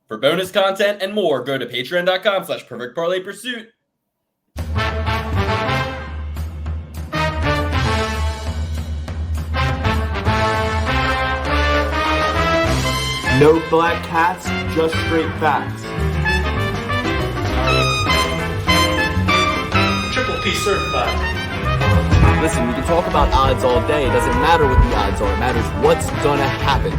For bonus content and more, go to patreon.com/perfectparlaypursuit. No black cats, just straight facts. Triple P certified. Listen, we can talk about odds all day. It doesn't matter what the odds are. It matters what's gonna happen.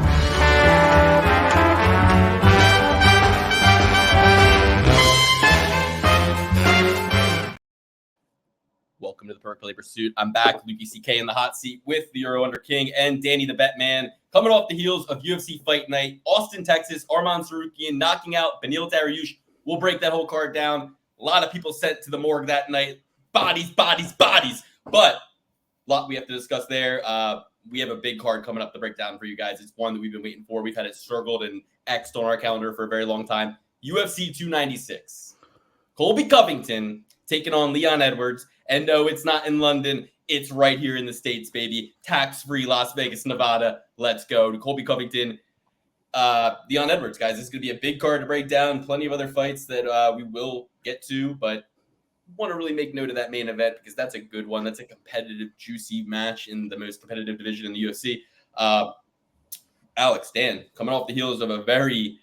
Welcome to the Perfect Parlay Pursuit. I'm back, Lukey CK in the hot seat with the Euro Under King and Danny the Bet Man. Coming off the heels of UFC Fight Night, Austin, Texas, Arman Tsarukyan knocking out Beneil Dariush. We'll break that whole card down. A lot of people sent to the morgue that night. Bodies. But a lot we have to discuss there. We have a big card coming up to break down for you guys. It's one that we've been waiting for. We've had it circled and X'd on our calendar for a very long time. UFC 296. Colby Covington taking on Leon Edwards. And no, it's not in London. It's right here in the States, baby. Tax-free Las Vegas, Nevada. Let's go to Colby Covington. Leon Edwards, guys. This is going to be a big card to break down. Plenty of other fights that we will get to, but want to really make note of that main event because that's a good one. That's a competitive, juicy match in the most competitive division in the UFC. Alex, Dan, coming off the heels of a very...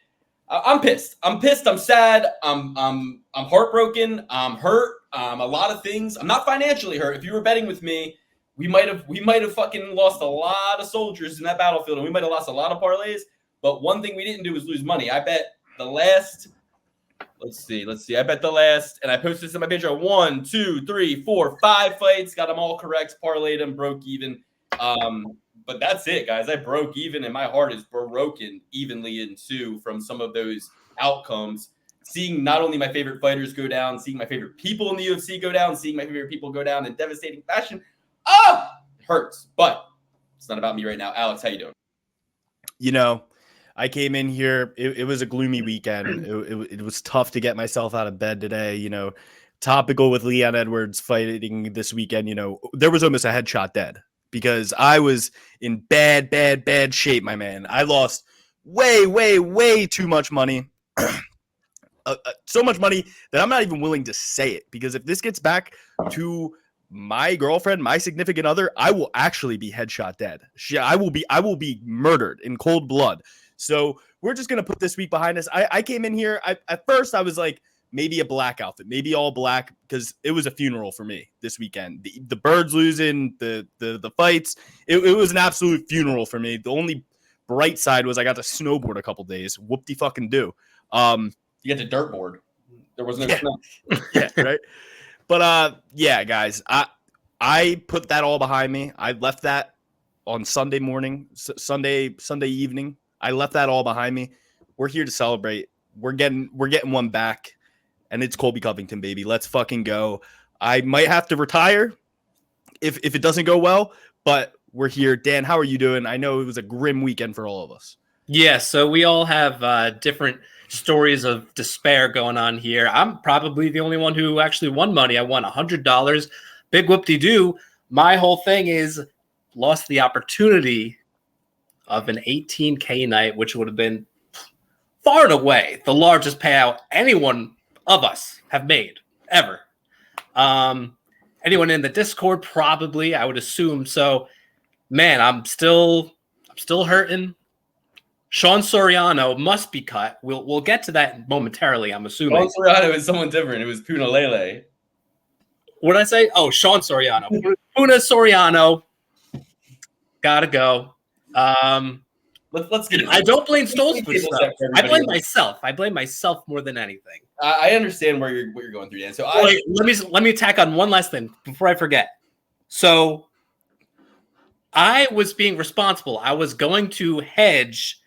I'm pissed. I'm sad. I'm heartbroken. I'm hurt. A lot of things. I'm not financially hurt. If you were betting with me, we might have fucking lost a lot of soldiers in that battlefield, and we might have lost a lot of parlays. But one thing we didn't do was lose money. I bet the last. Let's see. I bet the last, and I posted this in my page. 1, 2, 3, 4, 5 fights. Got them all correct. Parlayed them. Broke even. But that's it, guys. I broke even, and my heart is broken evenly in two from some of those outcomes. Seeing not only my favorite fighters go down, seeing my favorite people in the UFC go down, seeing my favorite people go down in devastating fashion. Oh, it hurts. But it's not about me right now. Alex, how you doing? You know, I came in here. It was a gloomy weekend. It was tough to get myself out of bed today. You know, topical with Leon Edwards fighting this weekend. You know, there was almost a headshot dead because I was in bad shape, my man. I lost way too much money. So much money that I'm not even willing to say it, because if this gets back to my girlfriend, my significant other, I will actually be headshot dead. I will be murdered in cold blood. So we're just going to put this week behind us. I came in here. At first I was like, maybe a black outfit, maybe all black, because it was a funeral for me this weekend. The birds losing, the fights, it was an absolute funeral for me. The only bright side was I got to snowboard a couple days. Whoop-de-fucking-do. You get the dirt board. There was no snow. Yeah, right. But yeah, guys, I put that all behind me. I left that on Sunday morning, Sunday evening. I left that all behind me. We're here to celebrate. We're getting one back, and it's Colby Covington, baby. Let's fucking go. I might have to retire if it doesn't go well, but we're here. Dan, how are you doing? I know it was a grim weekend for all of us. Yeah, so we all have different stories of despair going on here. I'm probably the only one who actually won money. I won $100. Big whoop-de-doo. My whole thing is lost the opportunity of an 18K night, which would have been far and away the largest payout any one of us have made ever. Anyone in the Discord, probably, I would assume. So, man, I'm still hurting. Sean Soriano must be cut. We'll get to that momentarily, I'm assuming. Sean Soriano is someone different. It was Puna Lele. What did I say? Oh, Sean Soriano. Puna Soriano. Gotta go. Let's get it. I don't blame Stoles for stuff. I blame myself. I blame myself more than anything. I understand what you're going through, Dan. So wait, let me tack on one last thing before I forget. So I was being responsible. I was going to hedge.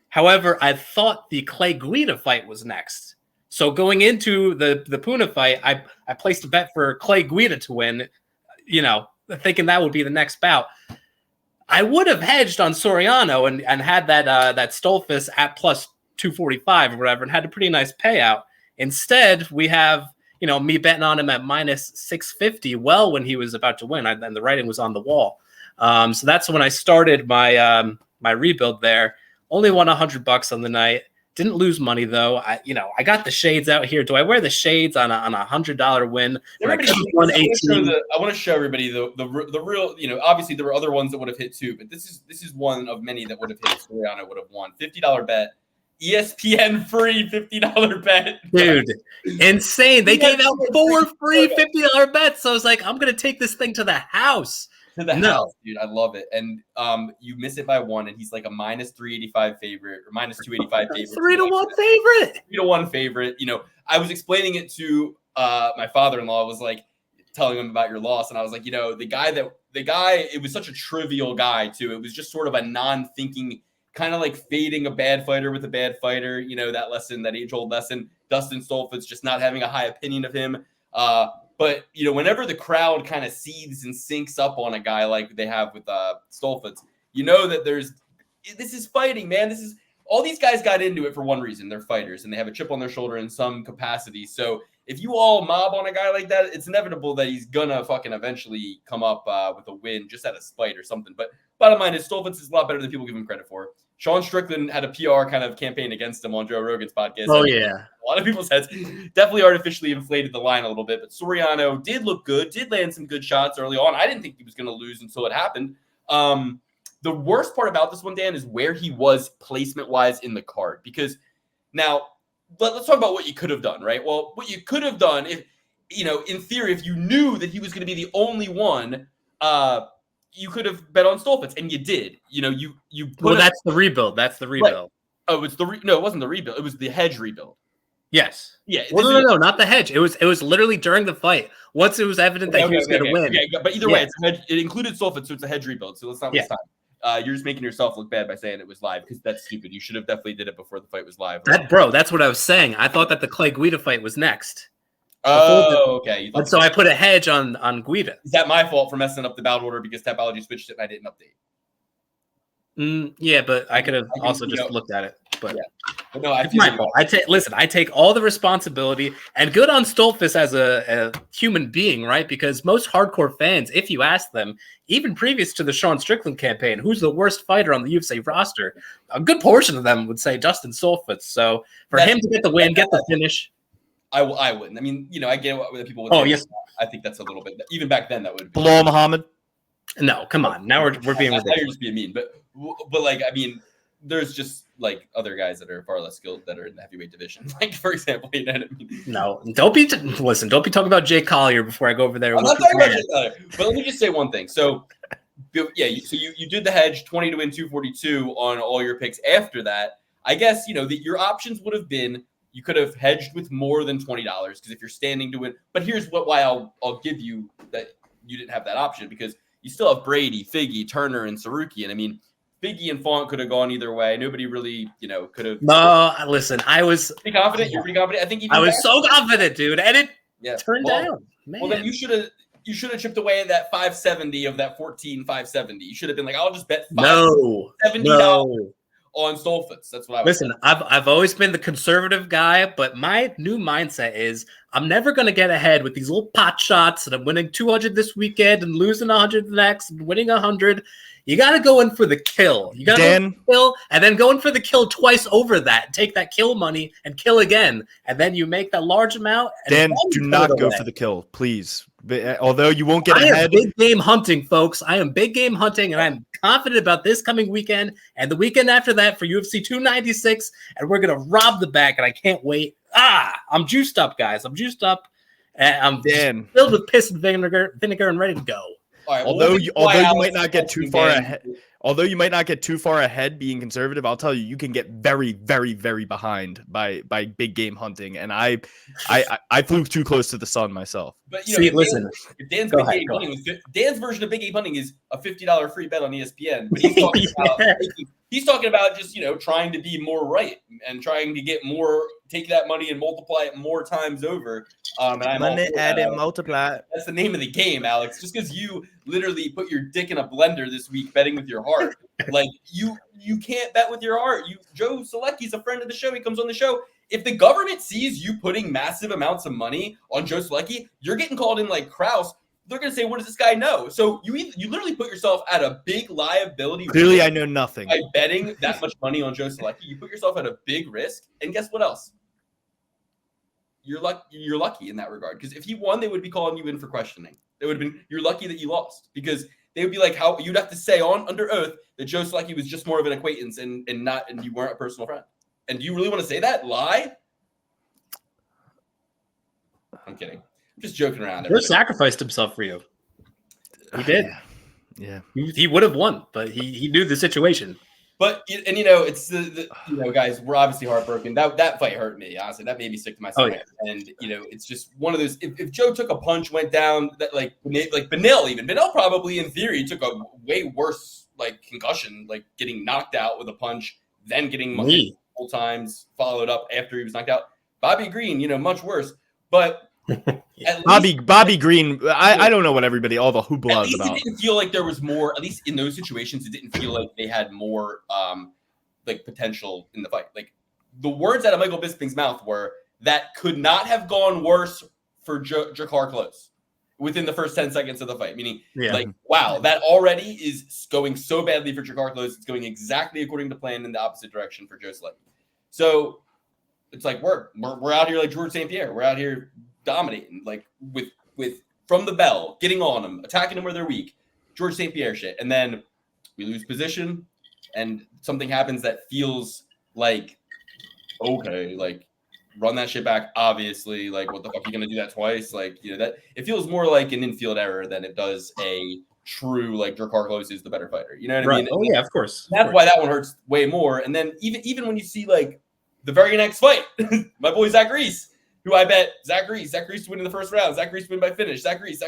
However, I thought the Clay Guida fight was next. So going into the Puna fight, I placed a bet for Clay Guida to win, you know, thinking that would be the next bout. I would have hedged on Soriano and had that Stolfus at plus 245 or whatever and had a pretty nice payout. Instead, we have, you know, me betting on him at minus 650 well when he was about to win, and the writing was on the wall. So that's when I started my my rebuild there. Only won $100 on the night. Didn't lose money though. I got the shades out here. Do I wear the shades on a $100 win? I want to show everybody the real. Obviously there were other ones that would have hit too, but this is one of many that would have hit. Soriano would have won $50 bet, ESPN free $50 bet, dude, insane. They gave out 4 free $50 bets. So I was like, I'm gonna take this thing to the house. House, dude. I love it. And you miss it by 1, and he's like a minus 385 favorite or minus 285 favorite. 3-1 favorite. 3-1 favorite. I was explaining it to my father-in-law. Was like telling him about your loss, and I was like, the guy. It was such a trivial guy too. It was just sort of a non-thinking, kind of like fading a bad fighter with a bad fighter. That age-old lesson. Dustin Stoltzfus just not having a high opinion of him. But, whenever the crowd kind of seethes and sinks up on a guy like they have with Stoltzfus, that this is fighting, man. All these guys got into it for one reason. They're fighters, and they have a chip on their shoulder in some capacity. So if you all mob on a guy like that, it's inevitable that he's going to fucking eventually come up with a win just out of spite or something. But bottom line is Stoltzfus is a lot better than people give him credit for. Sean Strickland had a PR kind of campaign against him on Joe Rogan's podcast. Oh, yeah. A lot of people's heads definitely artificially inflated the line a little bit, but Soriano did look good, did land some good shots early on. I didn't think he was going to lose until it happened. The worst part about this one, Dan, is where he was placement-wise in the card. Because now, let's talk about what you could have done, right? Well, what you could have done, if in theory, if you knew that he was going to be the only one, you could have bet on Stoltzfus, and you did. That's the rebuild. That's the rebuild. Right. Oh, it's no, it wasn't the rebuild. It was the hedge rebuild. Yes. Yeah. No, not the hedge. It was literally during the fight. Once it was evident that he was going to win. Okay, but either way, it's a hedge. It included Stoltzfus, so it's a hedge rebuild. So let's not waste time. You're just making yourself look bad by saying it was live because that's stupid. You should have definitely did it before the fight was live. That's what I was saying. I thought that the Clay Guida fight was next. Oh, okay. And so I put a hedge on Guida. Is that my fault for messing up the bout order because Tapology switched it and I didn't update? Yeah, but I could have also just looked at it. But yeah. No, it's my fault. I take all the responsibility, and good on Stoltzfus as a human being, right? Because most hardcore fans, if you ask them, even previous to the Sean Strickland campaign, who's the worst fighter on the UFC roster, a good portion of them would say Dustin Stoltzfus. So for him to get the win, get the finish, I wouldn't. I mean, I get what people would say. Yes. I think that's a little bit. Even back then, that would be. Bilal Muhammad. No, come on. Now we're being ridiculous. You're just being mean, but like, I mean, there's just like other guys that are far less skilled that are in the heavyweight division. Like, for example, you know what I mean? No, don't be talking about Jay Collier before I go over there. I'm not talking about Jay Collier, but let me just say one thing. So, yeah, you did the hedge 20 to win 242 on all your picks. After that, I guess that your options would have been you could have hedged with more than $20 because if you're standing to win. But here's why I'll give you that you didn't have that option because you still have Brady, Figgy, Turner, and Saruki, and I mean. Figgy and Font could have gone either way. Nobody really, could have. No, listen, I was pretty confident. You're pretty confident. I think I was so confident, dude, and it turned down. Man. Well, then you should have chipped away at that 570 of that 14,570. You should have been like, I'll just bet $70 on Stoltzfus. That's what I was. Listen, I've always been the conservative guy, but my new mindset is I'm never going to get ahead with these little pot shots, and I'm winning 200 this weekend and losing 100 the next and winning 100. You got to go in for the kill. You got to go in for the kill and then go in for the kill twice over that. Take that kill money and kill again. And then you make that large amount. Dan, do not go for the kill, please. Although you won't get ahead. I am big game hunting, folks. I am big game hunting, and I'm confident about this coming weekend and the weekend after that for UFC 296. And we're going to rob the bank, and I can't wait. I'm juiced up, guys. I'm juiced up. And I'm filled with piss and vinegar and ready to go. Right, well, although you might not get too far ahead, being conservative, I'll tell you, you can get very, very, very behind by big game hunting, and I flew too close to the sun myself. But listen, Dan's Dan's version of big game hunting is a $50 free bet on ESPN. But he's talking about just trying to be more right and trying to get more, take that money and multiply it more times over. And I'm multiply. That's the name of the game, Alex. Just because you literally put your dick in a blender this week betting with your heart, like you can't bet with your heart. Joe Selecki's a friend of the show. He comes on the show. If the government sees you putting massive amounts of money on Joe Selecki, you're getting called in like Kraus. they're going to say, what does this guy know? So you literally put yourself at a big liability. Clearly, I know nothing. By betting that much money on Joe Salikhov, you put yourself at a big risk. And guess what else? You're lucky in that regard. Because if he won, they would be calling you in for questioning. It would have been, you're lucky that you lost. Because they would be like, how you'd have to say under oath that Joe Salikhov was just more of an acquaintance and you weren't a personal friend. And do you really want to say that? Lie? I'm kidding. I'm just joking around. Joe sacrificed himself for you. He did. Yeah. He would have won, but he knew the situation. But it's the guys, we're obviously heartbroken. That fight hurt me, honestly. That made me sick to my stomach. Oh, yeah. And it's just one of those. If Joe took a punch, went down, that like Benil probably in theory took a way worse concussion, getting knocked out with a punch, then getting multiple times followed up after he was knocked out. Bobby Green, much worse. But Bobby Green, I don't know what all the hoopla is about. It didn't feel like there was more, at least in those situations, it didn't feel like they had more potential in the fight. Like the words out of Michael Bisping's mouth were that could not have gone worse for Jakar Close within the first 10 seconds of the fight. Meaning, wow, that already is going so badly for Jakar Close. It's going exactly according to plan in the opposite direction for Joe Salikhov. So it's like we're out here like George St. Pierre. We're out here dominating, with from the bell, getting on them, attacking them where they're weak. George St. Pierre shit. And then we lose position and something happens that feels like, okay, run that shit back. Obviously, what the fuck, you gonna do that twice? That it feels more like an infield error than it does a true Jakar Close is the better fighter. You know what I mean? Oh yeah, of course. That's why that one hurts way more. And then even when you see the very next fight, my boy Zach Reese, who I bet Zach Reese to win in the first round, Zach Reese win by finish, Zach Reese.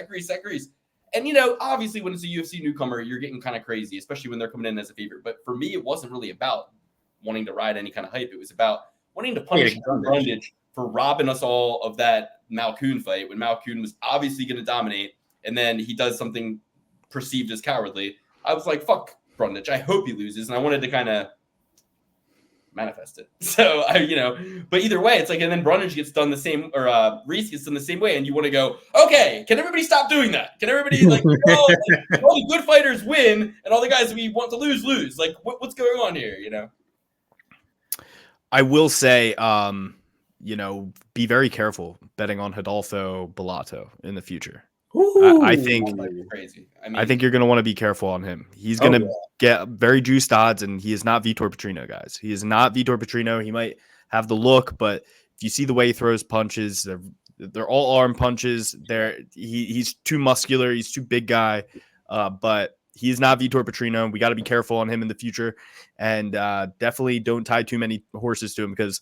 And, obviously when it's a UFC newcomer, you're getting kind of crazy, especially when they're coming in as a favorite. But for me, it wasn't really about wanting to ride any kind of hype. It was about wanting to punish Brundage for robbing us all of that Malkoon fight when Malkoon was obviously going to dominate. And then he does something perceived as cowardly. I was like, fuck Brundage. I hope he loses. And I wanted to kind of manifest it. So but either way, it's and then Brundage gets done the same, or Reese gets done the same way, and you want to go, okay, can everybody stop doing that? Can everybody all the good fighters win, and all the guys we want to lose? What's going on here? I will say, be very careful betting on Rodolfo Bellato in the future. I think crazy. I think you're going to want to be careful on him. He's going to get very juiced odds, and he is not Vitor Petrino, guys. He is not Vitor Petrino. He might have the look, but if you see the way he throws punches, they're all arm punches. He's too muscular. He's too big guy, but he's not Vitor Petrino. We got to be careful on him in the future, and definitely don't tie too many horses to him, because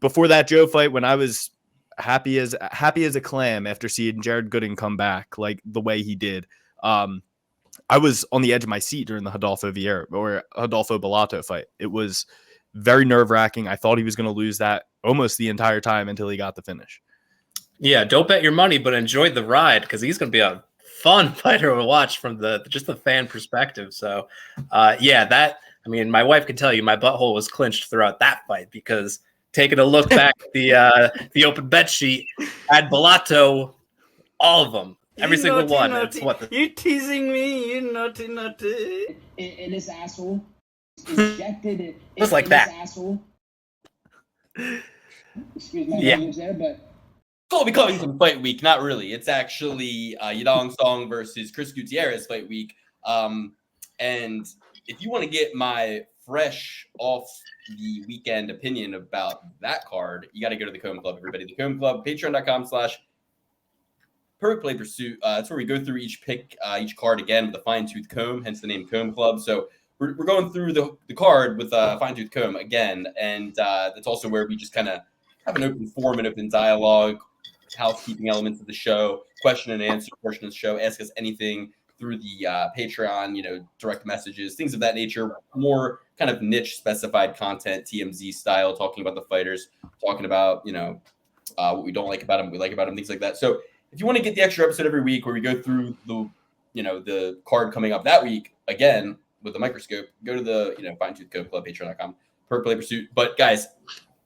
before that Joe fight, when I was happy as a clam after seeing Jared Gooden come back the way he did, I was on the edge of my seat during the Rodolfo Bellato fight. It was very nerve-wracking. I thought he was going to lose that almost the entire time until he got the finish. Yeah, don't bet your money, but enjoy the ride, because he's going to be a fun fighter to watch from the fan perspective. So my wife can tell you my butthole was clenched throughout that fight, because taking a look back at the open bet sheet, had Bellato, all of them, every single one. Naughty. It's You're teasing me, you naughty. And this asshole ejected just like that. Asshole. Excuse my language there, but Colby Covington fight week. Not really. It's actually Yadong Song versus Chris Gutierrez fight week. And if you want to get my fresh off the weekend opinion about that card, you got to go to the Comb Club, everybody. The Comb Club, patreon.com/Perfect Play Pursuit. That's where we go through each card again with a fine-tooth comb, hence the name Comb Club. So we're going through the card with a fine-tooth comb again, and that's also where we just kind of have an open forum and open dialogue, housekeeping elements of the show, question and answer portion of the show, ask us anything through the Patreon, direct messages, things of that nature, more kind of niche specified content, TMZ style, talking about the fighters, talking about, what we don't like about them, we like about them, things like that. So if you want to get the extra episode every week where we go through the card coming up that week, again, with the microscope, go to the, Fine Tooth Comb Club, patreon.com, Perfect Play Pursuit. But guys,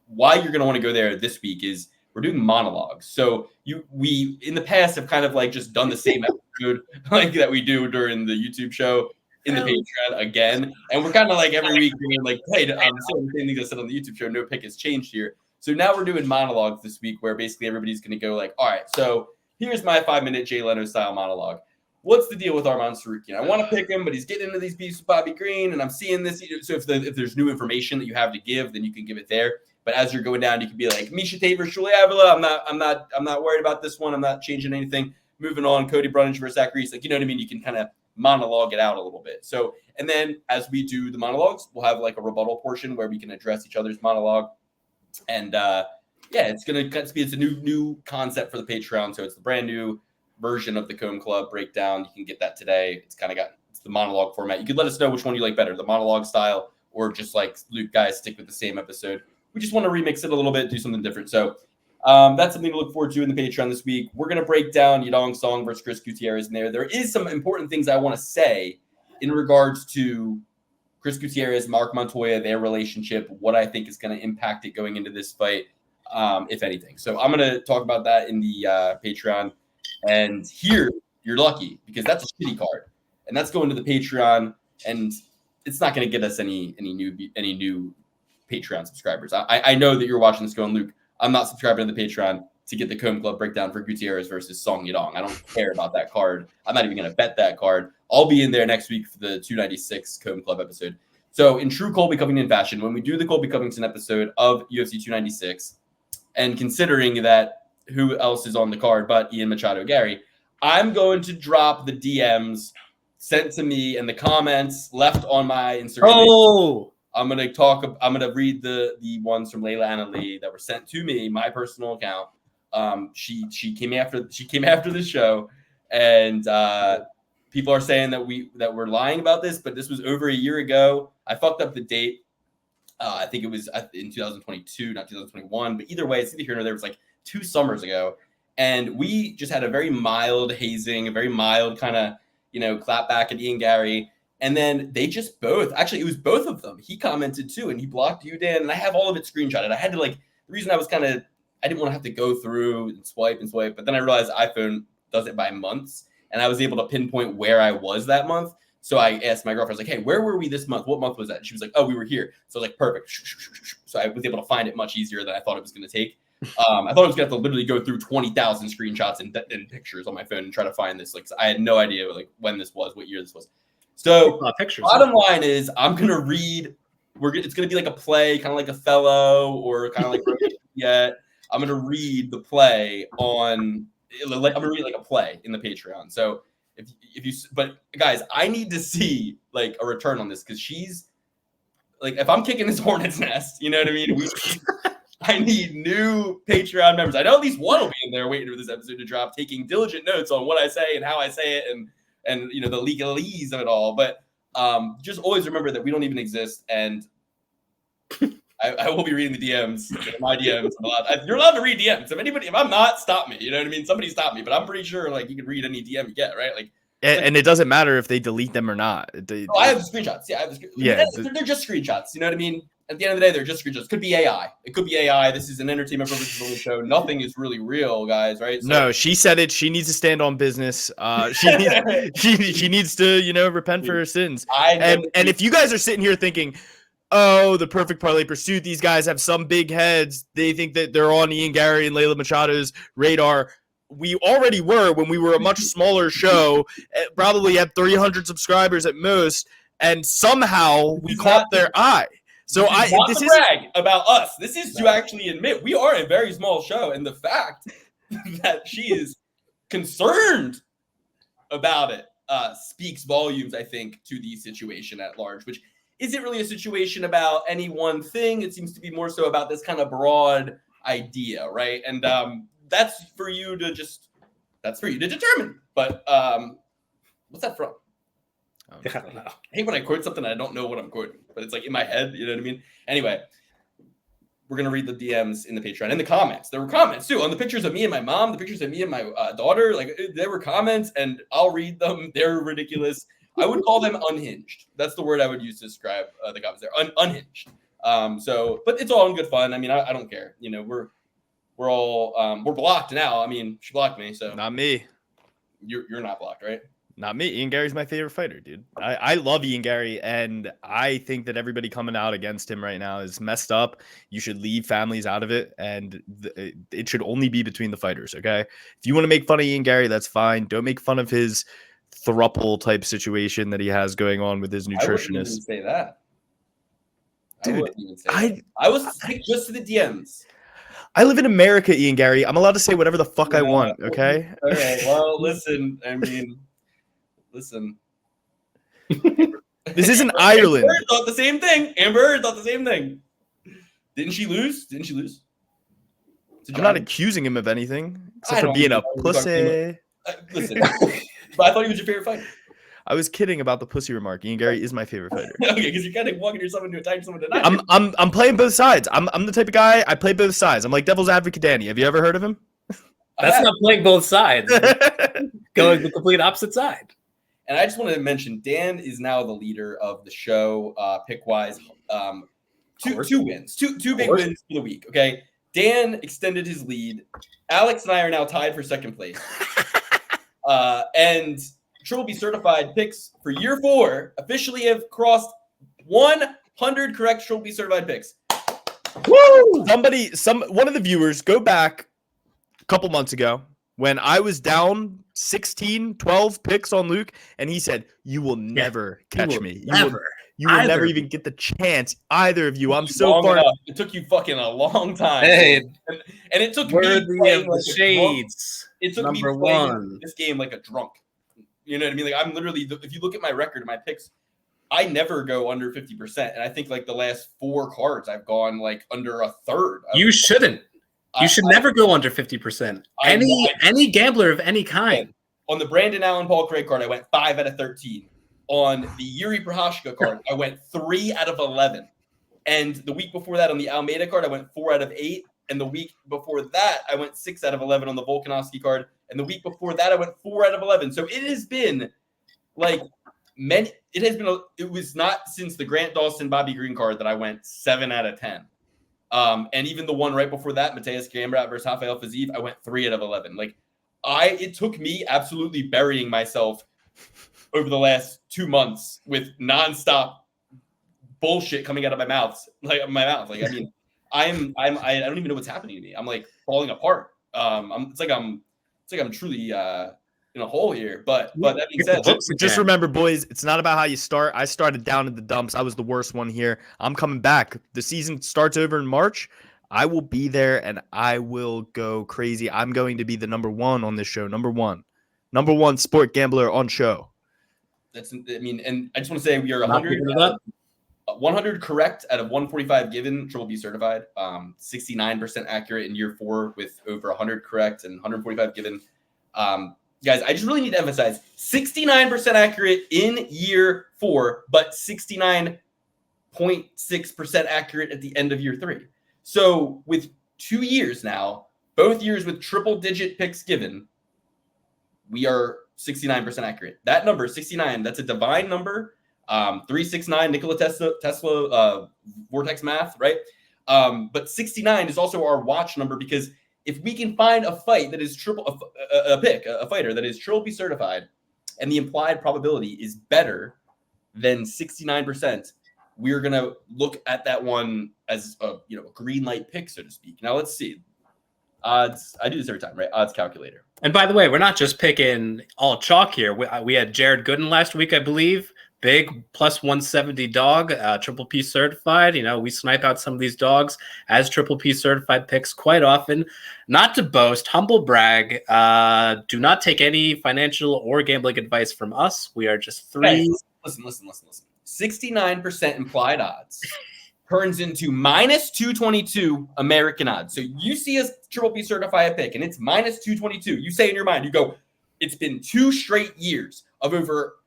why you're going to want to go there this week is we're doing monologues. So we in the past have kind of just done the same episode like that we do during the YouTube show in the Patreon again. And we're kind of like every week we're like, hey, I'm saying the same thing I said on the YouTube show. No pick has changed here. So now we're doing monologues this week where basically everybody's going to go like, all right, so here's my 5-minute Jay Leno style monologue. What's the deal with Arman Tsarukyan? I want to pick him, but he's getting into these beefs with Bobby Green, and I'm seeing this. So if there's new information that you have to give, then you can give it there. But as you're going down, you can be like, Misha Tate versus Julie Avila. I'm not worried about this one. I'm not changing anything. Moving on, Cody Brunage versus Zach Reese. Like, you know what I mean? You can kind of monologue it out a little bit. So, and then as we do the monologues, we'll have like a rebuttal portion where we can address each other's monologue. And it's a new concept for the Patreon. So it's the brand new version of the Comb Club breakdown. You can get that today. It's the monologue format. You could let us know which one you like better, the monologue style or just like Luke guys stick with the same episode. We just want to remix it a little bit, do something different. So that's something to look forward to in the Patreon this week. We're going to break down Yadong Song versus Chris Gutierrez in there. There is some important things I want to say in regards to Chris Gutierrez, Mark Montoya, their relationship, what I think is going to impact it going into this fight, if anything. So I'm going to talk about that in the Patreon. And here, you're lucky because that's a shitty card. And that's going to the Patreon, and it's not going to get us any new Patreon subscribers. I know that you're watching this going, Luke, I'm not subscribing to the Patreon to get the Comb Club breakdown for Gutierrez versus Song Yadong. I don't care about that card. I'm not even going to bet that card. I'll be in there next week for the 296 Comb Club episode. So in true Colby Covington fashion, when we do the Colby Covington episode of UFC 296, and considering that who else is on the card but Ian Machado Garry, I'm going to drop the DMs sent to me and the comments left on my Instagram. Oh, I'm going to read the ones from Layla Anna Lee that were sent to me, my personal account. She came after the show, and people are saying that we're lying about this, but this was over a year ago. I fucked up the date. I think it was in 2022, not 2021, but either way, it's either here or there. It was like 2 summers ago, and we just had a very mild hazing, a very mild kind of, clap back at Ian Garry. And then they just it was both of them. He commented too, and he blocked you, Dan, and I have all of it screenshotted. I had to the reason I didn't want to have to go through and swipe, but then I realized iPhone does it by months, and I was able to pinpoint where I was that month. So I asked my girlfriend, I was like, hey, where were we this month? What month was that? And she was like, oh, we were here. So I was like, perfect. So I was able to find it much easier than I thought it was going to take. I thought I was going to have to literally go through 20,000 screenshots and pictures on my phone and try to find this. I had no idea when this was, what year this was. So bottom line is I'm going to read. It's going to be like a play, kind of like Othello or kind of like Yet. I'm going to read the play I'm going to read like a play in the Patreon. So but guys, I need to see like a return on this because she's like, if I'm kicking this hornet's nest, you know what I mean? I need new Patreon members. I know at least one will be in there waiting for this episode to drop, taking diligent notes on what I say and how I say it and the legalese of it all. But just always remember that we don't even exist. And I will be reading the DMs, my DMs. You're allowed to read DMs. If I'm not, stop me. You know what I mean? Somebody stop me. But I'm pretty sure you can read any DM you get, right? And it doesn't matter if they delete them or not. I have the screenshots. Yeah, they're just screenshots. You know what I mean? At the end of the day, they're just screenshots. Could be AI. It could be AI. This is an entertainment purposes only show. Nothing is really real, guys. Right? So, no, she said it. She needs to stand on business. She needs to, repent for her sins. And if you guys are sitting here thinking, oh, the perfect parlay pursuit, these guys have some big heads. They think that they're on Ian Garry and Layla Machado's radar. We already were when we were a much smaller show, probably had 300 subscribers at most, and somehow we caught their eye. So this is brag about us. This is to actually admit we are a very small show, and the fact that she is concerned about it speaks volumes, I think, to the situation at large, which isn't really a situation about any one thing. It seems to be more so about this kind of broad idea, right? And that's for you to determine. But what's that from? I don't know. I hate when I quote something I don't know what I'm quoting, but it's in my head. You know what I mean? Anyway, we're gonna read the DMs in the Patreon and the comments. There were comments too on the pictures of me and my mom, the pictures of me and my daughter. There were comments, and I'll read them. They're ridiculous. I would call them unhinged. That's the word I would use to describe the comments. They're unhinged. But it's all in good fun. I mean, I don't care. We're all we're blocked now. I mean, she blocked me, so not me. You're not blocked, right? Not me. Ian Garry's my favorite fighter, dude. I love Ian Garry, and I think that everybody coming out against him right now is messed up. You should leave families out of it, and it should only be between the fighters, okay? If you want to make fun of Ian Garry, that's fine. Don't make fun of his throuple type situation that he has going on with his nutritionist. I wouldn't even say that. Dude, I wouldn't even say that. I was stick just to the DMs. I live in America, Ian Garry. I'm allowed to say whatever the fuck I want, okay? All right. Well, listen. I mean, listen. This isn't Ireland. Amber Heard thought the same thing. Amber Heard thought the same thing. Didn't she lose? I'm not accusing him of anything except for being a pussy. Listen, but I thought he was your favorite fighter. I was kidding about the pussy remark. Ian Garry is my favorite fighter. Okay, because you're kind of walking yourself into a time someone tonight. I'm playing both sides. I'm the type of guy, I play both sides. I'm like devil's advocate Danny. Have you ever heard of him? That's not playing both sides. Going the complete opposite side. And I just wanted to mention, Dan is now the leader of the show, pick-wise. Two wins. Two big wins for the week, okay? Dan extended his lead. Alex and I are now tied for second place. And Triple B certified picks for year 4 officially have crossed 100 correct Triple B certified picks. Woo! One of the viewers, go back a couple months ago when I was down 12 picks on Luke, and he said, "You will never catch me. You will never even get the chance, either of you. I'm so far." It took you fucking a long time. Hey, and it took worthy me of the shades. It took me playing this game like a drunk. You know what I mean? Like, I'm literally, if you look at my record, my picks, I never go under 50%. And I think like the last 4 cards, I've gone like under a third. You shouldn't. You should never go under 50%. Any gambler of any kind. On the Brandon Allen Paul Craig card, I went 5 out of 13. On the Yuri Prohashka card, I went 3 out of 11. And the week before that, on the Almeida card, I went 4 out of 8. And the week before that, I went 6 out of 11 on the Volkanovski card. And the week before that, I went 4 out of 11. So it has been like it was not since the Grant Dawson Bobby Green card that I went 7 out of 10. And even the one right before that, Mateus Gambrat versus Rafael Fiziev, I went 3 out of 11. Like, it took me absolutely burying myself over the last 2 months with nonstop bullshit coming out of my mouth. Like, I mean, I don't even know what's happening to me. I'm like falling apart. It's like I'm truly in a hole here. But that being said, just remember, boys, it's not about how you start. I started down in the dumps. I was the worst one here. I'm coming back. The season starts over in March. I will be there and I will go crazy. I'm going to be the number 1 on this show. Number one sport gambler on show. And I just want to say we are 100 correct out of 145 given, Triple B certified. 69% accurate in year 4 with over 100 correct and 145 given. Guys, I just really need to emphasize 69% accurate in year 4, but 69.6% accurate at the end of year 3. So with 2 years now, both years with triple digit picks given, we are 69% accurate. That number, 69, that's a divine number. 369 Nikola Tesla vortex math, right? But 69 is also our watch number, because if we can find a fight that is a fighter that is Triple B certified, and the implied probability is better than 69%, we're gonna look at that one as a green light pick, so to speak. Now let's see odds. I do this every time, right? Odds calculator. And by the way, we're not just picking all chalk here. We had Jared Gooden last week, I believe. Big plus 170 dog, Triple P certified. We snipe out some of these dogs as Triple P certified picks quite often. Not to boast, humble brag. Do not take any financial or gambling advice from us. We are just three. Listen. 69% implied odds turns into minus 222 American odds. So you see us Triple P certify a pick and it's minus 222. You say in your mind, you go, it's been 2 straight years of over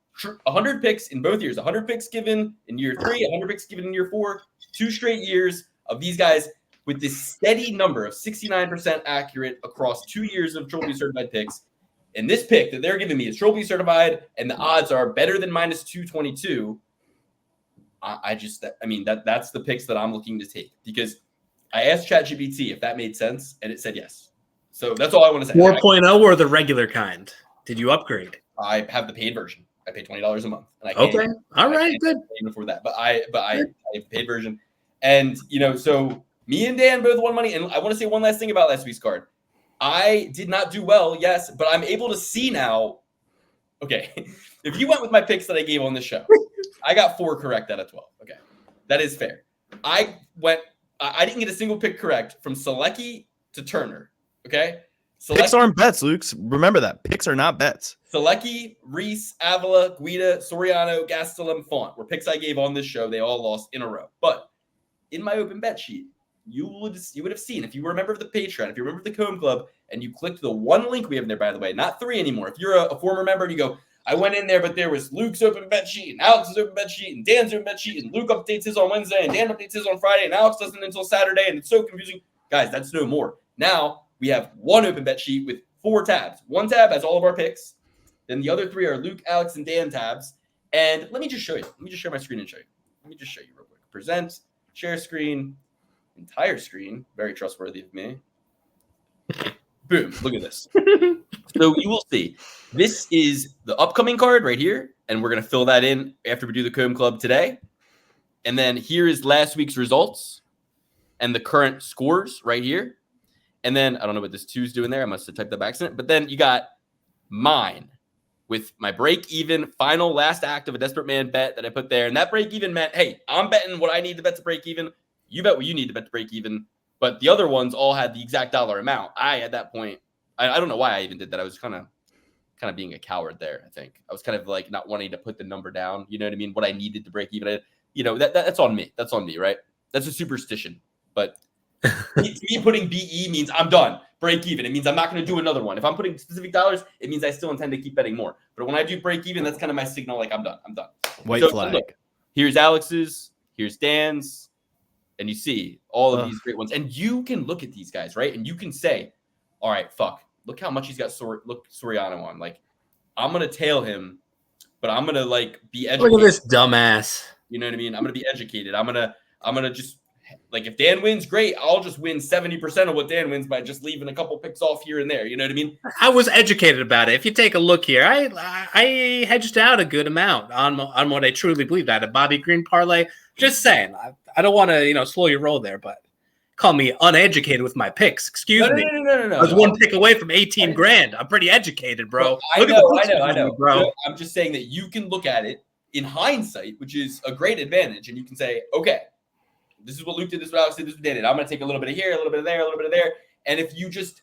100 picks in both years. 100 picks given in year 3, 100 picks given in year 4. 2 straight years of these guys with this steady number of 69% accurate across 2 years of Triple B certified picks. And this pick that they're giving me is Triple B certified, and the odds are better than minus 222. That's the picks that I'm looking to take, because I asked ChatGPT if that made sense, and it said yes. So that's all I want to say. 4.0 or the regular kind? Did you upgrade? I have the paid version. I pay $20 a month, and I Okay. All right. Good. even for that. But I have the paid version, and so me and Dan both won money. And I want to say one last thing about last week's card. I did not do well, yes, but I'm able to see now. Okay, if you went with my picks that I gave on the show, I got 4 correct out of 12. Okay, that is fair. I didn't get a single pick correct from Salikhov to Turner. Okay. Picks aren't bets, Luke. Remember that. Picks are not bets. Salikhov, Reese, Avila, Guida, Soriano, Gastelum, Font were picks I gave on this show. They all lost in a row. But in my open bet sheet, you would have seen, if you were a member of the Patreon, if you remember the Comb Club, and you clicked the one link we have in there, by the way, not 3 anymore. If you're a former member and you go, I went in there, but there was Luke's open bet sheet, and Alex's open bet sheet, and Dan's open bet sheet, and Luke updates his on Wednesday, and Dan updates his on Friday, and Alex doesn't until Saturday, and it's so confusing. Guys, that's no more. Now, we have one open bet sheet with 4 tabs. One tab has all of our picks. Then the other 3 are Luke, Alex, and Dan tabs. And let me just show you. Let me just share my screen and show you. Let me just show you real quick. Present, share screen, entire screen. Very trustworthy of me. Boom. Look at this. So you will see. This is the upcoming card right here. And we're going to fill that in after we do the Comb Club today. And then here is last week's results and the current scores right here. And then I don't know what this 2 is doing there. I must have typed that by accident. But then you got mine with my break-even final last act of a desperate man bet that I put there. And that break-even meant, hey, I'm betting what I need to bet to break even. You bet what you need to bet to break even. But the other ones all had the exact dollar amount. At that point, I don't know why I even did that. I was kind of being a coward there, I think. I was kind of like not wanting to put the number down. You know what I mean? What I needed to break even. That's on me. That's on me, right? That's a superstition. But me putting BE means I'm done. Break even. It means I'm not going to do another one. If I'm putting specific dollars, it means I still intend to keep betting more. But when I do break even, that's kind of my signal. Like I'm done. White flag. Look, here's Alex's. Here's Dan's. And you see all of these great ones. And you can look at these guys, right? And you can say, all right, fuck. Look how much he's got Soriano on. Like, I'm going to tail him, but I'm going to, like, be educated. Look at this dumbass. You know what I mean? I'm going to be educated. I'm going to just, like, if Dan wins, great. I'll just win 70% of what Dan wins by just leaving a couple picks off here and there. You know what I mean? I was educated about it. If you take a look here, I hedged out a good amount on what I truly believed. I had a Bobby Green parlay. Just saying. I don't want to, slow your roll there, but call me uneducated with my picks. Excuse me. No. I was one pick away from 18 grand. I'm pretty educated, bro. I know, bro. I'm just saying that you can look at it in hindsight, which is a great advantage, and you can say, okay, this is what Luke did, this is what Alex did, this is what Dan did. I'm going to take a little bit of here, a little bit of there, a little bit of there. And if you just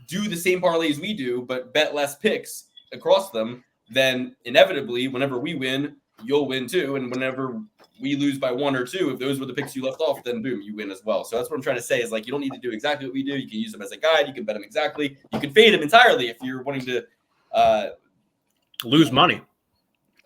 do the same parlays we do, but bet less picks across them, then inevitably, whenever we win, you'll win too. And whenever we lose by 1 or 2, if those were the picks you left off, then boom, you win as well. So that's what I'm trying to say is, like, you don't need to do exactly what we do. You can use them as a guide. You can bet them exactly. You can fade them entirely if you're wanting to lose money.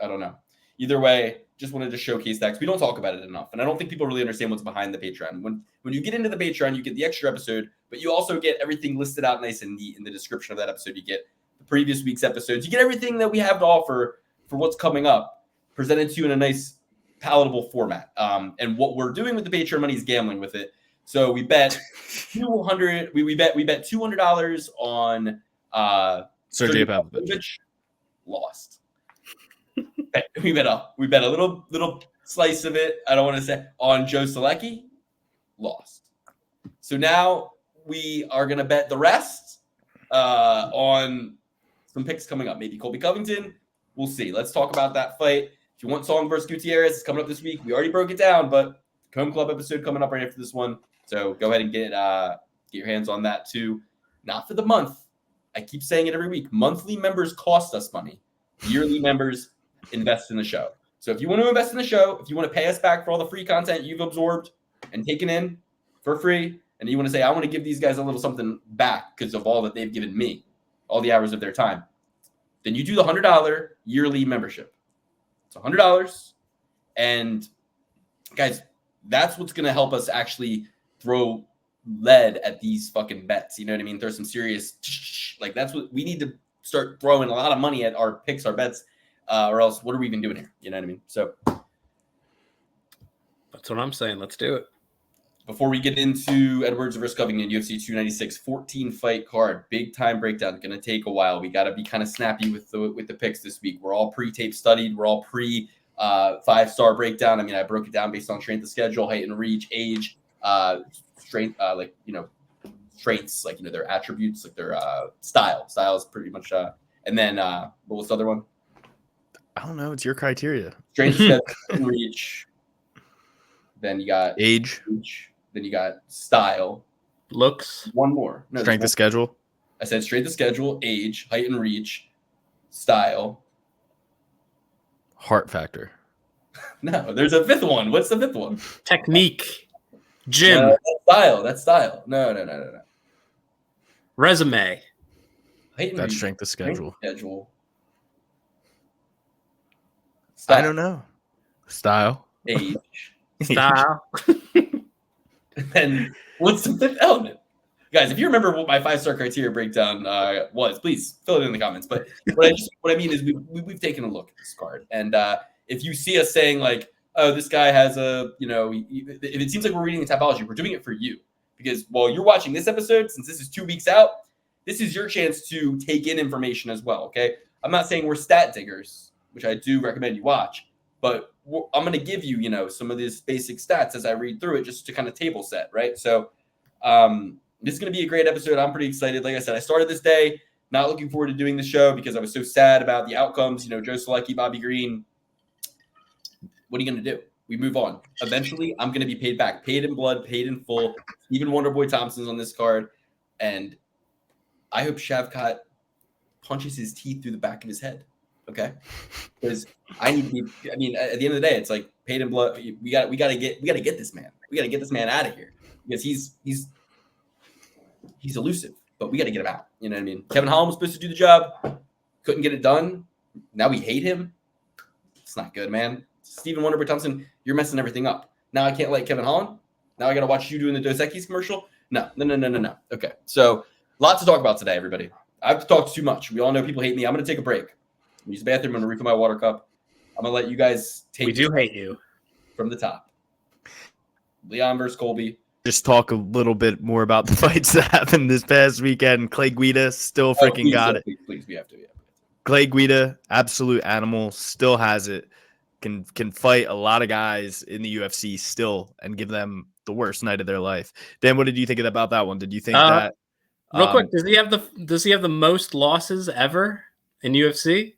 I don't know. Either way, just wanted to showcase that because we don't talk about it enough. And I don't think people really understand what's behind the Patreon. When you get into the Patreon, you get the extra episode, but you also get everything listed out nice and neat in the description of that episode. You get the previous week's episodes. You get everything that we have to offer for what's coming up, presented to you in a nice, palatable format. And what we're doing with the Patreon money is gambling with it. So we bet $200. We bet $200 on Sergey Pavlovich. Lost. We bet a little slice of it. I don't want to say on Joe Salikhov. Lost. So now we are going to bet the rest on some picks coming up. Maybe Colby Covington. We'll see. Let's talk about that fight. If you want Song versus Gutierrez, it's coming up this week. We already broke it down, but Comb Club episode coming up right after this one. So go ahead and get your hands on that too. Not for the month. I keep saying it every week. Monthly members cost us money. Yearly members invest in the show. So if you want to invest in the show, if you want to pay us back for all the free content you've absorbed and taken in for free, and you want to say, I want to give these guys a little something back because of all that they've given me, all the hours of their time, then you do the $100 yearly membership. It's $100. And guys, that's what's going to help us actually throw lead at these fucking bets. You know what I mean? There's some serious, like, that's what we need to start throwing a lot of money at our picks, our bets, or else what are we even doing here? You know what I mean? So that's what I'm saying. Let's do it. Before we get into Edwards versus Covington, UFC 296, 14-fight card, big-time breakdown. Going to take a while. We got to be kind of snappy with the picks this week. We're all pre-tape studied. We're all five-star breakdown. I mean, I broke it down based on strength of schedule, height and reach, age, strength, traits, their attributes, like their style. Style is pretty much, and then what was the other one? I don't know. It's your criteria. Strength of schedule and reach. Then you got age. Then you got style. Looks. One more. No, strength of schedule. I said strength of schedule, age, height and reach, style. Heart factor. No, there's a fifth one. What's the fifth one? Technique. Gym. That's style. No. Resume. Height and That's reach, strength of schedule. Style. I don't know. Style. Age. Style. And what's the fifth element? Guys, if you remember what my 5-star criteria breakdown was, please fill it in the comments. But what I mean is we've taken a look at this card. And if you see us saying like, oh, this guy has if it seems like we're reading the typology, we're doing it for you. Because while you're watching this episode, since this is 2 weeks out, this is your chance to take in information as well, okay? I'm not saying we're stat diggers, which I do recommend you watch, but I'm going to give you, some of these basic stats as I read through it just to kind of table set, right? So this is going to be a great episode. I'm pretty excited. Like I said, I started this day not looking forward to doing the show because I was so sad about the outcomes, Joe Salikhov, Bobby Green. What are you going to do? We move on. Eventually, I'm going to be paid back, paid in blood, paid in full. Even Wonderboy Thompson's on this card. And I hope Shavkat punches his teeth through the back of his head. Okay, because at the end of the day, it's like paid in blood. We got to get this man. We got to get this man out of here because he's elusive, but we got to get him out. You know what I mean? Kevin Holland was supposed to do the job, couldn't get it done. Now we hate him. It's not good, man. Stephen Wonderboy Thompson, you're messing everything up. Now I can't like Kevin Holland. Now I got to watch you doing the Dos Equis commercial. No. Okay, so lots to talk about today, everybody. I've talked too much. We all know people hate me. I'm going to take a break. Use the bathroom. I'm going to refill my water cup. I'm going to let you guys take We do hate you. From the top. Leon versus Colby. Just talk a little bit more about the fights that happened this past weekend. Clay Guida still freaking got it. Please, we have to. Yeah. Clay Guida, absolute animal, still has it. Can fight a lot of guys in the UFC still and give them the worst night of their life. Dan, what did you think about that one? Did you think that? Real quick, does he have the most losses ever in UFC?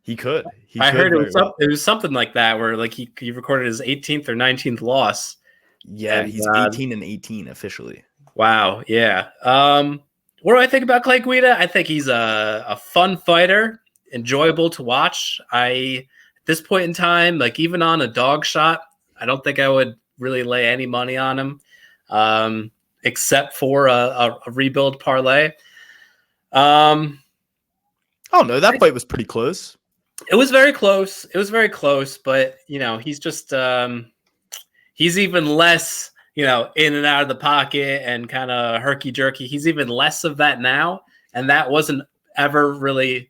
He could. I heard it was something like that where like he recorded his 18th or 19th loss. Yeah, and he's 18-18 officially. Wow. Yeah. What do I think about Clay Guida? I think he's a fun fighter, enjoyable to watch. At this point in time, like even on a dog shot, I don't think I would really lay any money on him, except for a rebuild parlay. Oh no, that fight was pretty close. It was very close. But he's just he's even less, in and out of the pocket and kind of herky jerky. He's even less of that now, and that wasn't ever really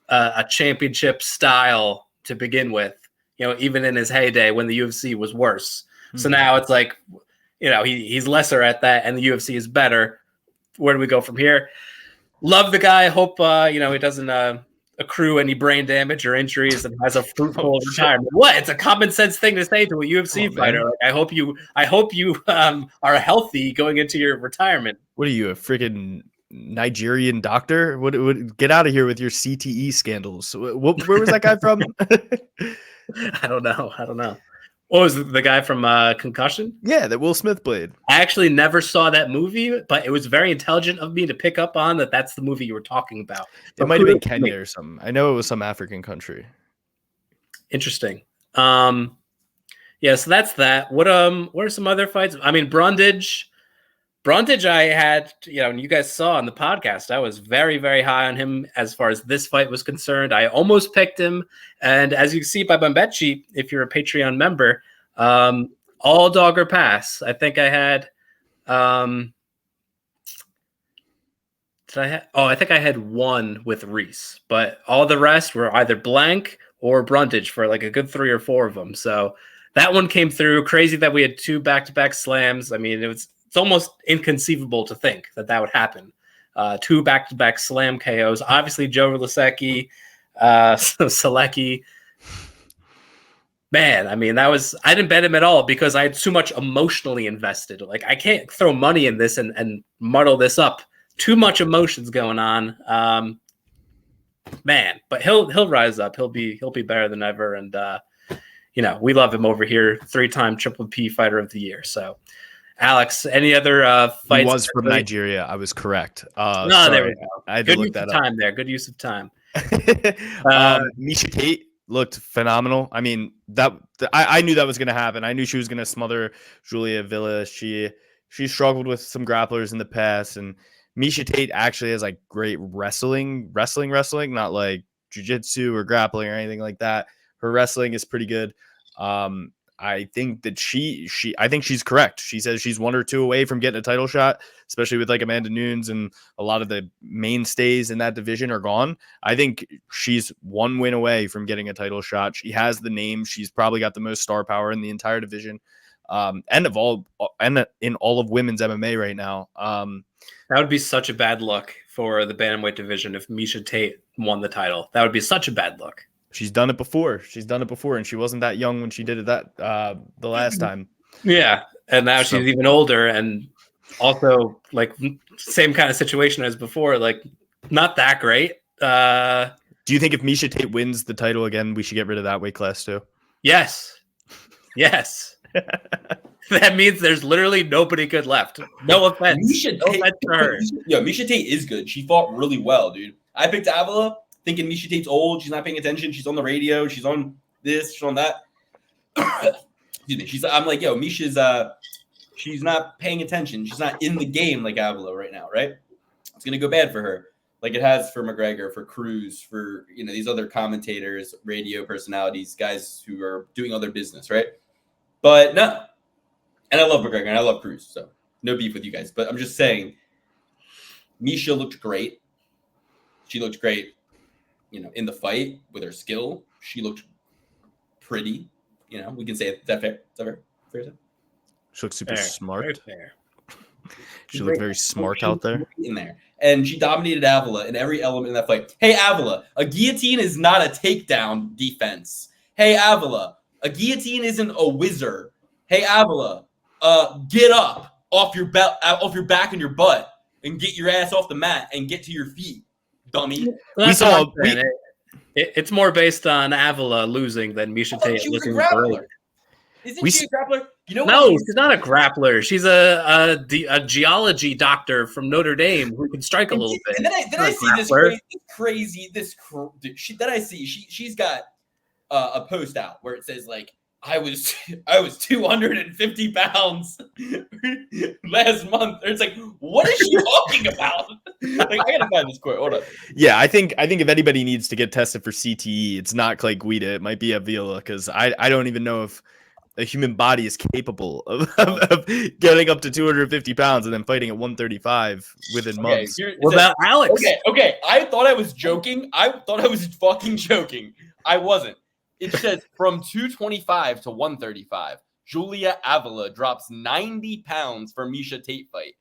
a championship style to begin with. Even in his heyday when the UFC was worse. Mm-hmm. So now it's like, he's lesser at that, and the UFC is better. Where do we go from here? Love the guy. Hope he doesn't accrue any brain damage or injuries and has a fruitful retirement. What? It's a common sense thing to say to a UFC fighter. Like, I hope you are healthy going into your retirement. What are you, a freaking Nigerian doctor? What get out of here with your CTE scandals. Where was that guy from? I don't know. What was the guy from Concussion? Yeah, that Will Smith played. I actually never saw that movie, but it was very intelligent of me to pick up on that's the movie you were talking about. It might have been Kenya or something. I know it was some African country. Interesting. Yeah, so that's that. What are some other fights? I mean, Brundage, I had, and you guys saw on the podcast, I was very, very high on him as far as this fight was concerned. I almost picked him. And as you can see by my bet sheet, if you're a Patreon member, all dog or pass. I think I had, I think I had one with Reese, but all the rest were either blank or Brundage for like a good 3 or 4 of them. So that one came through. Crazy that we had 2 back-to-back slams. I mean, it's almost inconceivable to think that would happen. 2 back-to-back slam KOs. Obviously, Joe Lisecki, Selecki. Man, I mean, I didn't bet him at all because I had too much emotionally invested. Like, I can't throw money in this and muddle this up. Too much emotions going on. Man, but he'll rise up. He'll be better than ever. And we love him over here. 3-time Triple P Fighter of the Year. So, Alex, any other fights? He was from Nigeria. I was correct. There we go. I had Good to look use that of up. time there. Good use of time. Miesha Tate looked phenomenal. I mean, I knew that was going to happen. I knew she was going to smother Julia Villa. She struggled with some grapplers in the past, and Miesha Tate actually has like great wrestling, not like jiu-jitsu or grappling or anything like that. Her wrestling is pretty good. I think that I think she's correct. She says she's 1 or 2 away from getting a title shot, especially with like Amanda Nunes and a lot of the mainstays in that division are gone. I think she's 1 win away from getting a title shot. She has the name. She's probably got the most star power in the entire division. And in all of women's MMA right now. That would be such a bad look for the bantamweight division if Miesha Tate won the title. That would be such a bad look. She's done it before. And she wasn't that young when she did it the last time. Yeah, and now she's even older, and also like same kind of situation as before. Like not that great. Do you think if Miesha Tate wins the title again, we should get rid of that weight class too? Yes. That means there's literally nobody good left. No offense. Miesha Tate is good. She fought really well, dude. I picked Avila thinking Miesha Tate's old. She's not paying attention. She's on the radio. She's on this. She's on that. Excuse me. I'm like, Miesha's she's not paying attention. She's not in the game like Avila right now, right? It's gonna go bad for her, like it has for McGregor, for Cruz, for these other commentators, radio personalities, guys who are doing other business, right? But no. And I love McGregor and I love Cruz, so no beef with you guys. But I'm just saying, Miesha looked great. She looked great, in the fight with her skill. She looked pretty. We can say it. Is that fair? Is that fair? Fair to say? She looked super smart. Fair. She looked very smart out there. In there. And she dominated Avila in every element in that fight. Hey, Avila, a guillotine is not a takedown defense. Hey, Avila, a guillotine isn't a whizzer. Hey, Avila, get up off your back and your butt and get your ass off the mat and get to your feet, dummy. It's more based on Avila losing than Miesha Tate looking great. Isn't she a grappler? No, she's not a grappler. She's a geology doctor from Notre Dame who can strike a little bit. And then I see she's got a post out where it says like, I was 250 pounds last month. It's like, what is she talking about? Like, I gotta find this quote. Hold on. Yeah, I think if anybody needs to get tested for CTE, it's not Clay Guida. It might be Avila, because I don't even know if a human body is capable of getting up to 250 pounds and then fighting at 135 within months. What about Alex? Okay. I thought I was joking. I thought I was fucking joking. I wasn't. It says from 225 to 135, Julia Avila drops 90 pounds for Miesha Tate fight.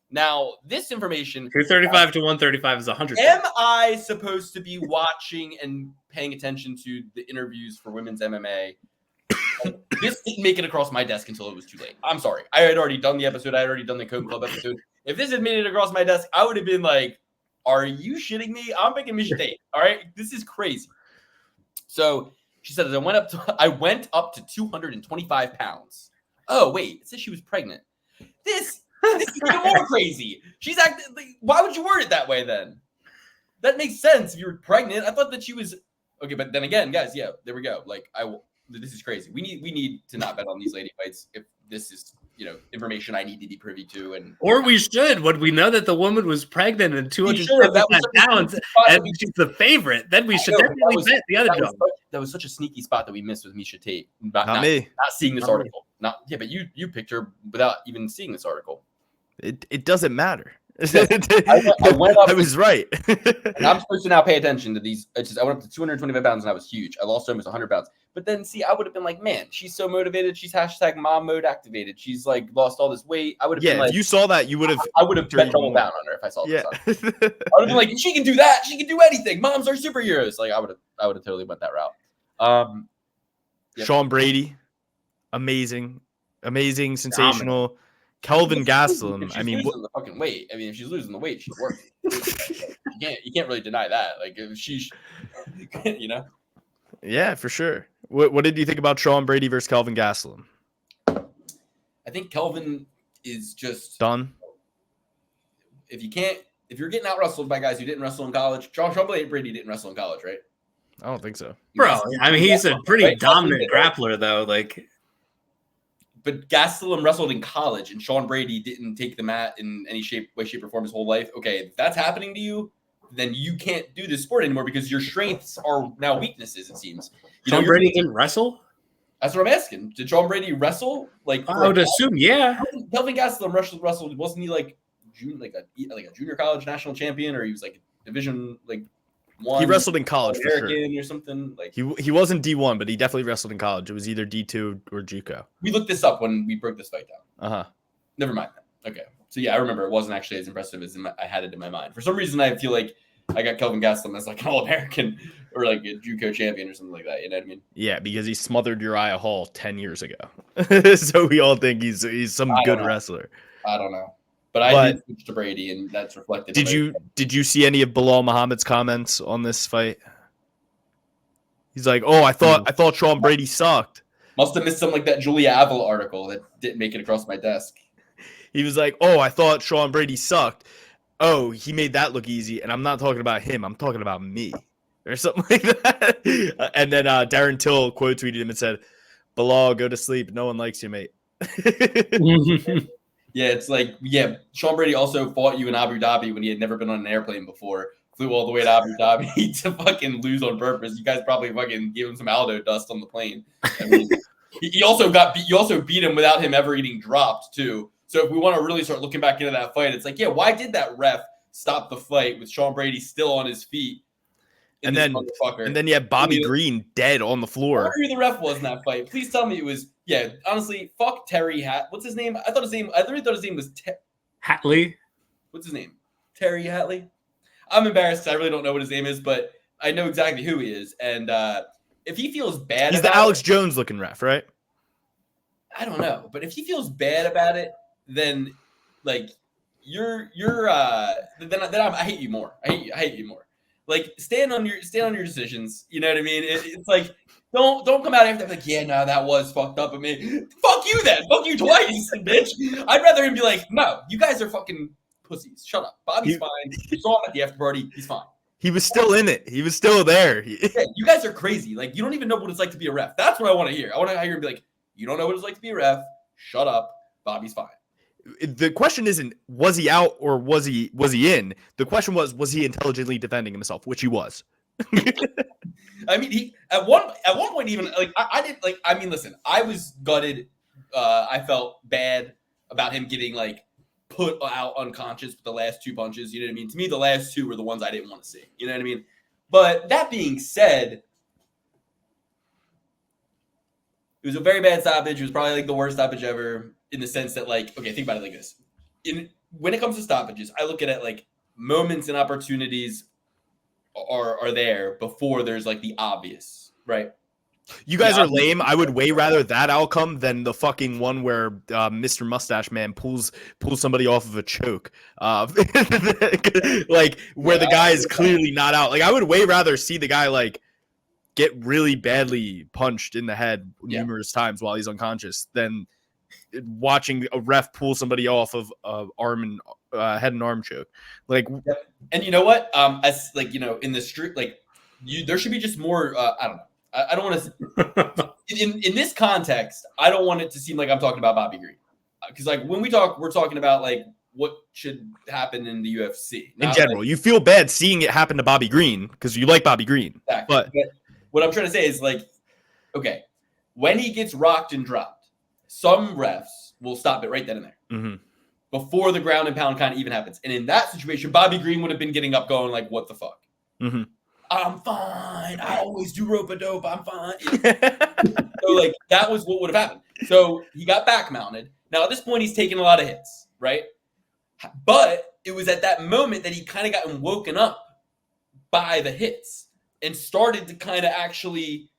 Now, this information... 235 to 135 is 100. Am I supposed to be watching and paying attention to the interviews for women's MMA? This didn't make it across my desk until it was too late. I'm sorry. I had already done the episode. I had already done the Code Club episode. If this had made it across my desk, I would have been like, are you shitting me? I'm picking Miesha Tate. All right? This is crazy. So... she said, I went up to 225 pounds. Oh, wait. It says she was pregnant. This is even more crazy. She's acting. Why would you word it that way then? That makes sense if you were pregnant. I thought that she was. Okay, but then again, guys, yeah, there we go. Like, this is crazy. We need to not bet on these lady fights if this is, information I need to be privy to. Or we should, when we know that the woman was pregnant and 275 pounds and she's the favorite, then we should definitely bet the other dog. That was such a sneaky spot that we missed with Miesha Tate. Not me. Not seeing this article. But you picked her without even seeing this article. It doesn't matter. went up I was right. and I'm supposed to now pay attention to these. I went up to 225 pounds and I was huge. I lost almost 100 pounds. But then, see, I would have been like, man, she's so motivated. She's hashtag mom mode activated. She's like lost all this weight. I would have been like, if you saw that, you would have. I would have bet double down on her if I saw this. Yeah. I would have been like, she can do that. She can do anything. Moms are superheroes. Like I would have totally went that route. Yeah. Sean Brady, amazing, sensational. Kelvin Gastelum. I mean, losing the fucking weight. I mean, if she's losing the weight, she's working. You can't really deny that. Like if she's, you know. Yeah, for sure. What did you think about Sean Brady versus Kelvin Gastelum? I think Kelvin is just done. If you're getting out wrestled by guys who didn't wrestle in college, Sean Brady didn't wrestle in college, right? I don't think so, bro. I mean, he's a pretty dominant grappler, though. Like, but Gastelum wrestled in college, and Sean Brady didn't take the mat in any way, shape, or form his whole life. Okay, if that's happening to you, then you can't do this sport anymore because your strengths are now weaknesses. It seems. Sean Brady didn't wrestle. That's what I'm asking. Did Sean Brady wrestle? Like, I would assume, yeah. Kelvin Gastelum wrestled. Wasn't he like a junior college national champion, or he was like Division like one? He wrestled in college for American sure. Or something. Like he wasn't D1, but he definitely wrestled in college. It was either D2 or JUCO. We looked this up when we broke this fight down. Never mind that. Okay, so yeah, I remember it wasn't actually as impressive as I had it in my mind. For some reason, I feel like I got Kelvin Gastelum as like an All-American or like a JUCO champion or something like that. You know what I mean? Yeah, because he smothered Uriah Hall 10 years ago. So we all think he's some good wrestler. I don't know. But I did switch to Brady, and that's reflected. Did you see any of Bilal Muhammad's comments on this fight? He's like, "Oh, I thought Sean Brady sucked." Must have missed some like that Julia Avila article that didn't make it across my desk. He was like, "Oh, I thought Sean Brady sucked. Oh, he made that look easy, and I'm not talking about him. I'm talking about me." Or something like that. And then Darren Till quote tweeted him and said, "Bilal, go to sleep. No one likes you, mate." Yeah, it's like, Sean Brady also fought you in Abu Dhabi when he had never been on an airplane before. Flew all the way to Abu Dhabi to fucking lose on purpose. You guys probably fucking gave him some Aldo dust on the plane. I mean, you also beat him without him ever getting dropped too. So if we want to really start looking back into that fight, it's like, why did that ref stop the fight with Sean Brady still on his feet? And then you have Bobby Green dead on the floor. Who the ref was in that fight? Please tell me it was. Yeah, honestly, fuck Terry what's his name? I really thought his name was Hatley. What's his name? Terry Hatley. I'm embarrassed. I really don't know what his name is, but I know exactly who he is. And if he feels bad, he's the Alex Jones looking ref, right? I don't know, but if he feels bad about it, then like I hate you more. I hate you more. Like stand on your decisions. You know what I mean? It's like don't come out after like, no, that was fucked up of me. Fuck you then. Fuck you twice, bitch. I'd rather him be like, no, you guys are fucking pussies. Shut up. Bobby's fine. You saw him at the after party. He's fine. He was still in it. He was still there. Yeah, you guys are crazy. Like you don't even know what it's like to be a ref. That's what I want to hear. I want to hear him be like, you don't know what it's like to be a ref. Shut up. Bobby's fine. The question isn't was he out or was he in? The question was he intelligently defending himself, which he was. I mean, he at one point even like I didn't like. I mean, listen, I was gutted. I felt bad about him getting like put out unconscious with the last two punches. You know what I mean? To me, the last two were the ones I didn't want to see. You know what I mean? But that being said, it was a very bad stoppage. It was probably like the worst stoppage ever in the sense that like, okay, think about it like this. When it comes to stoppages, I look at it like moments and opportunities are there before there's like the obvious, right? You guys are lame. I would way rather that outcome than the fucking one where Mr. Mustache Man pulls somebody off of a choke, like where the guy is clearly not out. Like I would way rather see the guy like get really badly punched in the head numerous times while he's unconscious than watching a ref pull somebody off of head and arm choke. Like, and you know what? As like in the street, like there should be just more. I don't know. I don't want to. In this context, I don't want it to seem like I'm talking about Bobby Green, because like when we talk, we're talking about like what should happen in the UFC in general. Like, you feel bad seeing it happen to Bobby Green because you like Bobby Green. Exactly. But what I'm trying to say is like, okay, when he gets rocked and dropped, some refs will stop it right then and there. Mm-hmm. before the ground and pound kind of even happens. And in that situation, Bobby Green would have been getting up going like, what the fuck? Mm-hmm. I'm fine. I always do rope-a-dope. I'm fine. So, like, that was what would have happened. So he got back mounted. Now, at this point, he's taking a lot of hits, right? But it was at that moment that he kind of got woken up by the hits and started to kind of actually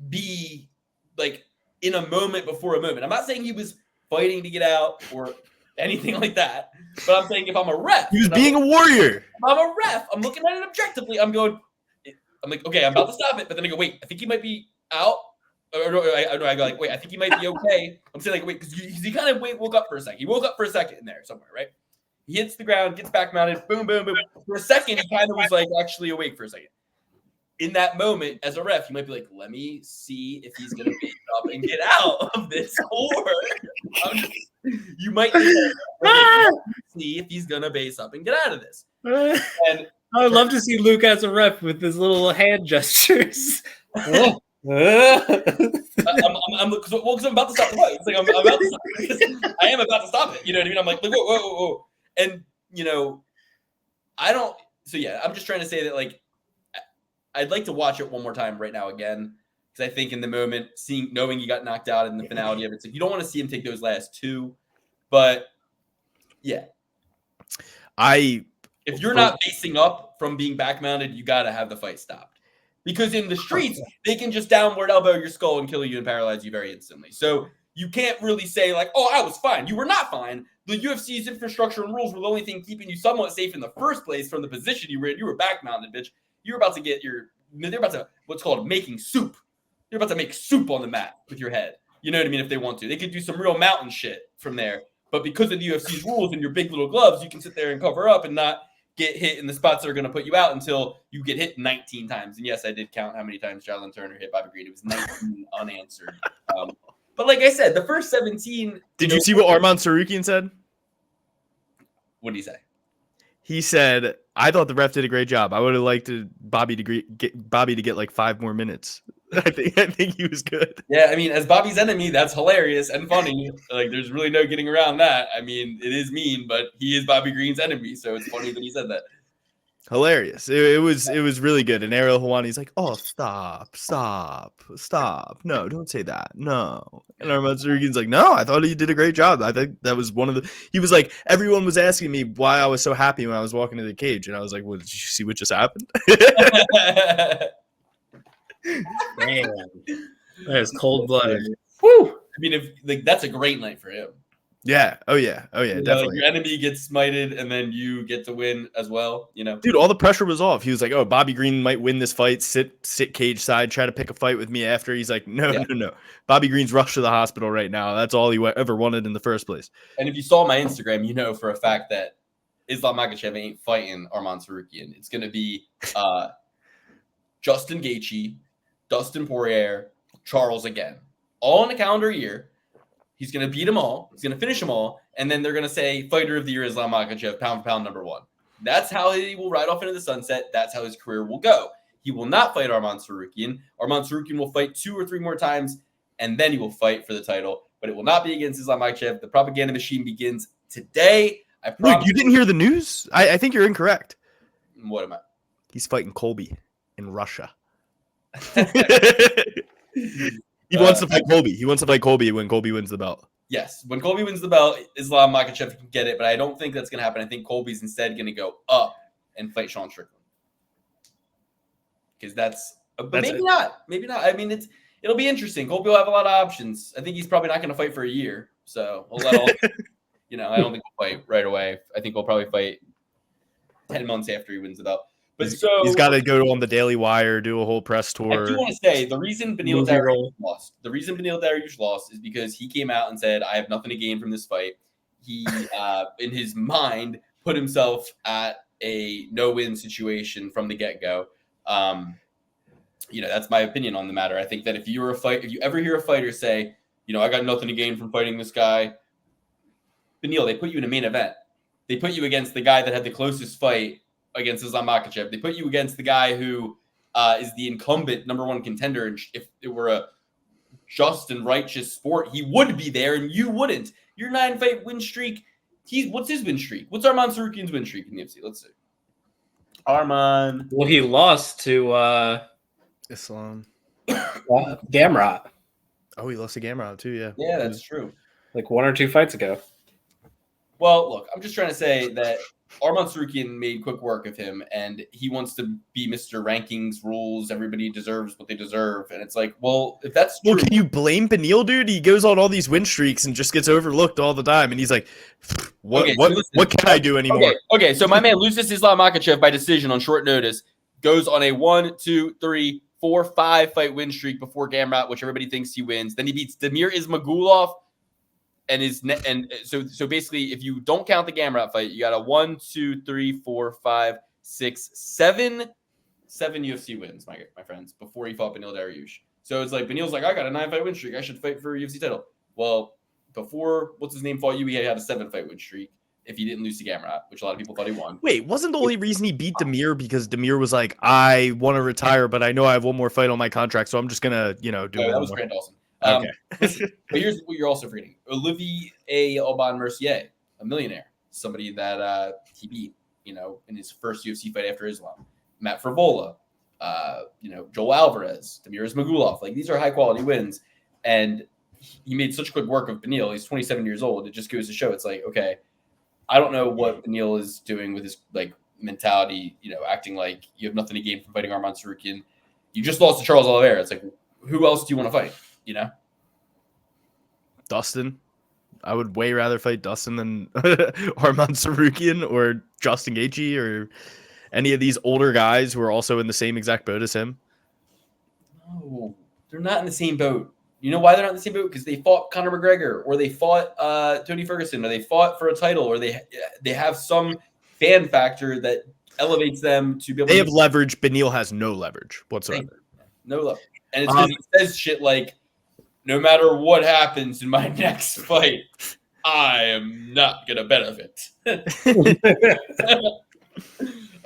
be, like, in a moment before a moment. I'm not saying he was fighting to get out or anything like that, but I'm saying if I'm a ref. He was being a warrior. If I'm a ref, I'm looking at it objectively. I'm like, okay, I'm about to stop it. But then I go, wait, I think he might be out. Or I go like, wait, I think he might be okay. I'm saying like, wait, because he kind of woke up for a second. He woke up for a second in there somewhere, right? He hits the ground, gets back mounted, boom, boom, boom. For a second, he kind of was like actually awake for a second. In that moment, as a ref, you might be like, let me see if he's going to be up and get out of this. Or you might see if he's going to base up and get out of this. And I would love to see Luke as a ref with his little hand gestures. I'm about to stop the fight. It's like I'm about to stop it. I am about to stop it. You know what I mean? I'm like, whoa. And, I don't. So, yeah, I'm just trying to say that, like, I'd like to watch it one more time right now again. Because I think in the moment, knowing he got knocked out in the finality of it, it's like you don't want to see him take those last two. But, yeah. If you're not basing up from being back mounted, you got to have the fight stopped. Because in the streets, they can just downward elbow your skull and kill you and paralyze you very instantly. So you can't really say like, oh, I was fine. You were not fine. The UFC's infrastructure and rules were the only thing keeping you somewhat safe in the first place from the position you were in. You were back mounted, bitch. You're about to get they're about to, what's called making soup. You're about to make soup on the mat with your head. You know what I mean? If they want to. They could do some real mountain shit from there. But because of the UFC's rules and your big little gloves, you can sit there and cover up and not get hit in the spots that are going to put you out until you get hit 19 times. And yes, I did count how many times Jalen Turner hit Bobby Green. It was 19 unanswered. But like I said, the first 17. Did you see what Arman Tsarukyan said? What did he say? He said, I thought the ref did a great job. I would have liked Bobby to get like 5 more minutes. I think he was good. Yeah, I mean, as Bobby's enemy, that's hilarious and funny. Like, there's really no getting around that. I mean, it is mean, but he is Bobby Green's enemy, so it's funny that he said that. Hilarious. It was really good. And Ariel Helwani's like, oh, stop. No, don't say that. No. And Arman Tsarukyan's like, no, I thought he did a great job. I think that was he was like, everyone was asking me why I was so happy when I was walking to the cage. And I was like, well, did you see what just happened? Man, that is cold-blooded. Woo! I mean, that's a great night for him. Yeah. Oh yeah, definitely. Like your enemy gets smited, and then you get to win as well. Dude, all the pressure was off. He was like, "Oh, Bobby Green might win this fight. Sit cage side, try to pick a fight with me after." He's like, "No. Bobby Green's rushed to the hospital right now. That's all he ever wanted in the first place." And if you saw my Instagram, you know for a fact that Islam Makhachev ain't fighting Arman Tsarukyan. It's gonna be Justin Gaethje, Dustin Poirier, Charles again, all in a calendar year. He's going to beat them all. He's going to finish them all. And then they're going to say, Fighter of the Year, Islam Makhachev, pound for pound, #1. That's how he will ride off into the sunset. That's how his career will go. He will not fight Arman Tsarukyan. Arman Tsarukyan will fight 2 or 3 more times, and then he will fight for the title. But it will not be against Islam Makhachev. The propaganda machine begins today. Luke, you didn't hear the news? I think you're incorrect. What am I? He's fighting Colby in Russia. He wants to fight Colby. He wants to fight Colby when Colby wins the belt. Yes. When Colby wins the belt, Islam Makhachev can get it, but I don't think that's going to happen. I think Colby's instead going to go up and fight Sean Strickland. Because maybe not. Maybe not. I mean, it'll be interesting. Colby will have a lot of options. I think he's probably not going to fight for a year. So we'll let all, I don't think we'll fight right away. I think we'll probably fight 10 months after he wins the belt. But he's got to go on the Daily Wire, do a whole press tour. I do want to say the reason Beneil Dariush lost is because he came out and said, I have nothing to gain from this fight. He, in his mind, put himself at a no-win situation from the get-go. That's my opinion on the matter. I think that if you ever hear a fighter say, I got nothing to gain from fighting this guy, Beneil, they put you in a main event. They put you against the guy that had the closest fight against Islam Makhachev. They put you against the guy who is the incumbent #1 contender. And if it were a just and righteous sport, he would be there and you wouldn't. Your 9-fight win streak what's his win streak? What's Arman Sarukian's win streak in the UFC? Let's see. Arman. Well, he lost to Islam. Gamrot Oh, he lost to Garbrandt too. Yeah. Yeah, that's true. like 1 or 2 fights ago. Well, look, I'm just trying to say that Arman Sarukian made quick work of him, and he wants to be Mr. Rankings, rules. Everybody deserves what they deserve, and it's like, well, if that's true, Well, can you blame Beneil, dude? He goes on all these win streaks and just gets overlooked all the time, and he's like, "What? Okay, so listen. What can I do anymore?" Okay. So my man loses Islam Makhachev by decision on short notice, goes on a 1, 2, 3, 4, 5 fight win streak before Gambrat, which everybody thinks he wins. Then he beats Damir Ismagulov, and so basically, if you don't count the Gambrat fight, you got a 1, 2, 3, 4, 5, 6, 7 UFC wins, my friends, before he fought Beneil Dariush. So it's like Beneil's like, I got a 9 fight win streak. I should fight for a UFC title. Well, before what's his name fought you, he had a 7 fight win streak. If he didn't lose to Gambrat, which a lot of people thought he won. Wait, wasn't the only reason he beat Damir because Damir was like, I want to retire, but I know I have one more fight on my contract, so I'm just gonna, do No, one that was more. Grant Dawson. Okay. Listen, but here's what you're also forgetting: Olivier Aubin Mercier, a millionaire, somebody that he beat, in his first UFC fight after Islam. Matt Frivola, Joel Alvarez, Damir Ismagulov. Like, these are high quality wins, and he made such quick work of Beneil. He's 27 years old. It just goes to show it's like, okay, I don't know what Beneil is doing with his mentality, acting like you have nothing to gain from fighting Arman Sarukian. You just lost to Charles Oliveira. It's like, who else do you want to fight? Dustin. I would way rather fight Dustin than Arman Sarukian or Justin Gaethje or any of these older guys who are also in the same exact boat as him. No, they're not in the same boat. You know why they're not in the same boat? Because they fought Conor McGregor, or they fought Tony Ferguson, or they fought for a title, or they have some fan factor that elevates them to be able. They to have leverage. Beneil has no leverage whatsoever. No love, and it's because he says shit like, "No matter what happens in my next fight, I am not gonna benefit."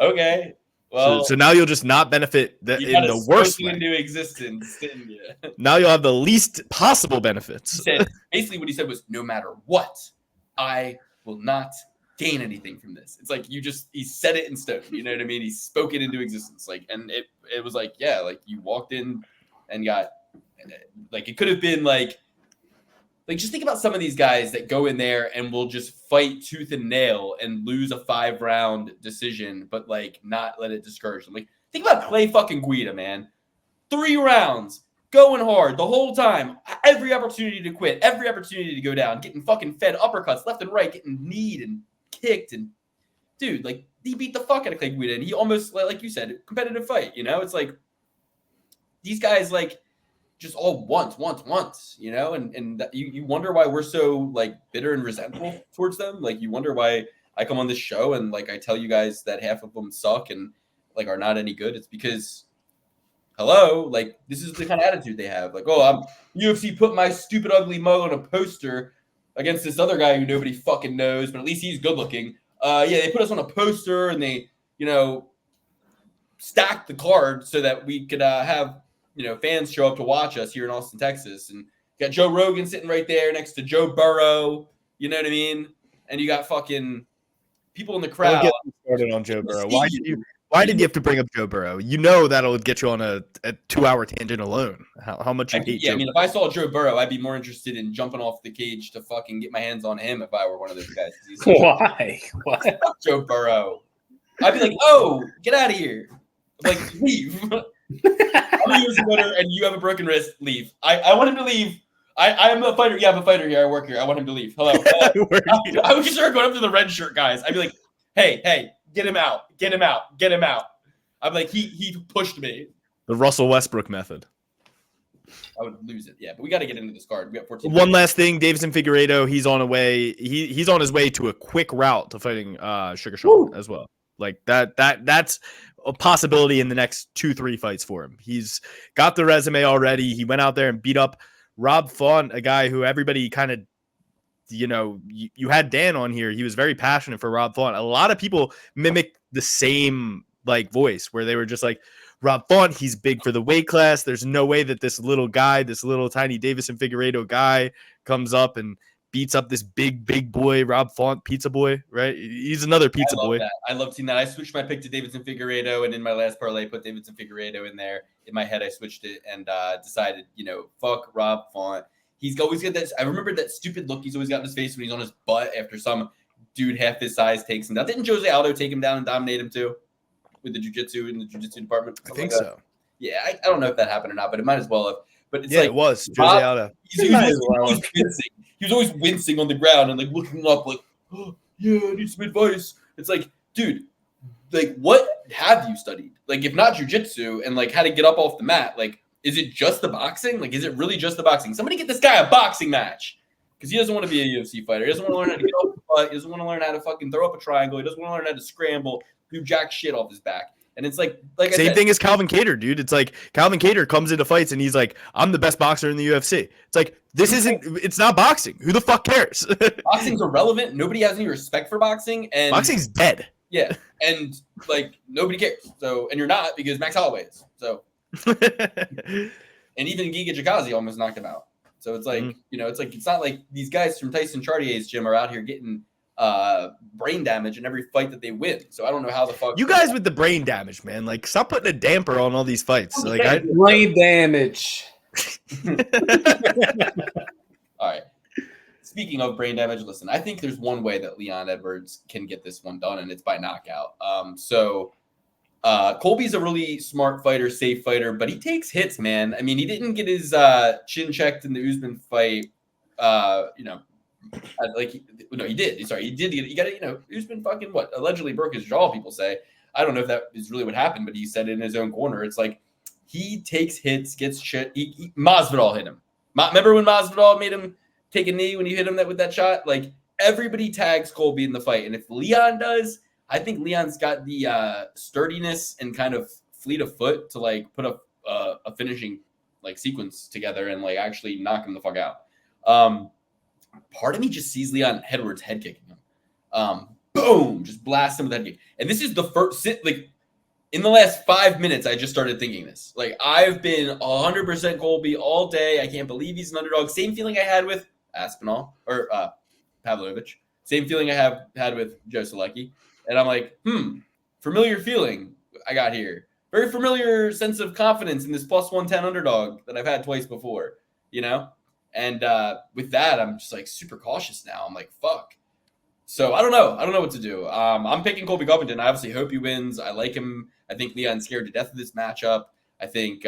Okay. Well, so now you'll just not benefit in the worst way. Into existence, didn't you? Now you'll have the least possible benefits. He said, basically what he said was, no matter what, I will not gain anything from this. It's like he said it in stone. You know what I mean? He spoke it into existence. And it was like, yeah, like you walked in and got, it could have been just think about some of these guys that go in there and will just fight tooth and nail and lose a 5-round decision, but not let it discourage them. Think about Clay fucking Guida, man. 3 rounds, going hard the whole time. Every opportunity to quit, every opportunity to go down, getting fucking fed uppercuts left and right, getting kneed and kicked. And dude, he beat the fuck out of Clay Guida, and he almost, like you said, competitive fight. It's like these guys just all once, and you wonder why we're so bitter and resentful towards them. You wonder why I come on this show and I tell you guys that half of them suck and are not any good. It's because, hello, this is the kind of attitude they have. I'm UFC put my stupid ugly mug on a poster against this other guy who nobody fucking knows, but at least he's good looking. They put us on a poster and they, stacked the card so that we could have fans show up to watch us here in Austin, Texas. And you got Joe Rogan sitting right there next to Joe Burrow. You know what I mean? And you got fucking people in the crowd. Don't get me started on Joe Burrow. Why did you have to bring up Joe Burrow? That'll get you on a 2-hour tangent alone. How much you hate Joe Burrow. If I saw Joe Burrow, I'd be more interested in jumping off the cage to fucking get my hands on him if I were one of those guys. Why? What? Joe Burrow. I'd be like, oh, get out of here. Leave. I'm a UFC winner and you have a broken wrist. Leave. I want him to leave. I am a fighter. Yeah, I'm a fighter here. I work here. I want him to leave. Hello. I would start going up to the red shirt guys. I'd be like, hey, get him out. Get him out. Get him out. I'm like, he pushed me. The Russell Westbrook method. I would lose it. Yeah, but we got to get into this card. We got 14 One last thing, Davison Figueiredo, he's on he's on his way to a quick route to fighting Sugar Sean as well. That's a possibility in the next 2-3 fights for him. He's got the resume already. He went out there and beat up Rob Font, a guy who everybody kind of, you had Dan on here. He was very passionate for Rob Font. A lot of people mimic the same voice where they were just like, Rob Font, he's big for the weight class. There's no way that this little guy, this little tiny Davison Figueiredo guy comes up and beats up this big boy, Rob Font, pizza boy, right? He's another pizza I love boy. that. I love seeing that. I switched my pick to Davidson Figueiredo, and in my last parlay, put Davidson Figueiredo in there. In my head, I switched it and decided, fuck Rob Font. He's always got that. I remember that stupid look he's always got in his face when he's on his butt after some dude half his size takes him down. Didn't Jose Aldo take him down and dominate him too with the jiu-jitsu in the jiu-jitsu department? I think so. Yeah, I don't know if that happened or not, but it might as well have. But it's it was Jose Aldo. He was always wincing on the ground and like looking up like, oh, yeah, I need some advice. It's like, dude, like what have you studied? Like if not jiu-jitsu and like how to get up off the mat, like is it just the boxing? Like is it really just the boxing? Somebody get this guy a boxing match because he doesn't want to be a UFC fighter. He doesn't want to learn how to get off the butt. He doesn't want to learn how to fucking throw up a triangle. He doesn't want to learn how to scramble, do jack shit off his back. And it's like same thing as Calvin Kattar, dude. It's like Calvin Kattar comes into fights and he's like, I'm the best boxer in the UFC. It's like, it's not boxing. Who the fuck cares? Boxing's irrelevant. Nobody has any respect for boxing. And boxing's dead. Yeah. And like nobody cares. So, and you're not because Max Holloway is. So, and even Giga Chikadze almost knocked him out. So it's like, it's not like these guys from Tyson Chartier's gym are out here getting brain damage in every fight that they win. So I don't know how the fuck you guys with the brain damage, man. Like stop putting a damper on all these fights. Like brain damage. All right. Speaking of brain damage, listen, I think there's one way that Leon Edwards can get this one done, and it's by knockout. Colby's a really smart fighter, safe fighter, but he takes hits, man. I mean, he didn't get his chin checked in the Usman fight. He did. Sorry, he did. He got it. Usman fucking allegedly broke his jaw. People say. I don't know if that is really what happened, but he said it in his own corner. It's like he takes hits, gets shit. Masvidal hit him. Remember when Masvidal made him take a knee when he hit him with that shot? Like everybody tags Colby in the fight, and if Leon does, I think Leon's got the sturdiness and kind of fleet of foot to like put a finishing like sequence together and like actually knock him the fuck out. Part of me just sees Leon Edwards head kicking him. Boom, just blast him with that kick. And this is the first like in the last 5 minutes, I just started thinking this. Like I've been 100% Colby all day. I can't believe he's an underdog. Same feeling I had with Aspinall or Pavlovich. Same feeling I have had with Joe Salikhov. And I'm like, familiar feeling I got here. Very familiar sense of confidence in this plus 110 underdog that I've had twice before, And with that, I'm just like super cautious now. I'm like, fuck. So I don't know. I don't know what to do. I'm picking Colby Covington. I obviously hope he wins. I like him. I think Leon's scared to death of this matchup. I think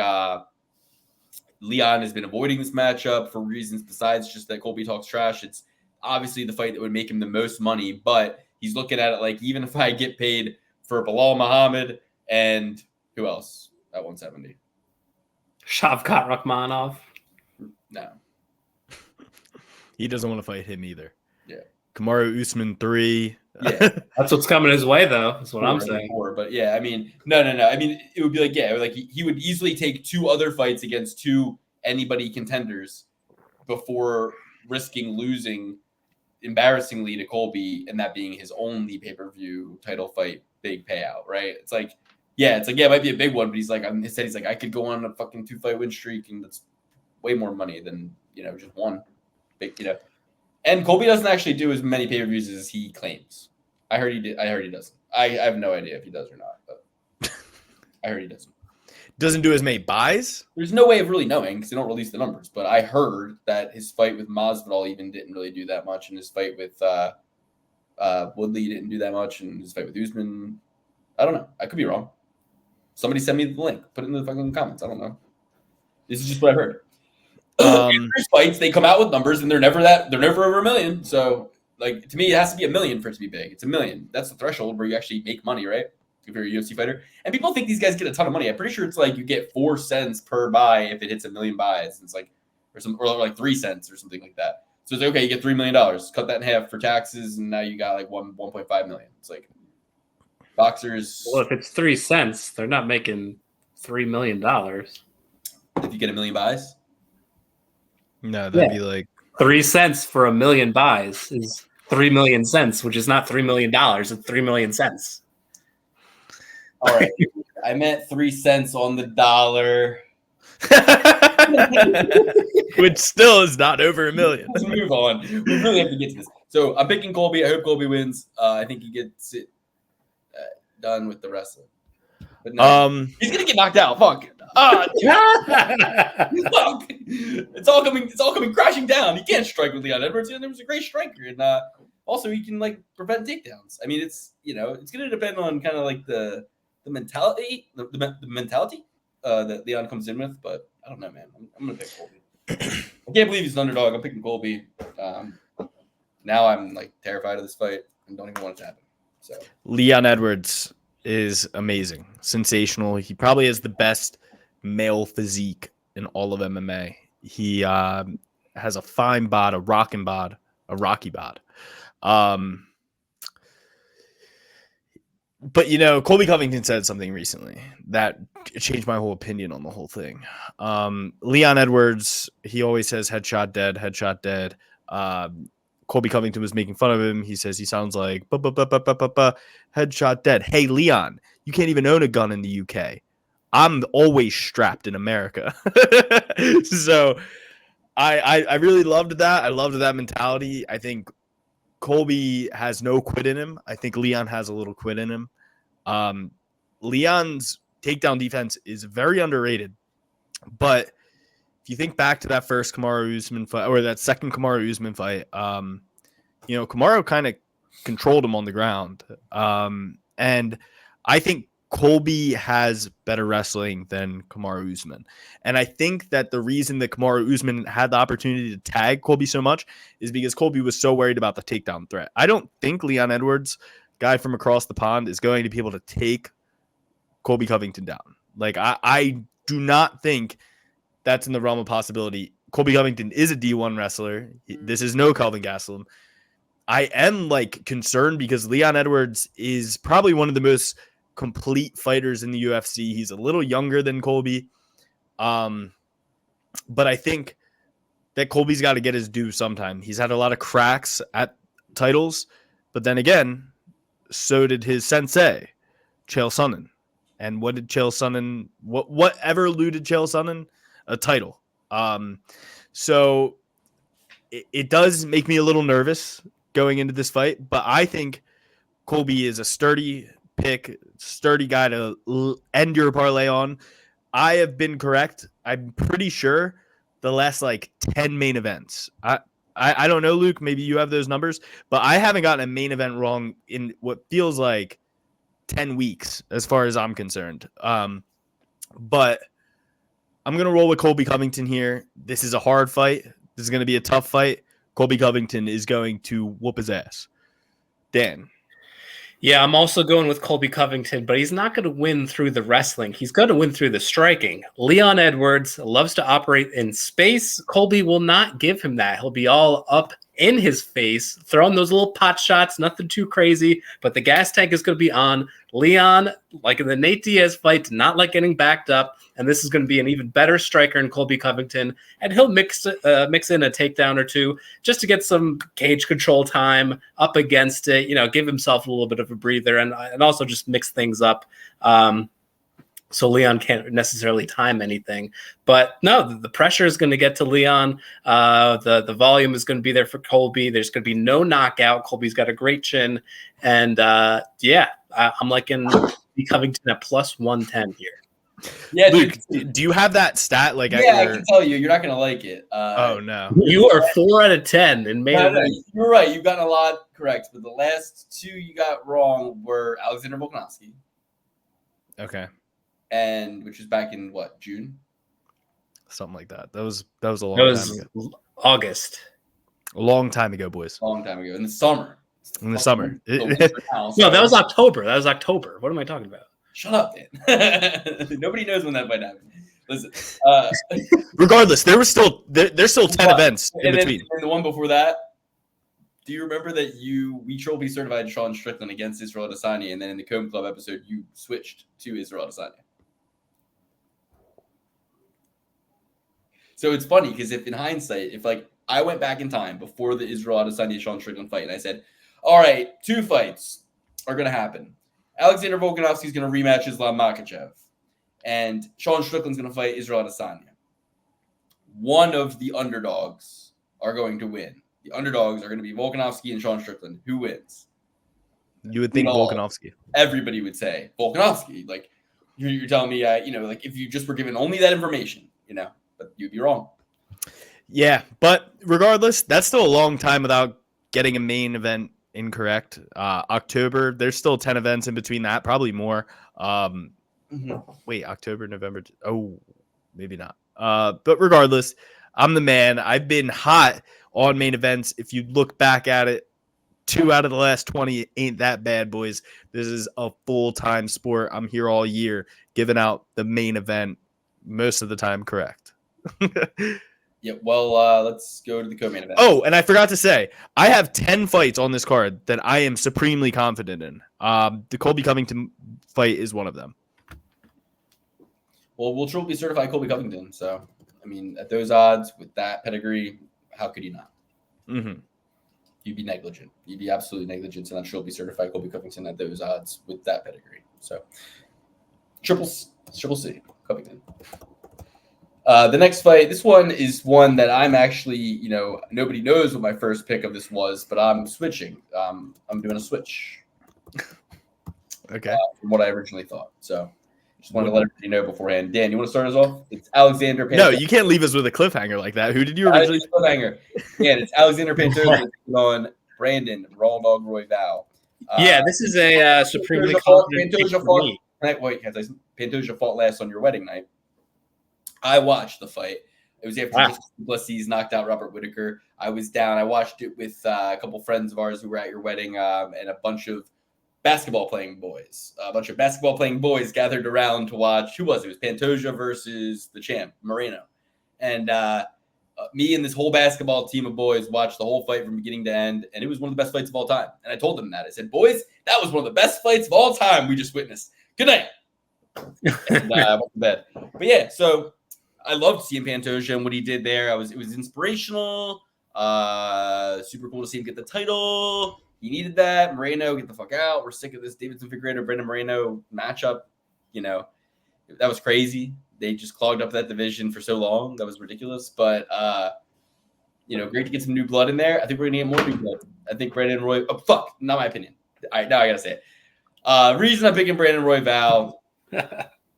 Leon has been avoiding this matchup for reasons besides just that Colby talks trash. It's obviously the fight that would make him the most money, but he's looking at it like even if I get paid for Bilal Muhammad and who else at 170? Shavkat Rakhmonov. No. He doesn't want to fight him either. Yeah. Kamaru Usman 3. Yeah. That's what's coming his way, though. That's what I'm saying. But yeah, I mean, no. I mean, it would be like, yeah, like he would easily take 2 other fights against 2 anybody contenders before risking losing embarrassingly to Colby and that being his only pay-per-view title fight, big payout, right? It's like, it might be a big one, but he's like, I could go on a fucking 2-fight win streak and that's way more money than, just one big, And Colby doesn't actually do as many pay-per-views as he claims. I heard he doesn't. I have no idea if he does or not, but I heard he doesn't. Doesn't do as many buys? There's no way of really knowing because they don't release the numbers. But I heard that his fight with Masvidal even didn't really do that much, and his fight with Woodley didn't do that much, and his fight with Usman, I don't know. I could be wrong. Somebody send me the link. Put it in the fucking comments. I don't know. This is just what I heard. There's fights, they come out with numbers, and they're never over $1 million. So, like, to me, it has to be $1 million for it to be big. It's $1 million. That's the threshold where you actually make money, right? If you're a UFC fighter. And people think these guys get a ton of money. I'm pretty sure it's like you get 4 cents per buy if it hits 1 million buys. It's like, or like 3 cents or something like that. So it's like, okay, you get $3 million. Cut that in half for taxes, and now you got like 1.5 million. It's like boxers. Well, if it's 3 cents, they're not making $3 million. If you get 1 million buys. No, that'd be like 3 cents for 1 million buys is 3 million cents, which is not $3 million. It's 3 million cents. All right. I meant 3 cents on the dollar. Which still is not over $1 million. Let's move on. We really have to get to this. So I'm picking Colby. I hope Colby wins. I think he gets it done with the wrestling. But no, he's gonna get knocked out. Fuck. Fuck. It's all coming crashing down. He can't strike with Leon Edwards. Leon Edwards is a great striker, and also he can prevent takedowns. I mean, it's gonna depend on kind of like the mentality, the mentality that Leon comes in with. But I don't know, man. I'm gonna pick Colby. I can't believe he's an underdog. I'm picking Colby. Now I'm terrified of this fight and don't even want it to happen. So Leon Edwards is amazing, sensational. He probably has the best male physique in all of MMA. He has a fine bod, a rocking bod, a rocky bod. But Colby Covington said something recently that changed my whole opinion on the whole thing. Leon Edwards, he always says headshot dead, headshot dead. Colby Covington was making fun of him. He says he sounds like headshot dead. Hey, Leon, you can't even own a gun in the UK. I'm always strapped in America. So I really loved that. I loved that mentality. I think Colby has no quit in him. I think Leon has a little quit in him. Leon's takedown defense is very underrated. But if you think back to that first Kamaru Usman fight, or that second Kamaru Usman fight, Kamaru kind of controlled him on the ground. And I think Colby has better wrestling than Kamaru Usman. And I think that the reason that Kamaru Usman had the opportunity to tag Colby so much is because Colby was so worried about the takedown threat. I don't think Leon Edwards, guy from across the pond, is going to be able to take Colby Covington down. I do not think that's in the realm of possibility. Colby Covington is a D1 wrestler. This is no Kelvin Gastelum. I am concerned because Leon Edwards is probably one of the most complete fighters in the UFC. He's a little younger than Colby. But I think that Colby's got to get his due sometime. He's had a lot of cracks at titles, but then again, so did his sensei, Chael Sonnen. And what did Chael Sonnen, whatever eluded Chael Sonnen? A title. So it does make me a little nervous going into this fight, but I think Colby is a sturdy pick, sturdy guy to end your parlay on. I have been correct. I'm pretty sure the last 10 main events. I don't know, Luke, maybe you have those numbers, but I haven't gotten a main event wrong in what feels like 10 weeks as far as I'm concerned. But I'm going to roll with Colby Covington here. This is a hard fight. This is going to be a tough fight. Colby Covington is going to whoop his ass. Dan. Yeah, I'm also going with Colby Covington, but he's not going to win through the wrestling. He's going to win through the striking. Leon Edwards loves to operate in space. Colby will not give him that. He'll be all up in his face, throwing those little pot shots, nothing too crazy, but the gas tank is going to be on. Leon, like in the Nate Diaz fight, not getting backed up, and this is going to be an even better striker in Colby Covington, and he'll mix in a takedown or two just to get some cage control time up against it, give himself a little bit of a breather, and also just mix things up. So Leon can't necessarily time anything. But no, the pressure is going to get to Leon. The volume is going to be there for Colby. There's going to be no knockout. Colby's got a great chin. And I'm liking Covington at plus 110 here. Yeah, Luke, do you have that stat? I can tell you. You're not going to like it. Oh, no. You are 4 out of 10 in main event. You're right. You've gotten a lot correct. But the last 2 you got wrong were Alexander Volkanovski. Okay. And which was back in June? Something like that. That was a long time ago. August. A long time ago, boys. A long time ago. In the summer. In the summer. No, that was October. What am I talking about? Shut up, Dan. Nobody knows when that might happen. Listen. Regardless, there's still 10 events in between. And the one before that, do you remember that we trophy certified Sean Strickland against Israel Adesanya, and then in the Comb Club episode, you switched to Israel Adesanya? So it's funny because if in hindsight, if I went back in time before the Israel Adesanya Sean Strickland fight, and I said, all right, 2 fights are going to happen. Alexander Volkanovski is going to rematch Islam Makhachev, and Sean Strickland's going to fight Israel Adesanya. one of the underdogs are going to win. The underdogs are going to be Volkanovski and Sean Strickland. Who wins? You would think Volkanovski. Everybody would say Volkanovski. Like you're telling me, like if you just were given only that information, but you'd be wrong. Yeah, but regardless, that's still a long time without getting a main event incorrect. October, there's still 10 events in between that, probably more. Wait, October, November. Oh, maybe not. But regardless, I'm the man. I've been hot on main events. If you look back at it, 2 out of the last 20 ain't that bad, boys. This is a full-time sport. I'm here all year giving out the main event most of the time correct. Yeah, well, let's go to the co-main event. Oh, and I forgot to say, I have 10 fights on this card that I am supremely confident in. The Colby Covington fight is one of them. Well, we'll triple be certified Colby Covington. So, I mean, at those odds with that pedigree, how could you not? Mm-hmm. You'd be negligent. You'd be absolutely negligent to not triple be certified Colby Covington at those odds with that pedigree. So, triple C Covington. The next fight, this one is one that I'm actually, nobody knows what my first pick of this was, but I'm switching. I'm doing a switch. Okay. From what I originally thought. So just wanted to let everybody know beforehand. Dan, you want to start us off? It's Alexander Pantoja. No, you can't leave us with a cliffhanger like that. Who did you originally? Cliffhanger. Yeah, it's Alexander Pantoja on Brandon Raw Dog Royval. This is a supremely confident pick for me. Pantoja fought last on your wedding night. I watched the fight. It was after Duplessis knocked out Robert Whittaker. I was down. I watched it with a couple friends of ours who were at your wedding and a bunch of basketball-playing boys. A bunch of basketball-playing boys gathered around to watch. Who was it? It was Pantoja versus the champ, Moreno. And me and this whole basketball team of boys watched the whole fight from beginning to end, and it was one of the best fights of all time. And I told them that. I said, boys, that was one of the best fights of all time we just witnessed. Good night. And I went to bed. But yeah, so I loved seeing Pantoja and what he did there. It was inspirational. Super cool to see him get the title. He needed that. Moreno, get the fuck out. We're sick of this Davidson Figueiredo, Brandon Moreno matchup. That was crazy. They just clogged up that division for so long. That was ridiculous. But great to get some new blood in there. I think we're gonna get more new blood. I think Brandon Roy. Oh fuck, not my opinion. All right, now I gotta say it. Reason I'm picking Brandon Royval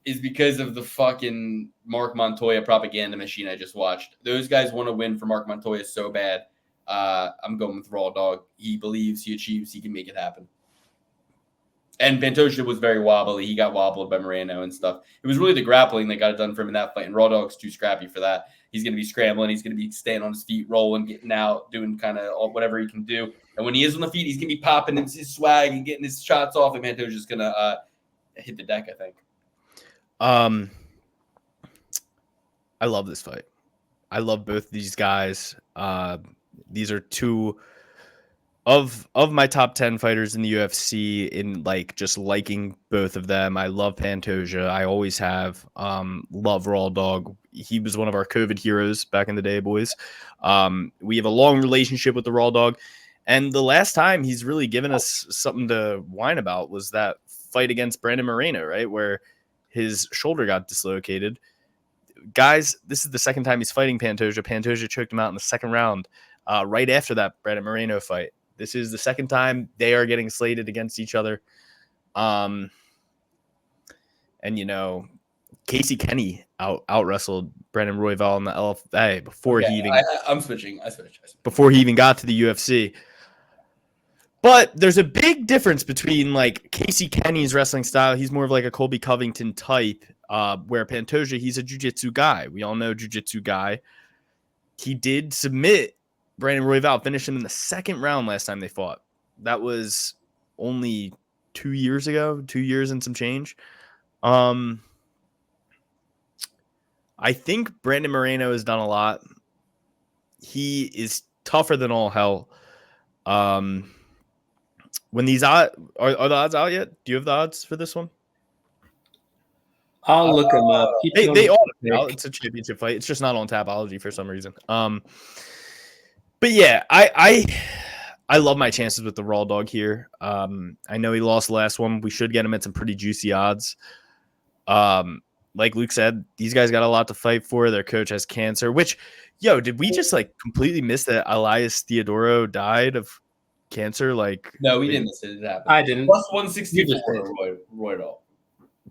is because of the fucking Mark Montoya propaganda machine I just watched. Those guys want to win for Mark Montoya so bad. I'm going with Raw Dog. He believes, he achieves, he can make it happen. And Pantoja was very wobbly. He got wobbled by Moreno and stuff. It was really the grappling that got it done for him in that fight. And Raw Dog's too scrappy for that. He's going to be scrambling. He's going to be staying on his feet, rolling, getting out, doing kind of whatever he can do. And when he is on the feet, he's going to be popping his swag and getting his shots off. And Pantoja's going to hit the deck, I think. I love this fight. I love both these guys. These are two of my top 10 fighters in the UFC in just liking both of them. I love Pantoja. I always have. Love Raw Dog. He was one of our COVID heroes back in the day, boys. We have a long relationship with the Raw Dog. And the last time he's really given us something to whine about was that fight against Brandon Moreno, right? Where his shoulder got dislocated. Guys, this is the second time he's fighting Pantoja. Pantoja choked him out in the second round right after that Brandon Moreno fight. This is the second time they are getting slated against each other. And, Casey Kenny out wrestled Brandon Royval in the LFA before he even... I'm switching. I switch. Before he even got to the UFC. But there's a big difference between Casey Kenny's wrestling style. He's more of a Colby Covington type, where Pantoja, he's a jiu-jitsu guy. We all know jiu-jitsu guy. He did submit Brandon Royval, finished him in the second round last time they fought. That was only 2 years ago, 2 years and some change. I think Brandon Moreno has done a lot. He is tougher than all hell. When these odds are the odds out yet? Do you have the odds for this one? I'll look them up. They all out. It's a championship fight. It's just not on Tapology for some reason. But yeah, I love my chances with the Raw Dog here. I know he lost the last one. We should get him at some pretty juicy odds. like Luke said, these guys got a lot to fight for. Their coach has cancer, which, did we just like completely miss that Elias Theodoro died of cancer? Like, No, we didn't miss it. It happened. I didn't. Plus You 164 just Royval.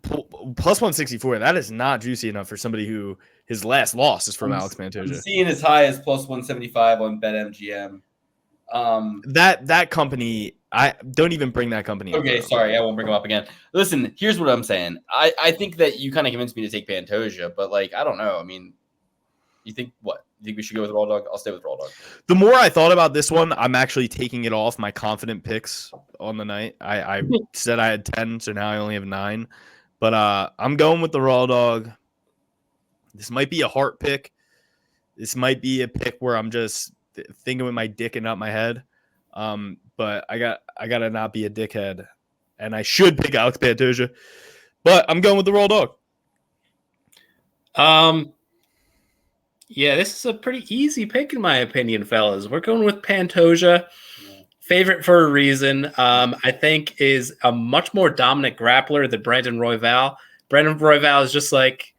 plus 164. That is not juicy enough for somebody who his last loss is from Alex I'm Pantoja. seeing as high as plus 175 on BetMGM. That company, I don't even bring that company up. Okay, sorry, I won't bring them up again. Listen, here's what I'm saying. I think that you kind of convinced me to take Pantoja, but like I don't know. I mean, you think what? You think we should go with Raw Dog? I'll stay with Raw Dog. The more I thought about this one, I'm actually taking it off my confident picks on the night. I said I had 10, so now I only have 9. But I'm going with the Raw Dog. This might be a heart pick. This might be a pick where I'm just thinking with my dick and not my head. But I gotta not be a dickhead, and I should pick Alex Pantoja. But I'm going with the Raw Dog. Yeah, this is a pretty easy pick in my opinion, fellas. We're going with Pantoja. Favorite for a reason. I think is a much more dominant grappler than Brandon Royval. Brandon Royval is just like,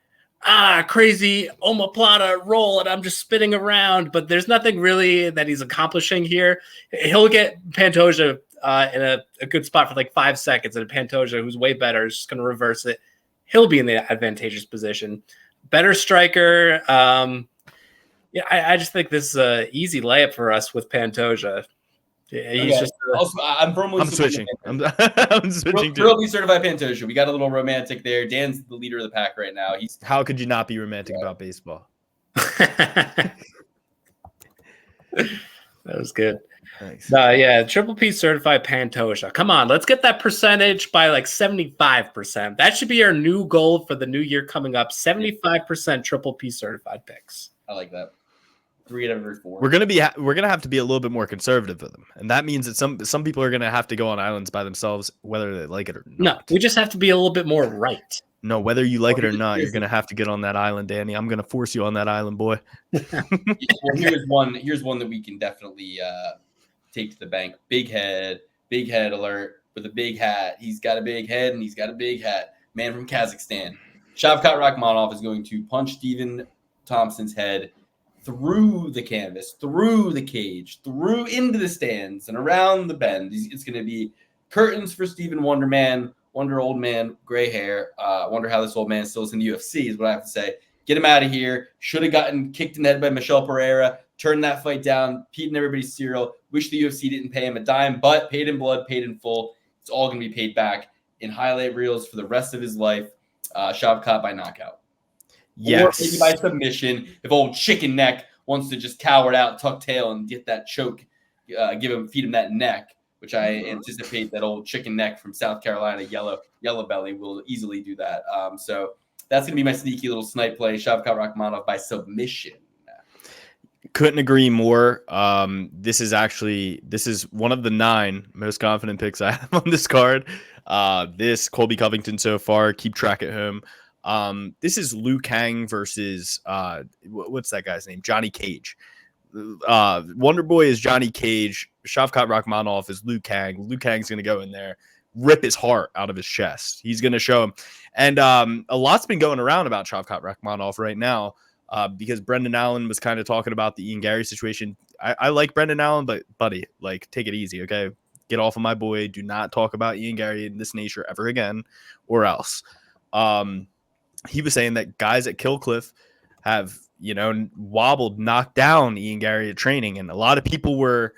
crazy omoplata roll, and I'm just spinning around, but there's nothing really that he's accomplishing here. He'll get Pantoja in a good spot for like 5 seconds, and Pantoja, who's way better, is just going to reverse it. He'll be in the advantageous position. Better striker. I just think this is an easy layup for us with Pantoja. He's just. I'm switching. I'm switching. Totally certified Pantoja. We got a little romantic there. Dan's the leader of the pack right now. How could you not be romantic about baseball? That was good. Thanks. Triple P certified Pantoja. Come on, let's get that percentage by like 75%. That should be our new goal for the new year coming up. 75% Triple P certified picks. I like that. 3 out of every 4. We're gonna have to be a little bit more conservative with them, and that means that some people are gonna have to go on islands by themselves, whether they like it or not. No, we just have to be a little bit more right. No, whether you like it or not, you're gonna have to get on that island, Danny. I'm gonna force you on that island, boy. Well, here's one that we can definitely take to the bank. Big head alert with a big hat. He's got a big head and he's got a big hat. Man from Kazakhstan. Shavkat Rakhmonov is going to punch Stephen Thompson's head through the canvas, through the cage, through into the stands, and around the bend. It's going to be curtains for Stephen Wonderman, Wonder Old Man, gray hair. Wonder how this old man still is in the UFC is what I have to say. Get him out of here. Should have gotten kicked in the head by Michel Pereira. Turned that fight down. Peed in everybody's cereal. Wish the UFC didn't pay him a dime, but paid in blood, paid in full. It's all going to be paid back in highlight reels for the rest of his life. Shavkat by knockout. Yes. Or maybe by submission. If old chicken neck wants to just cower it out, tuck tail, and get that choke, feed him that neck, which I anticipate that old chicken neck from South Carolina, yellow belly, will easily do that. So that's going to be my sneaky little snipe play. Shavkat Rakhmonov by submission. Couldn't agree more. This is one of the 9 most confident picks I have on this card. This Colby Covington so far. Keep track at home. This is Lukey versus what's that guy's name? Johnny Cage. Wonder Boy is Johnny Cage. Shavkat Rakhmonov is Lukey. Lukey's going to go in there, rip his heart out of his chest. He's going to show him. And a lot's been going around about Shavkat Rakhmonov right now because Brendan Allen was kind of talking about the Ian Garry situation. I like Brendan Allen, but buddy, like, take it easy, okay? Get off of my boy. Do not talk about Ian Garry in this nature ever again, or else. He was saying that guys at Killcliff have, wobbled, knocked down Ian Garry at training. And a lot of people were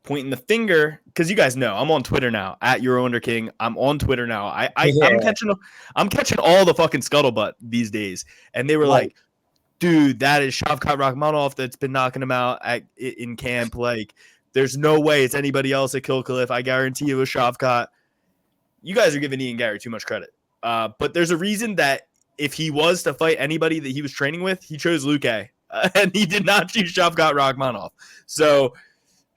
pointing the finger because you guys know I'm on Twitter now at EuroUnderKing. I'm on Twitter now. I'm catching all the fucking scuttlebutt these days. And they were like, dude, that is Shavkat Rakhmonov that's been knocking him out in camp. Like, there's no way it's anybody else at Killcliff. I guarantee it was Shavkat. You guys are giving Ian Garry too much credit. But there's a reason that if he was to fight anybody that he was training with, he chose Luque, and he did not choose Shavkat Rakhmonov. So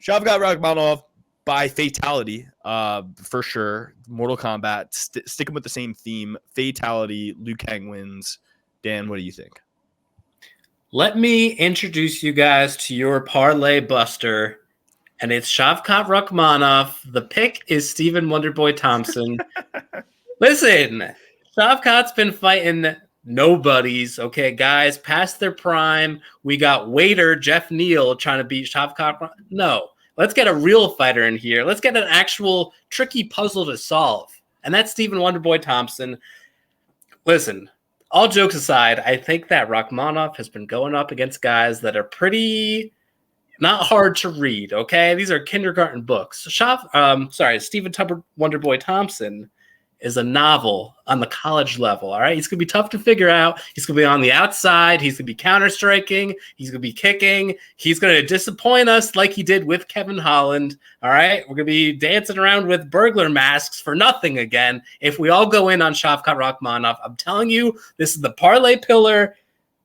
Shavkat Rakhmonov by fatality, for sure. Mortal Kombat, sticking with the same theme. Fatality, Luque wins. Dan, what do you think? Let me introduce you guys to your parlay buster, and it's Shavkat Rakhmonov. The pick is Stephen Wonderboy Thompson. Listen, Shavkat's been fighting nobodies. Okay, guys, past their prime. We got waiter Jeff Neal trying to beat Shavkat. No, let's get a real fighter in here. Let's get an actual tricky puzzle to solve. And that's Stephen Wonderboy Thompson. Listen, all jokes aside, I think that Rakhmonov has been going up against guys that are pretty not hard to read, okay? These are kindergarten books. Stephen Wonderboy Thompson is a novel on the college level, all right? He's going to be tough to figure out. He's going to be on the outside. He's going to be counter-striking. He's going to be kicking. He's going to disappoint us like he did with Kevin Holland, all right? We're going to be dancing around with burglar masks for nothing again if we all go in on Shavkat Rakhmonov. I'm telling you, this is the parlay pillar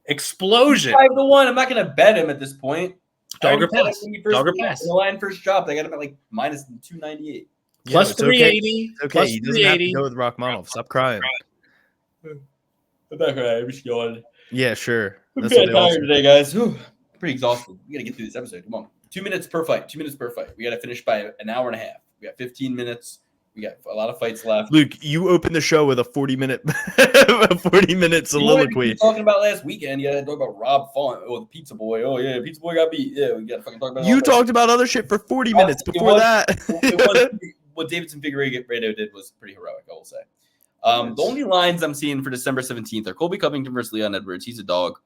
explosion. 5-1. I'm not going to bet him at this point. Dog or pass. Dog or pass. The line first drop, they got him at like minus 298. Plus 380. Okay, Plus he doesn't have to 380. go with Rakhmonov. Stop crying. I'm not crying. I'm just going. Yeah, sure. I'm That's what pretty they all tired today, guys. Whew. Pretty exhausted. We got to get through this episode. Come on. 2 minutes per fight. 2 minutes per fight. We got to finish by an hour and a half. We got 15 minutes. We got a lot of fights left. Luke, you opened the show with a 40-minute soliloquy. We were talking about last weekend. You got to talk about Rob Font. Oh, the pizza boy. Oh, yeah, pizza boy got beat. Yeah, we got to fucking talk about it. You talked about other shit for 40 minutes before that. What Davidson Figueiredo did was pretty heroic, I will say. The only lines I'm seeing for December 17th are Colby Covington versus Leon Edwards. He's a dog.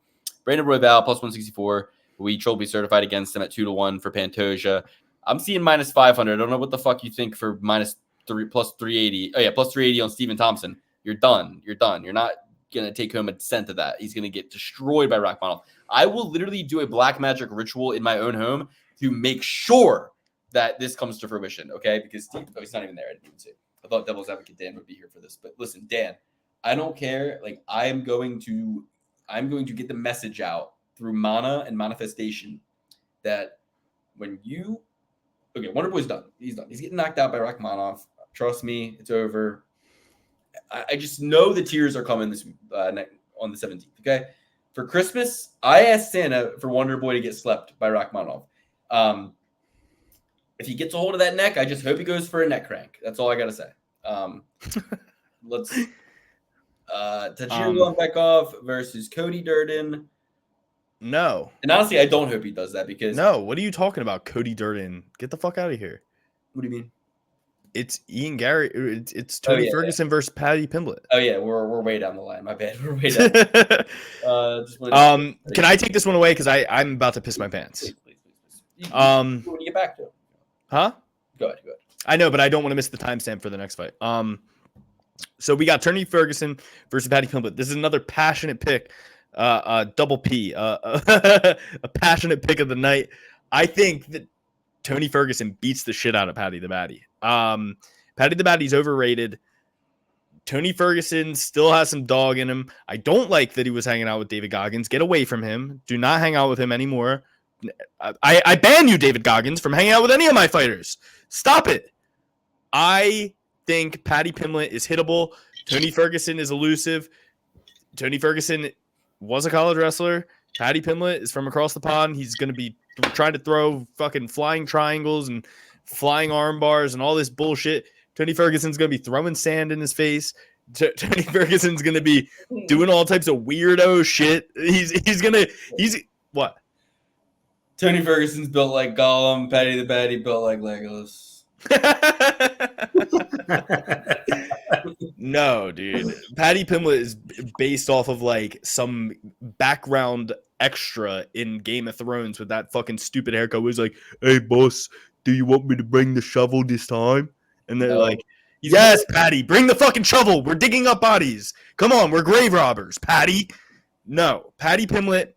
Brandon Royval plus 164. We Trophy certified against him at 2-1 for Pantoja. I'm seeing minus 500. I don't know what the fuck you think for plus 380. Oh yeah, plus 380 on Stephen Thompson. You're done. You're not gonna take home a cent of that. He's gonna get destroyed by Rakhmonov. I will literally do a black magic ritual in my own home to make sure that this comes to fruition. Okay, because Steve, he's not even there. I didn't even see. I thought Devil's Advocate Dan would be here for this, but listen, Dan, I don't care. Like I'm going to get the message out through mana and manifestation that when you Wonderboy's done. He's done. He's getting knocked out by Rakhmonov. Trust me, it's over. I just know the tears are coming this on the 17th. Okay, for Christmas, I asked Santa for Wonderboy to get slept by Rakhmonov. If he gets a hold of that neck, I just hope he goes for a neck crank. That's all I gotta say. Let's Tajir Ulanbekov versus Cody Durden. No. And honestly, I don't hope he does that because No, what are you talking about, Cody Durden? Get the fuck out of here. What do you mean? It's Ian Garry. It's Tony Ferguson versus Paddy Pimblett. Oh yeah, we're way down the line. My bad. We're way down. Can I take this one away because I'm about to piss my pants? Please. When you get back to it. Huh? Go ahead. I know, but I don't want to miss the timestamp for the next fight. So we got Tony Ferguson versus Paddy Pimblett. This is another passionate pick. Double P. A passionate pick of the night. I think that Tony Ferguson beats the shit out of Paddy the Baddy. Paddy the Baddy's overrated. Tony Ferguson still has some dog in him. I don't like that he was hanging out with David Goggins. Get away from him. Do not hang out with him anymore. I ban you, David Goggins, from hanging out with any of my fighters. Stop it. I think Paddy Pimblett is hittable. Tony Ferguson is elusive. Tony Ferguson was a college wrestler. Paddy Pimblett is from across the pond. He's going to be trying to throw fucking flying triangles and flying arm bars and all this bullshit. Tony Ferguson's going to be throwing sand in his face. Tony Ferguson's going to be doing all types of weirdo shit. He's what? Tony Ferguson's built like Gollum. Paddy the Baddy built like Legolas. No, dude. Paddy Pimblett is based off of like some background extra in Game of Thrones with that fucking stupid haircut. Where he's like, "Hey, boss, do you want me to bring the shovel this time?" And they're like, "Yes, Paddy, bring the fucking shovel. We're digging up bodies. Come on, we're grave robbers, Paddy." No, Paddy Pimblett,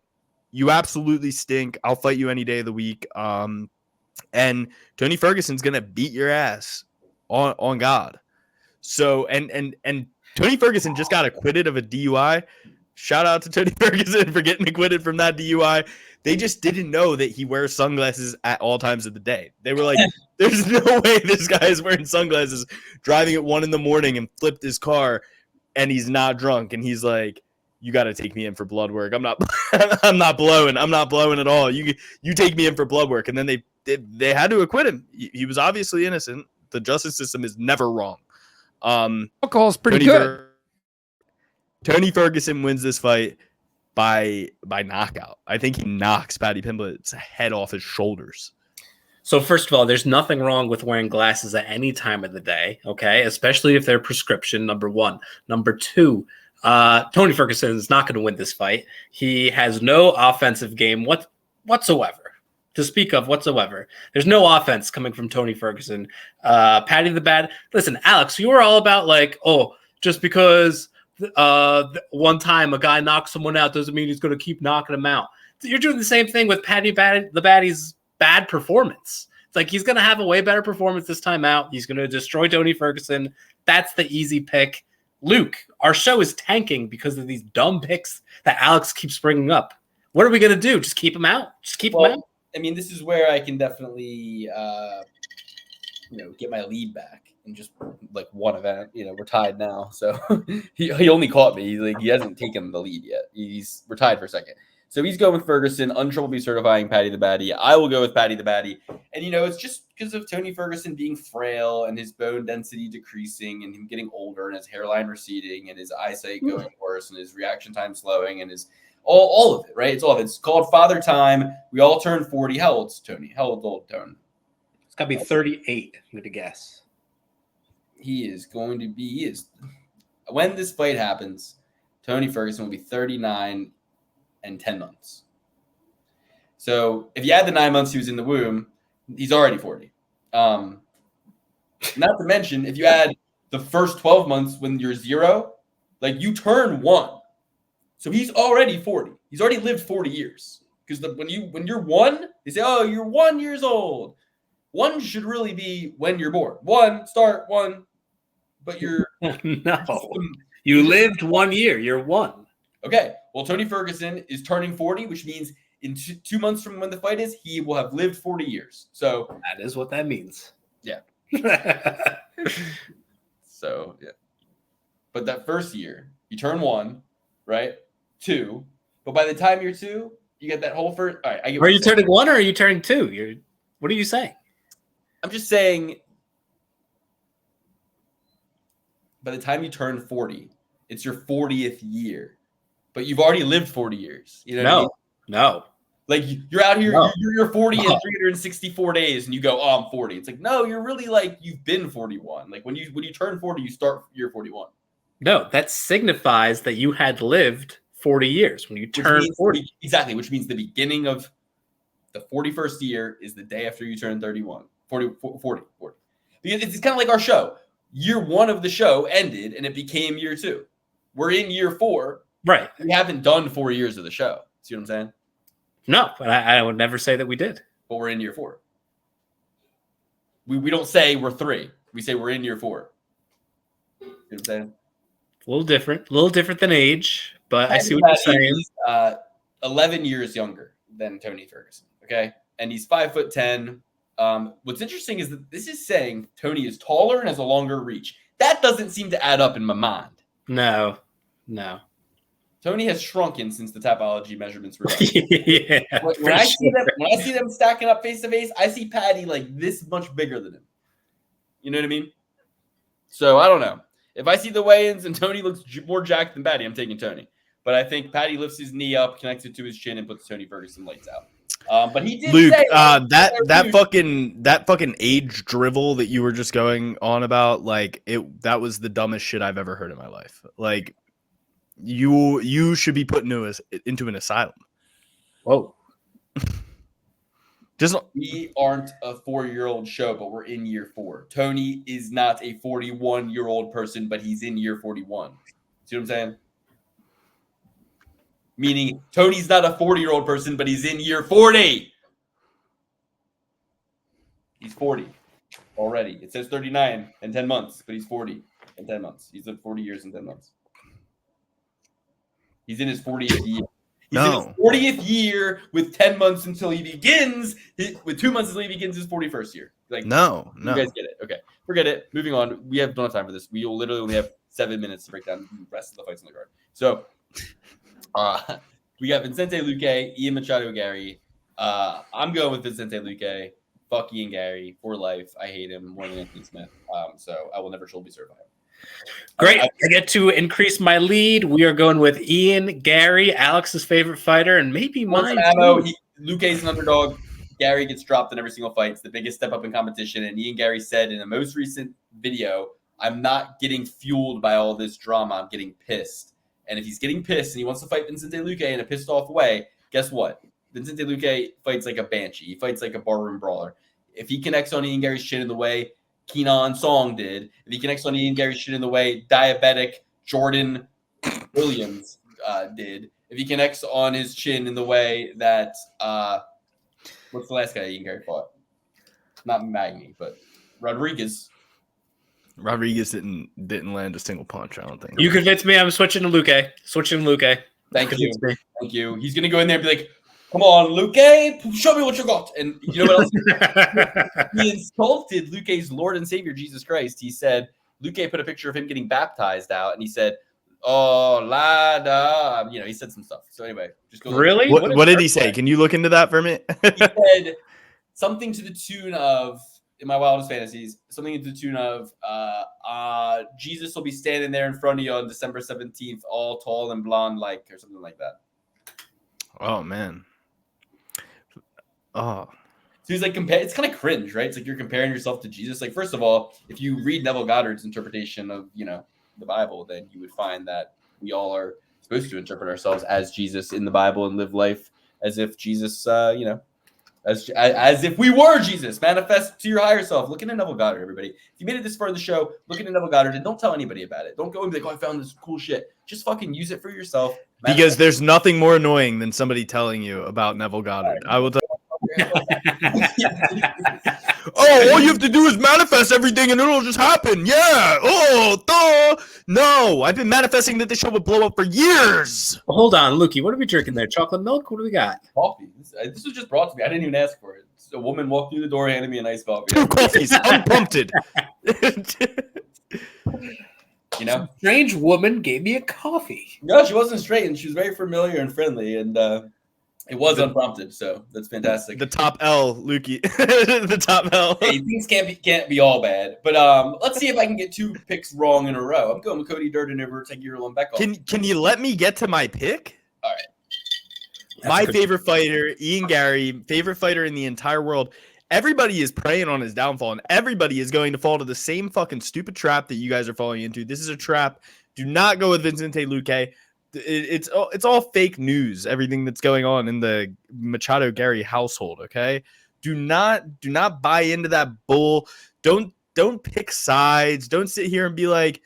you absolutely stink. I'll fight you any day of the week. And Tony Ferguson's gonna beat your ass on God. So and Tony Ferguson just got acquitted of a DUI. Shout out to Tony Ferguson for getting acquitted from that DUI. They just didn't know that he wears sunglasses at all times of the day. They were like, "There's no way this guy is wearing sunglasses, driving at 1 a.m. and flipped his car, and he's not drunk." And he's like, "You got to take me in for blood work. I'm not blowing. I'm not blowing at all. You take me in for blood work." And then they had to acquit him. He was obviously innocent. The justice system is never wrong. Alcohol's pretty good. Tony Ferguson wins this fight by knockout. I think he knocks Paddy Pimblett's head off his shoulders. So first of all, there's nothing wrong with wearing glasses at any time of the day, okay? Especially if they're prescription, number one. Number two, Tony Ferguson is not going to win this fight. He has no offensive game whatsoever, to speak of whatsoever. There's no offense coming from Tony Ferguson. Paddy the Bad. Listen, Alex, you were all about like, oh, just because one time a guy knocks someone out doesn't mean he's going to keep knocking him out. You're doing the same thing with Paddy the Baddy's bad performance. It's like he's going to have a way better performance this time out. He's going to destroy Tony Ferguson. That's the easy pick. Luke, our show is tanking because of these dumb picks that Alex keeps bringing up. What are we going to do? Just keep him out? Just keep him out? I mean, this is where I can definitely, get my lead back in just like one event. We're tied now, so he only caught me. He hasn't taken the lead yet. We're tied for a second. So he's going with Ferguson, untroubled certifying Paddy the Baddy. I will go with Paddy the Baddy. And, it's just because of Tony Ferguson being frail and his bone density decreasing and him getting older and his hairline receding and his eyesight going worse and his reaction time slowing and his all of it, right? It's all of it. It's called Father Time. We all turn 40. How old's Tony? How old Tony? It's got to be 38, I'm going to guess. When this fight happens, Tony Ferguson will be 39 and 10 months. So if you add the 9 months he was in the womb, he's already 40. Not to mention, if you add the first 12 months when you're 0, like you turn 1. So he's already 40. He's already lived 40 years. Because when you're 1, they say, oh, you're 1 years old. 1 should really be when you're born. 1, start 1. But you're no. You lived 1 year. You're 1. Okay. Well, Tony Ferguson is turning 40, which means in 2 months from when the fight is, he will have lived 40 years. So that is what that means. Yeah. So, yeah. But that first year, you turn 1, right? 2. But by the time you're 2, you get that whole first. All right. Are you turning 1 or are you turning 2? What are you saying? I'm just saying, by the time you turn 40, it's your 40th year. But you've already lived 40 years. You know what I mean? No. Like you're out here, you're 40 in 364 days, and you go, oh, I'm 40. It's like, no, you're really like you've been 41. Like when you turn 40, you start year 41. No, that signifies that you had lived 40 years when you turn 40. Exactly, which means the beginning of the 41st year is the day after you turn 31. 40. Because it's kind of like our show. Year 1 of the show ended, and it became year 2. We're in year 4. Right. We haven't done 4 years of the show. See what I'm saying? No, but I would never say that we did. But we're in year 4. We don't say we're 3. We say we're in year 4. You know what I'm saying? A little different than age, but I see what you're saying. He's 11 years younger than Tony Ferguson, okay? And he's 5'10". What's interesting is that this is saying Tony is taller and has a longer reach. That doesn't seem to add up in my mind. No. Tony has shrunken since the Tapology measurements were done. Yeah. When I see them stacking up face to face, I see Paddy like this much bigger than him. You know what I mean? So I don't know. If I see the weigh-ins and Tony looks more jacked than Paddy, I'm taking Tony. But I think Paddy lifts his knee up, connects it to his chin, and puts Tony Ferguson lights out. But he did Luke, say that fucking age drivel that you were just going on about, like that was the dumbest shit I've ever heard in my life. Like you should be put into an asylum. Whoa. We aren't a 4-year-old show, but we're in year 4. Tony is not a 41-year-old person, but he's in year 41. See what I'm saying? Meaning Tony's not a 40-year-old person, but he's in year 40. He's 40 already. It says 39 and 10 months, but he's 40 and 10 months. He's lived 40 years and 10 months. He's in his 40th year. He's in his 40th year with 10 months until he begins. With 2 months until he begins his 41st year. Like no. You guys get it. Okay. Forget it. Moving on. Don't have time for this. We will literally only have 7 minutes to break down the rest of the fights on the card. So we got Vicente Luque, Ian Machado, Garry. I'm going with Vicente Luque. Fuck Ian Garry for life. I hate him more than Anthony Smith. So I will never truly be certified. Great. I get to increase my lead. We are going with Ian, Garry, Alex's favorite fighter, and maybe mine. Luque's an underdog. Garry gets dropped in every single fight. It's the biggest step up in competition. And Ian Garry said in the most recent video, I'm not getting fueled by all this drama. I'm getting pissed. And if he's getting pissed and he wants to fight Vicente Luque in a pissed off way, guess what? Vicente Luque fights like a banshee. He fights like a barroom brawler. If he connects on Ian Garry's shit in the way Kenan Song did, if he connects on Ian Garry's shit in the way diabetic Jordan Williams did, if he connects on his chin in the way that what's the last guy Ian Garry fought? Not Magny, but Rodriguez. Rodriguez didn't land a single punch, I don't think. You convinced me. I'm switching to Luque. Thank you. Thank you. He's going to go in there and be like, come on, Luque, show me what you got. And you know what else? He insulted Luque's Lord and Savior, Jesus Christ. He said, Luque put a picture of him getting baptized out, and he said, oh, lada. He said some stuff. So anyway, just go. Really? What did he say? Can you look into that for me? He said something to the tune of, in my wildest fantasies, something to the tune of, Jesus will be standing there in front of you on December 17th, all tall and blonde like, or something like that. Oh, man. Oh. So he's like, it's kind of cringe, right? It's like you're comparing yourself to Jesus. Like, first of all, if you read Neville Goddard's interpretation of, the Bible, then you would find that we all are supposed to interpret ourselves as Jesus in the Bible and live life as if Jesus, as if we were Jesus. Manifest to your higher self. Look into Neville Goddard, everybody. If you made it this far in the show, look into Neville Goddard and don't tell anybody about it. Don't go and be like, I found this cool shit. Just fucking use it for yourself. Because there's nothing more annoying than somebody telling you about Neville Goddard. I will tell all you have to do is manifest everything and it'll just happen. Yeah. No, I've been manifesting that this show would blow up for years. Hold on, Lukey. What are we drinking there? Chocolate milk? What do we got? Coffee. This was just brought to me. I didn't even ask for it. A woman walked through the door, handed me a nice coffee. 2 coffees, unpumped. Strange woman gave me a coffee. No, she wasn't strange. She was very familiar and friendly, and it was unprompted. So that's fantastic. The top L, Lukey. The top L. Hey, things can't be all bad. But let's see if I can get 2 picks wrong in a row. I'm going with Cody Durden over Ulanbekov. Can you let me get to my pick? All right. My favorite fighter, Ian Garry, favorite fighter in the entire world. Everybody is preying on his downfall, and everybody is going to fall to the same fucking stupid trap that you guys are falling into. This is a trap. Do not go with Vicente Luque. It's all fake news, everything that's going on in the Machado Garry household, okay? Do not buy into that bull. Don't pick sides. Don't sit here and be like,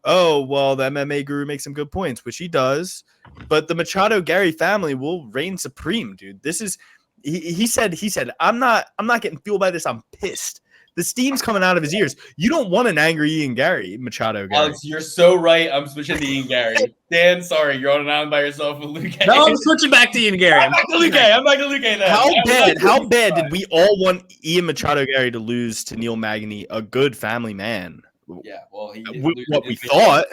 oh, well, the MMA guru makes some good points, which he does. But the Machado Garry family will reign supreme, dude. This is he said, I'm not getting fueled by this. I'm pissed. The steam's coming out of his ears. You don't want an angry Ian Garry, Machado Garry. Alex, you're so right. I'm switching to Ian Garry. Dan, sorry, you're on an island by yourself with Luque. No, I'm switching back to Ian Garry. I'm back to Luque then. How bad did we all want Ian Machado Garry to lose to Neil Magny, a good family man? Yeah, well, he what we thought.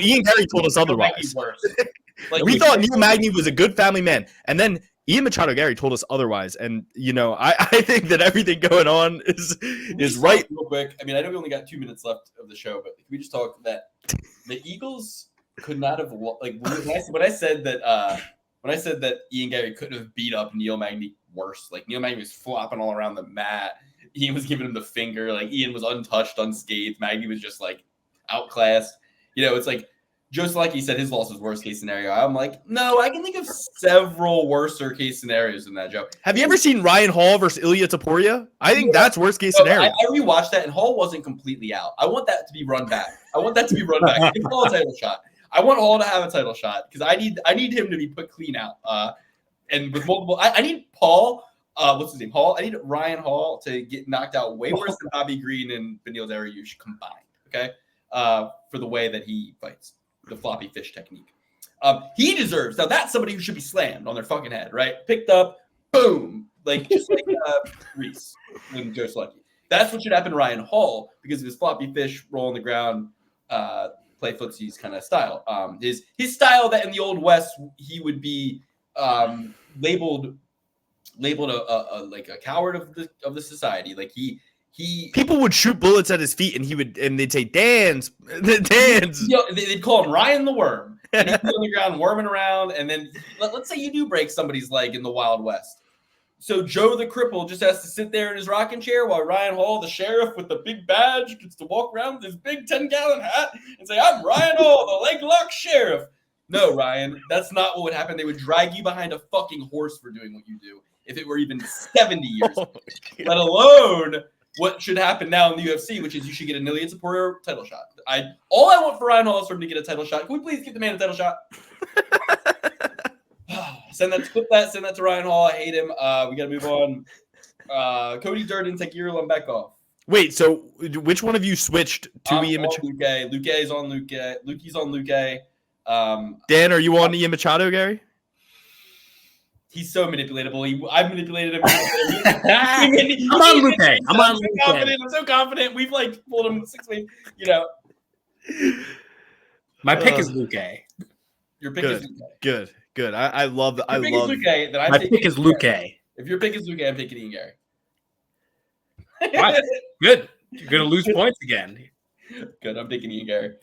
Ian Garry told us otherwise. We thought Neil Magny was a good family man, and then Ian Machado Garry told us otherwise. And I think that everything going on is right. Real quick, I mean, I know we only got 2 minutes left of the show, but can we just talk that the Eagles could not have when I said that Ian Garry couldn't have beat up Neil Magny worse. Like Neil Magny was flopping all around the mat. Ian was giving him the finger. Like Ian was untouched, unscathed. Magny was just like outclassed. It's like Joe Salikhov said his loss was worst case scenario. I'm like, no, I can think of several worser case scenarios than that, Joe. Have you ever seen Ryan Hall versus Ilya Topuria? I think that's worst case scenario. I rewatched that, and Hall wasn't completely out. I want that to be run back. Give Hall a title shot. I want Hall to have a title shot because I need him to be put clean out. And with multiple, I need Paul. What's his name? Hall. I need Ryan Hall to get knocked out way worse than Bobby Green and Beneil Dariush combined. Okay, for the way that he fights. The floppy fish technique. He deserves. Now that's somebody who should be slammed on their fucking head, right? Picked up, boom, just like Reese and Joe Salikhov. That's what should happen to Ryan Hall because of his floppy fish, roll on the ground, play footsies kind of style. His style that in the Old West he would be labeled a coward of the society. Like he People would shoot bullets at his feet, and they'd say, "Dance, dance." They'd call him Ryan the Worm. And he'd be on the ground worming around, and then let's say you do break somebody's leg in the Wild West. So Joe the cripple just has to sit there in his rocking chair while Ryan Hall, the sheriff with the big badge, gets to walk around with his big 10-gallon hat and say, "I'm Ryan Hall, the leg lock sheriff." No, Ryan, that's not what would happen. They would drag you behind a fucking horse for doing what you do if it were even 70 years old, let alone what should happen now in the UFC, which is you should get a Ilia Topuria title shot. All I want for Ryan Hall is for him to get a title shot. Can we please get the man a title shot? Send that to Ryan Hall. I hate him. We got to move on. Cody Durden, Takir Ulanbekov. Wait, so which one of you switched to Ian Machado? Luque is on Luque. Lukey's on Luque. Dan, are you on Ian Machado, Gary? He's so manipulatable. I've manipulated him. I'm on Luque. I'm so confident. We've pulled him 6 weeks. My pick is Luque. Your pick is Luque. Good. I love. If your pick is Luque, then my pick is Luque. If your pick is Luque, I'm picking Ian Garry. Right. Good. You're gonna lose points again. Good. I'm picking Ian Garry.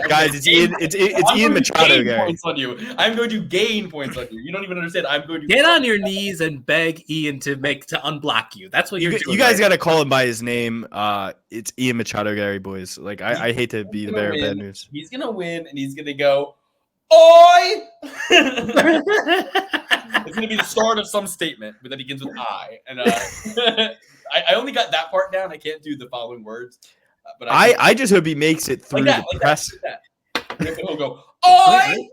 Guys, it's Ian Machado, Gary. Points on you. I'm going to gain points on you. You don't even understand. I'm going to get on your knees and beg Ian to unblock you. That's what you're doing. You guys got to call him by his name. It's Ian Machado, Gary, boys. I hate to be the bearer of bad news. He's gonna win, and he's gonna go, "Oi!" It's gonna be the start of some statement, but that begins with "I." And I only got that part down. I can't do the following words. But I just hope he makes it through the press. He'll go, "Oi!"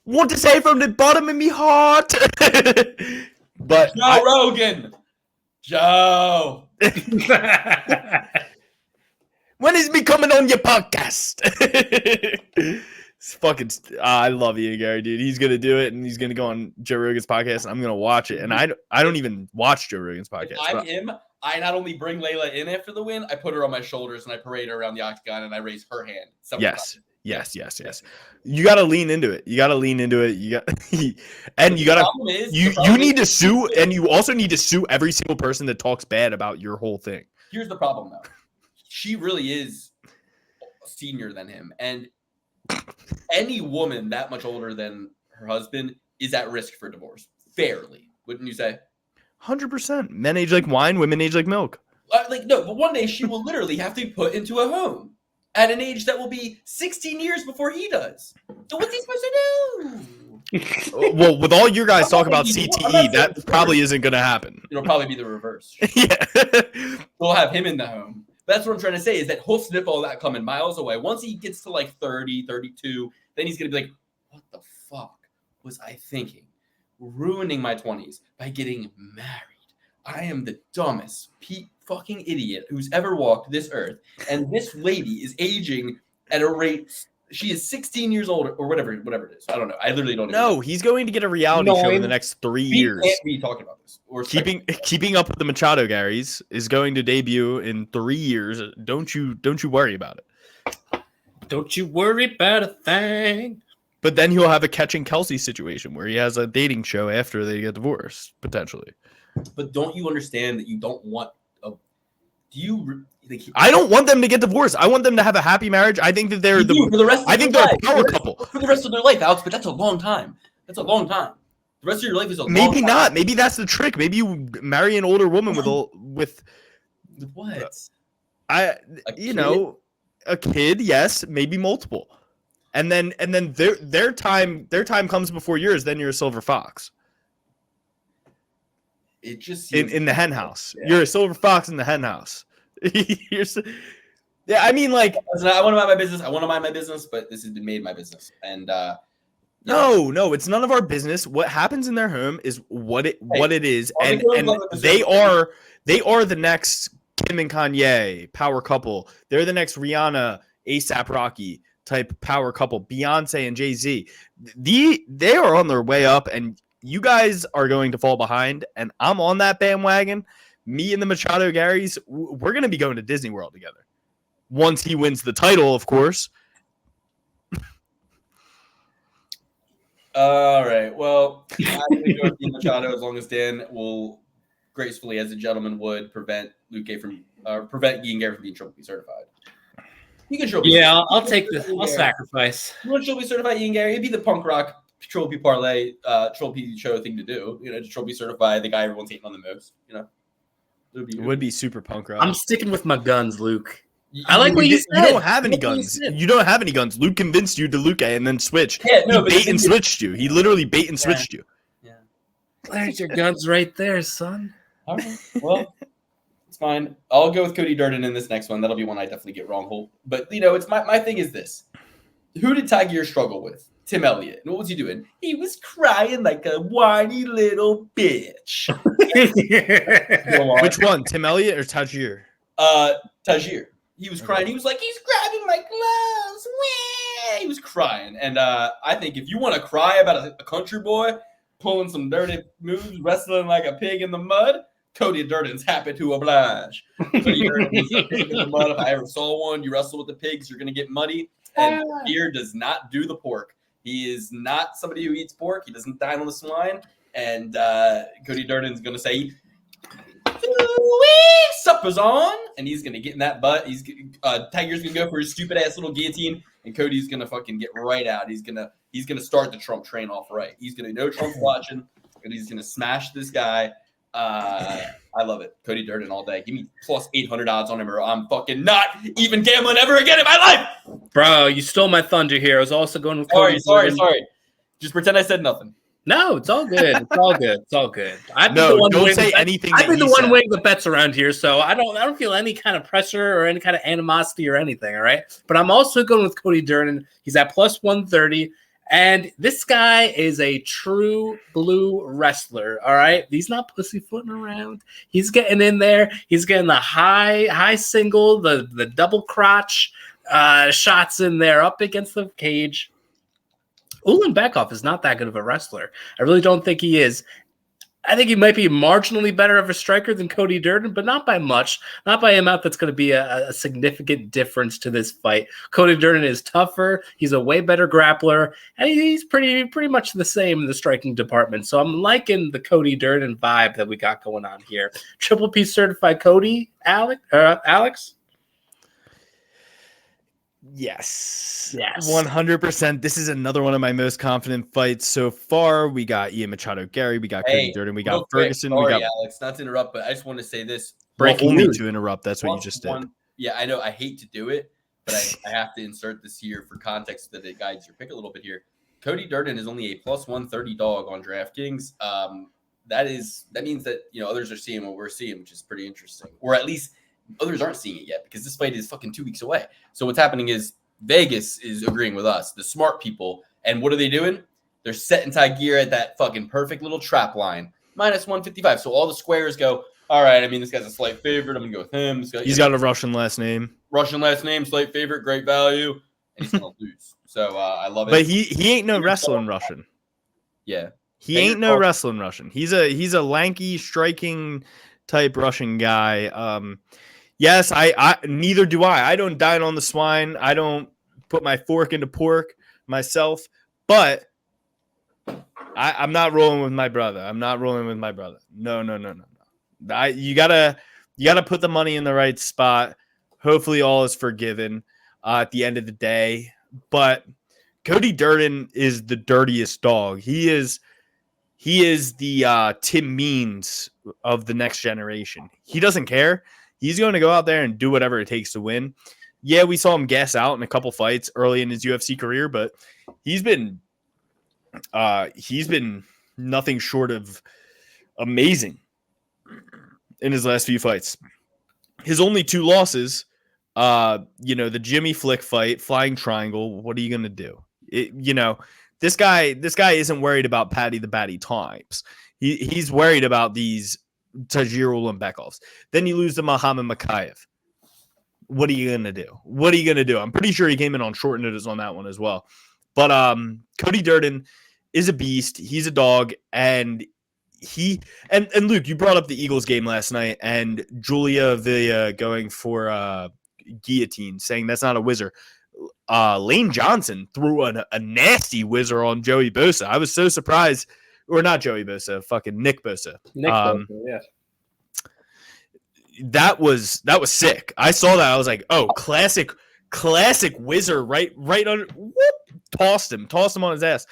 Want to say from the bottom of me heart. But Joe Rogan. Joe. When is me coming on your podcast? It's fucking. I love you, Gary, dude. He's gonna do it, and he's gonna go on Joe Rogan's podcast, and I'm gonna watch it. And I don't even watch Joe Rogan's podcast. If I'm him, I not only bring Layla in after the win, I put her on my shoulders and I parade her around the octagon and I raise her hand. Yes. You got to lean into it. You need to sue, and you also need to sue every single person that talks bad about your whole thing. Here's the problem, though. She really is senior than him, and any woman that much older than her husband is at risk for divorce. Fairly, wouldn't you say? 100%. Men age like wine, women age like milk. No, but one day she will literally have to be put into a home at an age that will be 16 years before he does. So what's he supposed to do? Well, with all your guys talk about CTE, that probably isn't going to happen. It'll probably be the reverse. Yeah. We'll have him in the home. But that's what I'm trying to say is that he'll sniff all that coming miles away. Once he gets to 30, 32, then he's going to be like, what the fuck was I thinking? Ruining my 20s by getting married. I am the dumbest fucking idiot who's ever walked this earth. And this lady is aging at a rate. She is 16 years old or whatever it is. I don't know. I literally don't know. No, he's going to get a reality show in the next 3 years. We can't be talking about this. Keeping up with the Machado Garys is going to debut in 3 years. Don't you worry about it. Don't you worry about a thing. But then he'll have a Catching Kelsey situation where he has a dating show after they get divorced, potentially. But don't you understand that you don't want I don't want them to get divorced. I want them to have a happy marriage. I think that they're for the rest of I think they're a power couple. For the rest of their life, Alex, but that's a long time. The rest of your life is a long time. Maybe not. Maybe that's the trick. Maybe you marry an older woman with what? A kid, yes, maybe multiple. And then their time comes before yours, then you're a silver fox. It just in the hen house. Yeah. You're a silver fox in the hen house. I mean, listen, I want to mind my business. I want to mind my business, but this has been made my business. And no, it's none of our business. What happens in their home is what it is, and they are the next Kim and Kanye power couple. They're the next Rihanna, ASAP Rocky type power couple. Beyonce and Jay-Z. They are on their way up, and you guys are going to fall behind. And I'm on that bandwagon. Me and the Machado Garys, we're going to be going to Disney World together. Once he wins the title, of course. All right. Well, I'm going to go with Machado as long as Dan will gracefully, as a gentleman would, prevent Luque from prevent Garry from being Triple P certified. You can Triple P. Yeah, I'll take this. I'll sacrifice. You want Triple P certified Garry? It'd be the punk rock Triple P parlay, Triple P show thing to do. Just Triple P certify the guy everyone's hating on the most. It would be super punk rock. I'm sticking with my guns, Luke. I like what you said. You don't have any guns. You don't have any guns. Luke convinced you to Luque and then switched. Yeah, no, he bait and switched you. He literally bait and switched you. Yeah. There's your guns right there, son. All right. Well, it's fine. I'll go with Cody Durden in this next one. That'll be one I definitely get wrong. But it's my thing is this. Who did Tiger struggle with? Tim Elliott. And what was he doing? He was crying like a whiny little bitch. Which one? Tim Elliott or Tajir? Tajir. He was crying. He was like, he's grabbing my gloves. Wah! He was crying. And I think if you want to cry about a country boy pulling some dirty moves, wrestling like a pig in the mud, Cody Durden's happy to oblige. Cody Durden is a pig in the mud. If I ever saw one, you wrestle with the pigs, you're going to get muddy. And beer does not do the pork. He is not somebody who eats pork. He doesn't dine on the swine. And Cody Durden's going to say, supper's on, and he's gonna get in that butt. Tiger's gonna go for his stupid ass little guillotine, and Cody's gonna fucking get right out. He's gonna start the Trump train off right. He's gonna know Trump's watching, and he's gonna smash this guy. I love it. Cody Durden all day. Give me plus 800 odds on him, or I'm fucking not even gambling ever again in my life. Bro, you stole my thunder here. I was also going with Cody. Durden. Sorry. Just pretend I said nothing. No, it's all good. It's all good. It's all good. Don't say anything. I've been the one winning the bets around here, so I don't feel any kind of pressure or any kind of animosity or anything. All right, but I'm also going with Cody Durden. He's at plus 130, and this guy is a true blue wrestler. All right, he's not pussyfooting around. He's getting in there. He's getting the high single, the double crotch shots in there up against the cage. Ulanbekov is not that good of a wrestler. I really don't think he is. I think he might be marginally better of a striker than Cody Durden, but not by much. Not by amount that's going to be a significant difference to this fight. Cody Durden is tougher. He's a way better grappler, and he's pretty much the same in the striking department. So I'm liking the Cody Durden vibe that we got going on here. Triple P certified Cody, Alex? Yes. 100%. This is another one of my most confident fights so far. We got Ian Machado, Garry. We got Cody Durden. We got Ferguson. Sorry, Alex, not to interrupt, but I just want to say this. Breaking news to interrupt. That's what you just did. Yeah, I know. I hate to do it, but I have to insert this here for context that it guides your pick a little bit here. Cody Durden is only a plus 130 dog on DraftKings. That means that others are seeing what we're seeing, which is pretty interesting, or at least others aren't seeing it yet because this fight is fucking 2 weeks away. So what's happening is Vegas is agreeing with us, the smart people. And what are they doing? They're setting Tiger at that fucking perfect little trap line, minus 155. So all the squares go, all right, I mean, this guy's a slight favorite. I'm going to go with him. He's got a Russian last name. Slight favorite, great value. And he's going to lose. So I love it. But he ain't no wrestling Russian. Yeah. He ain't no wrestling Russian. He's a lanky, striking type Russian guy. Yes, I neither do I. I don't dine on the swine. I don't put my fork into pork myself. But I'm not rolling with my brother. No. You gotta put the money in the right spot. Hopefully, all is forgiven at the end of the day. But Cody Durden is the dirtiest dog. He is the Tim Means of the next generation. He doesn't care. He's going to go out there and do whatever it takes to win. Yeah, we saw him gas out in a couple fights early in his UFC career, but he's been nothing short of amazing in his last few fights. His only 2 losses, the Jimmy Flick fight, Flying Triangle. What are you going to do? This guy isn't worried about Patty the Batty types. He's worried about these Tajir Ulanbekovs. Then you lose to Muhammad Makayev. What are you going to do? I'm pretty sure he came in on short notice on that one as well. But Cody Durden is a beast. He's a dog. And Luke, you brought up the Eagles game last night and Julia Villa going for guillotine, saying that's not a whizzer. Lane Johnson threw a nasty whizzer on Joey Bosa. I was so surprised. Or not Joey Bosa, fucking Nick Bosa. Bosa, yeah. that was sick. I saw that. I was like, oh, classic whizzer, right on. Whoop, tossed him on his ass.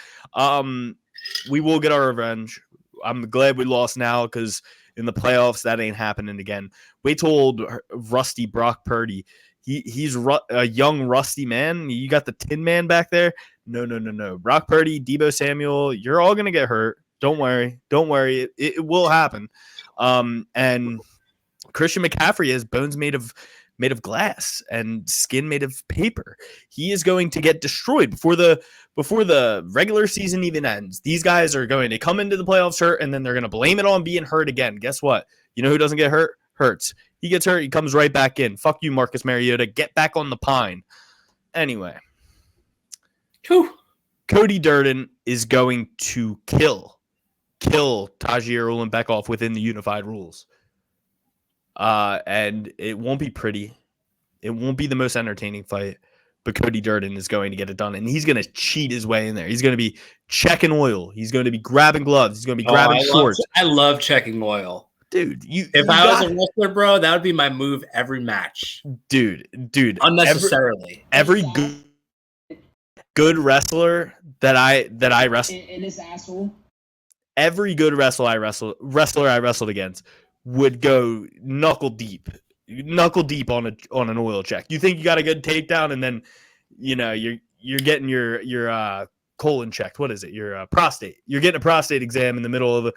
We will get our revenge. I'm glad we lost now because in the playoffs that ain't happening again. Wait till old rusty Brock Purdy. He's a young rusty man. You got the Tin Man back there. No. Brock Purdy, Deebo Samuel, you're all gonna get hurt. Don't worry. It will happen. And Christian McCaffrey has bones made of glass and skin made of paper. He is going to get destroyed before the regular season even ends. These guys are going to come into the playoffs hurt, and then they're going to blame it on being hurt again. Guess what? You know who doesn't get hurt? Hurts. He gets hurt, he comes right back in. Fuck you, Marcus Mariota. Get back on the pine. Anyway. Whew. Cody Durden is going to kill Tajir Ulanbekov within the unified rules. And it won't be pretty. It won't be the most entertaining fight, but Cody Durden is going to get it done, and he's going to cheat his way in there. He's going to be checking oil. He's going to be grabbing gloves. He's going to be grabbing shorts. I love checking oil. Dude, if I was a wrestler, bro, that would be my move every match. Dude, unnecessarily. Every good wrestler that I wrestled in this asshole. Every good wrestler I wrestled against would go knuckle deep on an oil check. You think you got a good takedown, and then you're getting your colon checked. What is it? Your prostate. You're getting a prostate exam in the middle of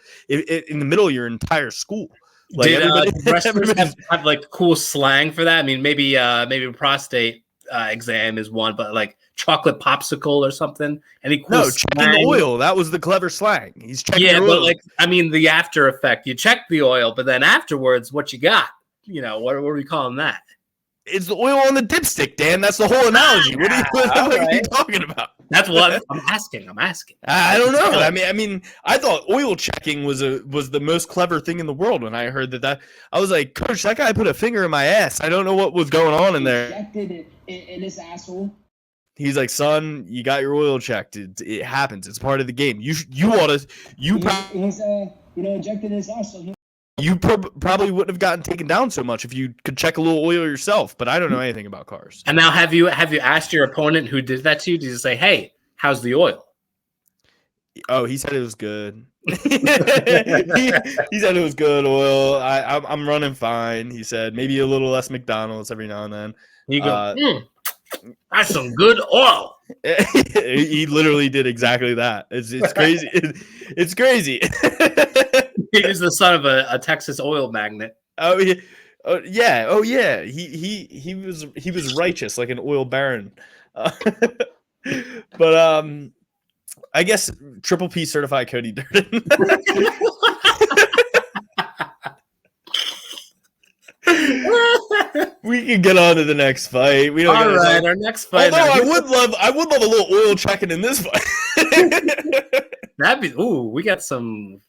your entire school. Like wrestlers have like cool slang for that? I mean, maybe a prostate exam is one, but like chocolate popsicle or something. Any cool checking oil. That was the clever slang. He's checking oil. But like, I mean, the after effect. You check the oil, but then afterwards, what you got? What are we calling that? It's the oil on the dipstick, Dan. That's the whole analogy. What are you talking about? That's what I'm asking. I don't know. I mean, I thought oil checking was the most clever thing in the world. When I heard that, I was like, Coach, that guy put a finger in my ass. I don't know what was going on in there. Injected in this asshole. He's like, son, you got your oil checked. It happens. It's part of the game. He's injected his asshole. You probably wouldn't have gotten taken down so much if you could check a little oil yourself, but I don't know anything about cars. And now have you asked your opponent who did that to you? Did you say, hey, how's the oil? Oh, he said it was good. he said it was good oil. I'm running fine. He said maybe a little less McDonald's every now and then. You go, that's some good oil. He literally did exactly that. It's crazy. It's crazy. He's the son of a Texas oil magnate. Oh yeah. He was righteous like an oil baron. But I guess Triple P certified Cody Durden. We can get on to the next fight. We don't. All right, our next fight. Although I would love a little oil checking in this fight. That'd be. Ooh, we got some.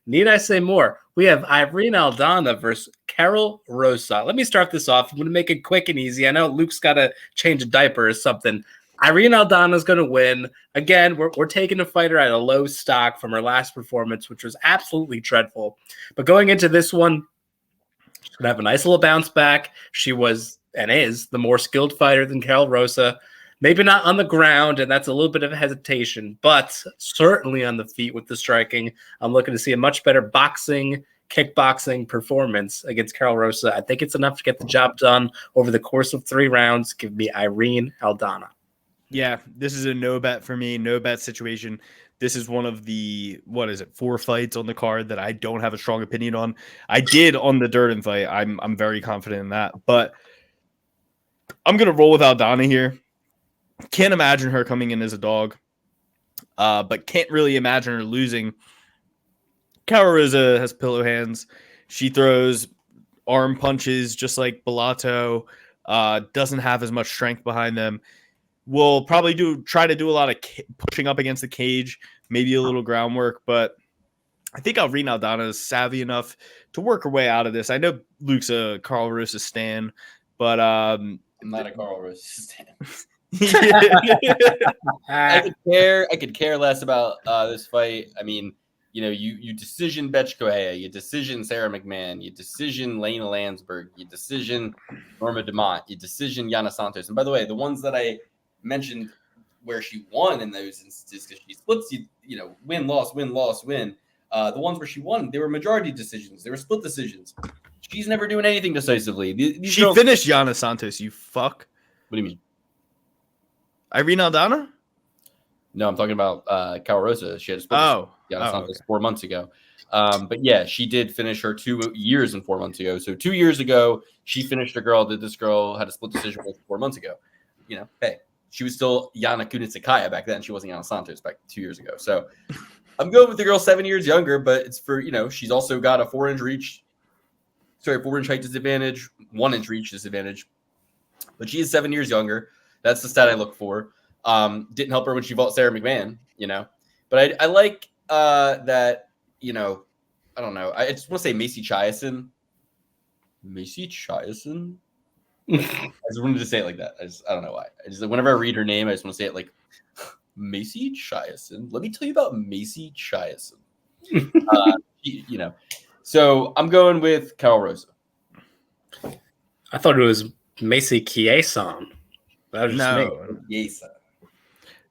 Need I say more? We have Irene Aldana versus Carol Rosa. Let me start this off. I'm going to make it quick and easy. I know Luke's got to change a diaper or something. Irene Aldana is going to win. Again, we're taking a fighter at a low stock from her last performance, which was absolutely dreadful. But going into this one, she's going to have a nice little bounce back. She was and is the more skilled fighter than Carol Rosa. Maybe not on the ground, and that's a little bit of a hesitation, but certainly on the feet with the striking. I'm looking to see a much better kickboxing performance against Carol Rosa. I think it's enough to get the job done over the course of 3 rounds. Give me Irene Aldana. Yeah, this is a no bet for me, no bet situation. This is one of the, 4 fights on the card that I don't have a strong opinion on. I did on the Durden fight. I'm very confident in that, but I'm going to roll with Aldana here. Can't imagine her coming in as a dog, but can't really imagine her losing. Carol Rosa has pillow hands. She throws arm punches just like Bellato. Doesn't have as much strength behind them. Will probably try to do a lot of pushing up against the cage, maybe a little groundwork, but I think Irene Aldana is savvy enough to work her way out of this. I know Luke's a Carl Rosa stan, but I'm not a Carl Rosa stan. I could care less about this fight. I mean, you decision Betch Kohea, you decision Sarah McMahon, you decision Lena Landsberg, you decision Norma Dumont, you decision Yana Santos. And by the way, the ones that I mentioned where she won in those instances, because she splits, win, loss, win, loss, win. The ones where she won, they were majority decisions. They were split decisions. She's never doing anything decisively. She finished Yana Santos, you fuck. What do you mean? Irene Aldana? No, I'm talking about Cal Rosa. She had a split Yana Santos 4 months ago. But yeah, she did finish her 2 years and 4 months ago. So 2 years ago, she finished a girl that this girl had a split decision with 4 months ago. Hey, she was still Yana Kunitskaya back then. She wasn't Yana Santos back 2 years ago. So I'm going with the girl 7 years younger, but it's for, she's also got a 4-inch reach. 4-inch height disadvantage, 1-inch reach disadvantage. But she is 7 years younger. That's the stat I look for. Didn't help her when she fought Sarah McMahon, But I like that, I don't know. I just want to say Macy Chiasson. Macy Chiasson? I just wanted to say it like that. I don't know why. Whenever I read her name, I just want to say it like Macy Chiasson. Let me tell you about Macy Chiasson. So I'm going with Cal Rosa. I thought it was Macy Chiasson. That was just me.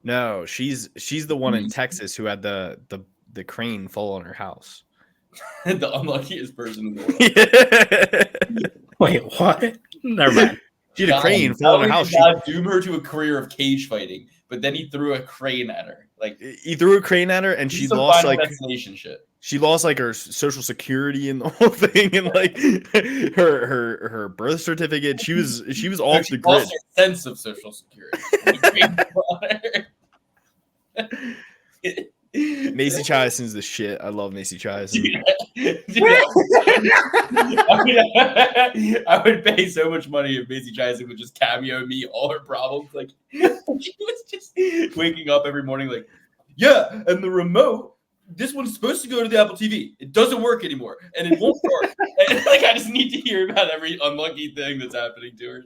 No, she's the one in Texas who had the crane fall on her house. The unluckiest person in the world. Wait, what? Never mind. She had a crane fall on her house. God doom her to a career of cage fighting, but then he threw a crane at her. Like he threw a crane at her, and she lost destination shit. She lost her social security and the whole thing, and her birth certificate. She was off the grid. Lost her sense of social security. Macy Chiasson's the shit. I love Macy Chiasson. I would pay so much money if Macy Chiasson would just cameo me all her problems. Like she was just waking up every morning like, yeah, and the remote, this one's supposed to go to the Apple TV. It doesn't work anymore, and it won't work. And I just need to hear about every unlucky thing that's happening to her.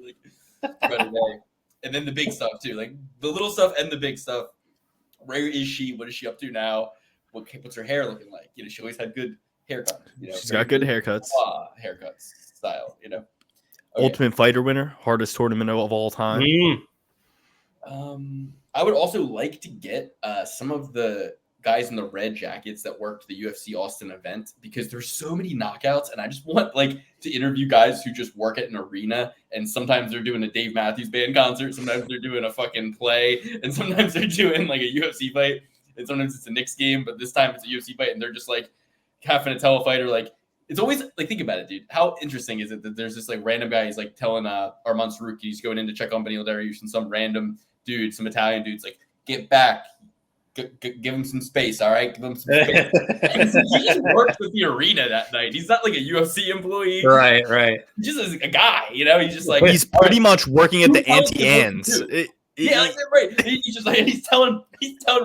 And then the big stuff too, like the little stuff and the big stuff. Where is she? What is she up to now? What's her hair looking like? She always had good haircuts. She's got good haircuts. Haircuts style. Okay. Ultimate Fighter winner, hardest tournament of all time. I would also like to get some of the guys in the red jackets that worked the UFC Austin event, because there's so many knockouts, and I just want to interview guys who just work at an arena, and sometimes they're doing a Dave Matthews Band concert, sometimes they're doing a fucking play, and sometimes they're doing a UFC fight, and sometimes it's a Knicks game, but this time it's a UFC fight, and they're just having to tell a fighter it's always think about it, dude. How interesting is it that there's this random guy, he's telling Armand Saruki, he's going in to check on Beneil Dariush, and some random dude, some Italian dude's get back. Give him some space, all right? Give him some space. He just worked with the arena that night. He's not a UFC employee. Right. He's just a guy, he's just he's pretty much working at the anti-ends. Right. He's telling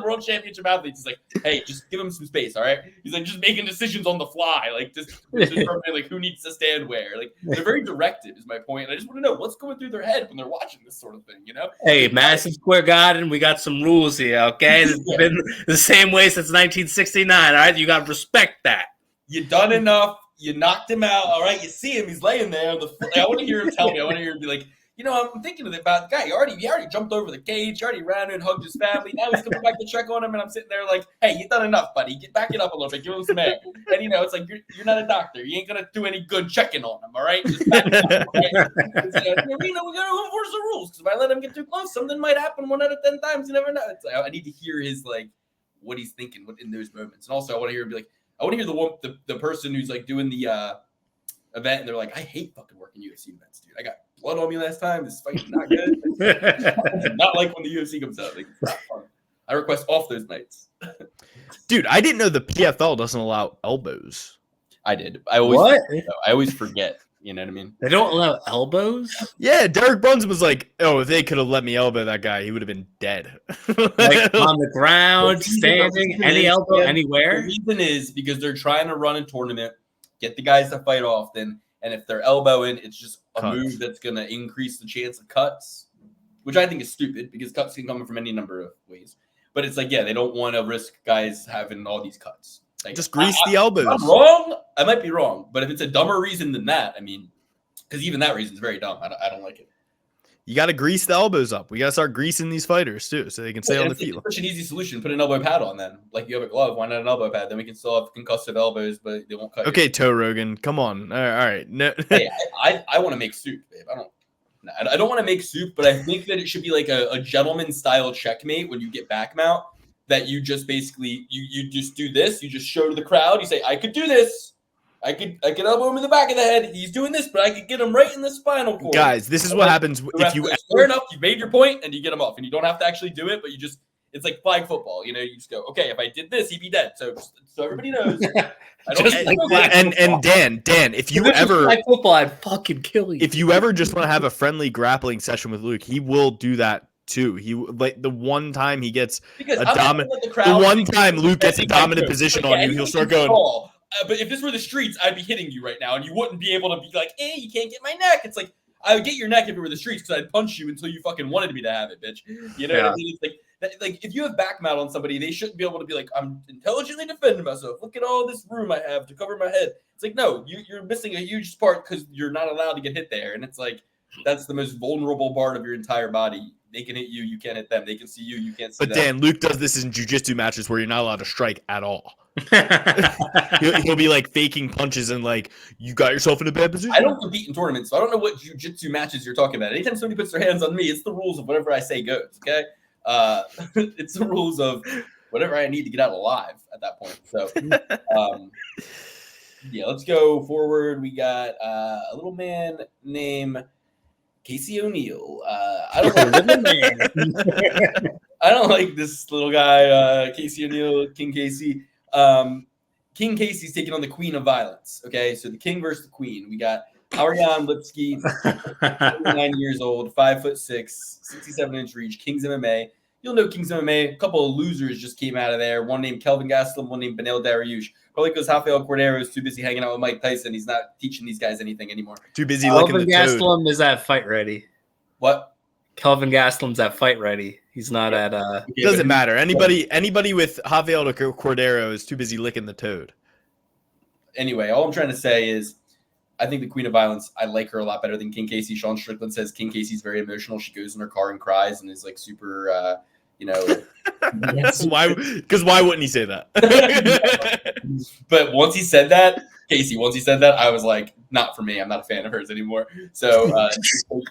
world championship athletes, he's hey, just give him some space, all right? He's just making decisions on the fly, just who needs to stand where. They're very directive, is my point. And I just want to know what's going through their head when they're watching this sort of thing, Hey, Madison Square Garden, we got some rules here, okay? It's been the same way since 1969, all right? You got to respect that. You done enough. You knocked him out, all right? You see him. He's laying there. I want to hear him tell me. I want to hear him be I'm thinking about the guy. He already jumped over the cage. He already ran and hugged his family. Now he's coming back to check on him, and I'm sitting there hey, you done enough, buddy. Back it up a little bit. Give him some air. And it's you're not a doctor. You ain't gonna do any good checking on him. All right. Just back it up, all right? We gotta enforce the rules, because if I let him get too close, something might happen 1 out of 10 times. You never know. I need to hear his what he's thinking in those moments, and also I want to hear him be I want to hear the person who's doing the event, and they're I hate fucking working UFC events, dude. I got blood on me last time. This fight's not good. Not when the UFC comes out. It's not fun. I request off those nights. Dude, I didn't know the PFL doesn't allow elbows. I did. I always forget. You know what I mean? They don't allow elbows? Yeah, Derek Brunson was if they could have let me elbow that guy, he would have been dead. On the ground, standing, any elbow, anywhere? The reason is because they're trying to run a tournament, get the guys to fight often, and if they're elbowing, it's just a move that's going to increase the chance of cuts, which I think is stupid, because cuts can come from any number of ways. But it's they don't want to risk guys having all these cuts. Like, Just grease the elbows. I'm wrong. I might be wrong, but if it's a dumber reason than that, I mean, because even that reason is very dumb. I don't like it. You got to grease the elbows up. We got to start greasing these fighters too, so they can stay on the field. It's such an easy solution. Put an elbow pad on then. Like you have a glove. Why not an elbow pad? Then we can still have concussive elbows, but they won't cut. Okay, Toe Rogan, come on. All right. No. Hey, I want to make soup, babe. I don't want to make soup, but I think that it should be like a gentleman style checkmate when you get back mount. That you just basically you just do this. You just show to the crowd. You say, I could do this. I could elbow him in the back of the head. He's doing this, but I could get him right in the spinal cord. Guys, this is what happens if you fair enough. You made your point, and you get him off, and you don't have to actually do it, but it's like flag football. You know, you just go, okay, if I did this, he'd be dead. So everybody knows. And Dan, if you ever flag football, I'd fucking kill you. If you ever just want to have a friendly grappling session with Luke, he will do that too. He like the one time he gets a dominant, the one time Luke gets a dominant position on you, he'll start going. But if this were the streets, I'd be hitting you right now, and you wouldn't be able to be like, "Hey, you can't get my neck." It's like I would get your neck if it were the streets because I'd punch you until you fucking wanted me to have it, bitch. You know what I mean? It's like if you have back mount on somebody, they shouldn't be able to be like, "I'm intelligently defending myself. Look at all this room I have to cover my head." It's like, no, you're missing a huge part because you're not allowed to get hit there, and it's like that's the most vulnerable part of your entire body. They can hit you, you can't hit them. They can see you, you can't see them. But Dan, Luke does this in jiu-jitsu matches where you're not allowed to strike at all. he'll be like faking punches and like you got yourself in a bad position. I don't compete in tournaments, so I don't know what jiu-jitsu matches you're talking about. Anytime somebody puts their hands on me, it's the rules of whatever I say goes. Okay, it's the rules of whatever I need to get out alive at that point. So, yeah, let's go forward. We got a little man named Casey O'Neill. I don't like this little guy, Casey O'Neill, King Casey. King Casey's taking on the Queen of Violence. Okay, so the King versus the Queen. We got Ariane Lipski, 29 years old, 5'6", 67-inch reach. King's MMA. You'll know King's MMA. A couple of losers just came out of there. One named Kelvin Gastelum, one named Beneil Dariush. Probably because Rafael Cordero is too busy hanging out with Mike Tyson. He's not teaching these guys anything anymore. Too busy looking at the toad. Kelvin Gastelum is at fight ready. What? Kelvin Gastelum's at fight ready. He's not at. It doesn't matter. Anybody with Rafael Cordero is too busy licking the toad. Anyway, all I'm trying to say is I think the Queen of Violence, I like her a lot better than King Casey. Sean Strickland says King Casey's very emotional. She goes in her car and cries and is like super, Why? Because why wouldn't he say that? But once he said that, I was like, not for me. I'm not a fan of hers anymore. So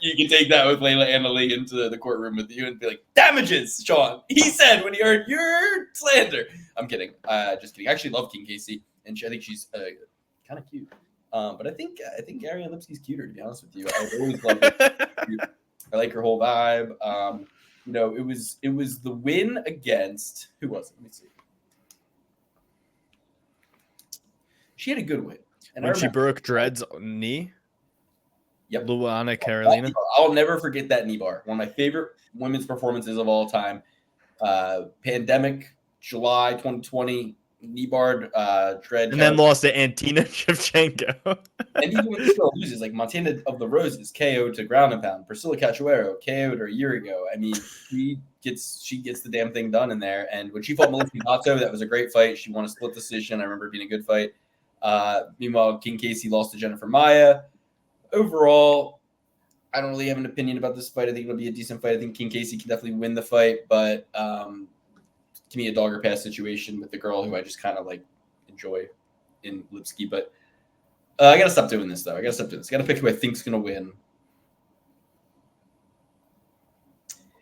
you can take that with Layla Anna Lee into the courtroom with you and be like, damages, Sean. He said when he heard your slander. I'm kidding. Just kidding. I actually love King Casey, and I think she's kind of cute. But I think Garry and Lipski's cuter, to be honest with you. I've always loved her. I like her whole vibe. It was the win against who was it? Let me see. She had a good win. And when she broke Dred's knee? Yep. Luana Carolina. I'll never forget that knee bar. One of my favorite women's performances of all time. Pandemic, July 2020, knee barred Dred. And then lost to Antina Shevchenko. And even when she still loses, like Montana of the Roses, KO to ground and pound. Priscilla Cachoeiro, KO'd her a year ago. I mean, she gets the damn thing done in there. And when she fought Melissa Gatto, that was a great fight. She won a split decision. I remember it being a good fight. Meanwhile, King Casey lost to Jennifer Maia. Overall, I don't really have an opinion about this fight. I think it'll be a decent fight. I think King Casey can definitely win the fight, but to me, a dog or pass situation with the girl who I just kind of like enjoy in Lipski. But I gotta stop doing this though. I gotta pick who I think's gonna win.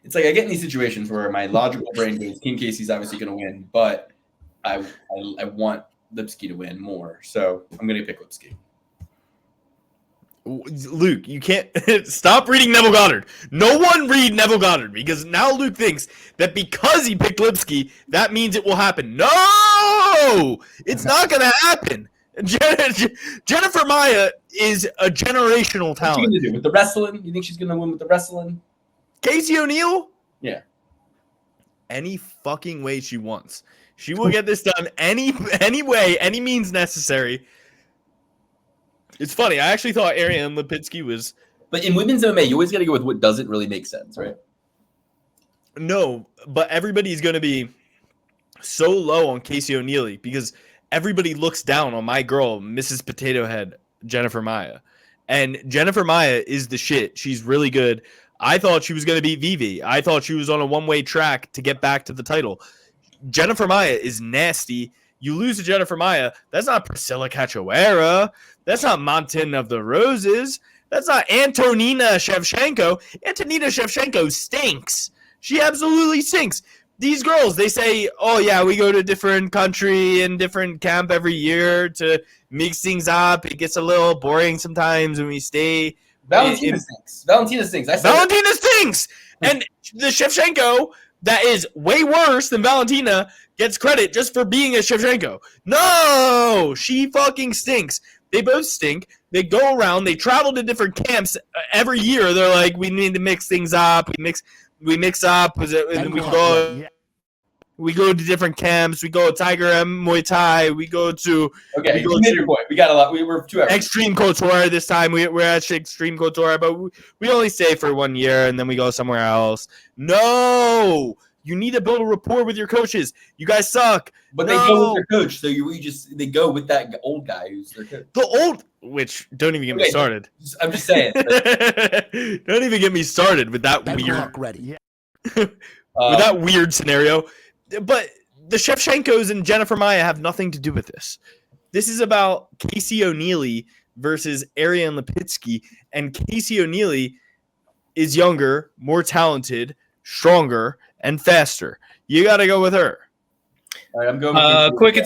It's like I get in these situations where my logical brain goes, King Casey's obviously gonna win, but I want Lipski to win more, so I'm gonna pick Lipski. Luke, you can't stop reading Neville Goddard. No one read Neville Goddard because now Luke thinks that because he picked Lipski, that means it will happen. No, it's not going to happen. Jennifer Maia is a generational talent. What's she going to do with the wrestling? You think she's going to win with the wrestling? Casey O'Neill? Yeah. Any fucking way she wants. She will get this done any way, any means necessary. It's funny. I actually thought Ariane Lipski was... But in women's MMA, you always got to go with what doesn't really make sense, right? No, but everybody's going to be so low on Casey O'Neill because everybody looks down on my girl, Mrs. Potato Head, Jennifer Maia. And Jennifer Maia is the shit. She's really good. I thought she was going to beat Vivi. I thought she was on a one-way track to get back to the title. Jennifer Maia is nasty. You lose to Jennifer Maia, that's not Priscilla Cachoeira. That's not Mountain of the Roses. That's not Antonina Shevchenko. Antonina Shevchenko stinks. She absolutely stinks. These girls, they say, oh, yeah, we go to a different country and different camp every year to mix things up. It gets a little boring sometimes when we stay. Valentina stinks. Valentina stinks. Valentina stinks. And the Shevchenko that is way worse than Valentina gets credit just for being a Shevchenko. No, she fucking stinks. They both stink. They go around. They travel to different camps every year. They're like, we need to mix things up. We mix up, and we go to different camps. We go Tiger M Muay Thai. We go to you made your point. We got a lot. We were 2 hours. Extreme Couture this time. We're at Extreme Couture, but we only stay for 1 year and then we go somewhere else. No, you need to build a rapport with your coaches. You guys suck. But they go with their coach, so they go with that old guy who's their coach. The old, which don't even get me started. I'm just saying. Don't even get me started with that weird. Ready. With that weird scenario. But the Shevchenkos and Jennifer Maia have nothing to do with this. This is about Casey O'Neely versus Ariane Lipski, and Casey O'Neely is younger, more talented, stronger, and faster. You got to go with her. All right, I'm going with quick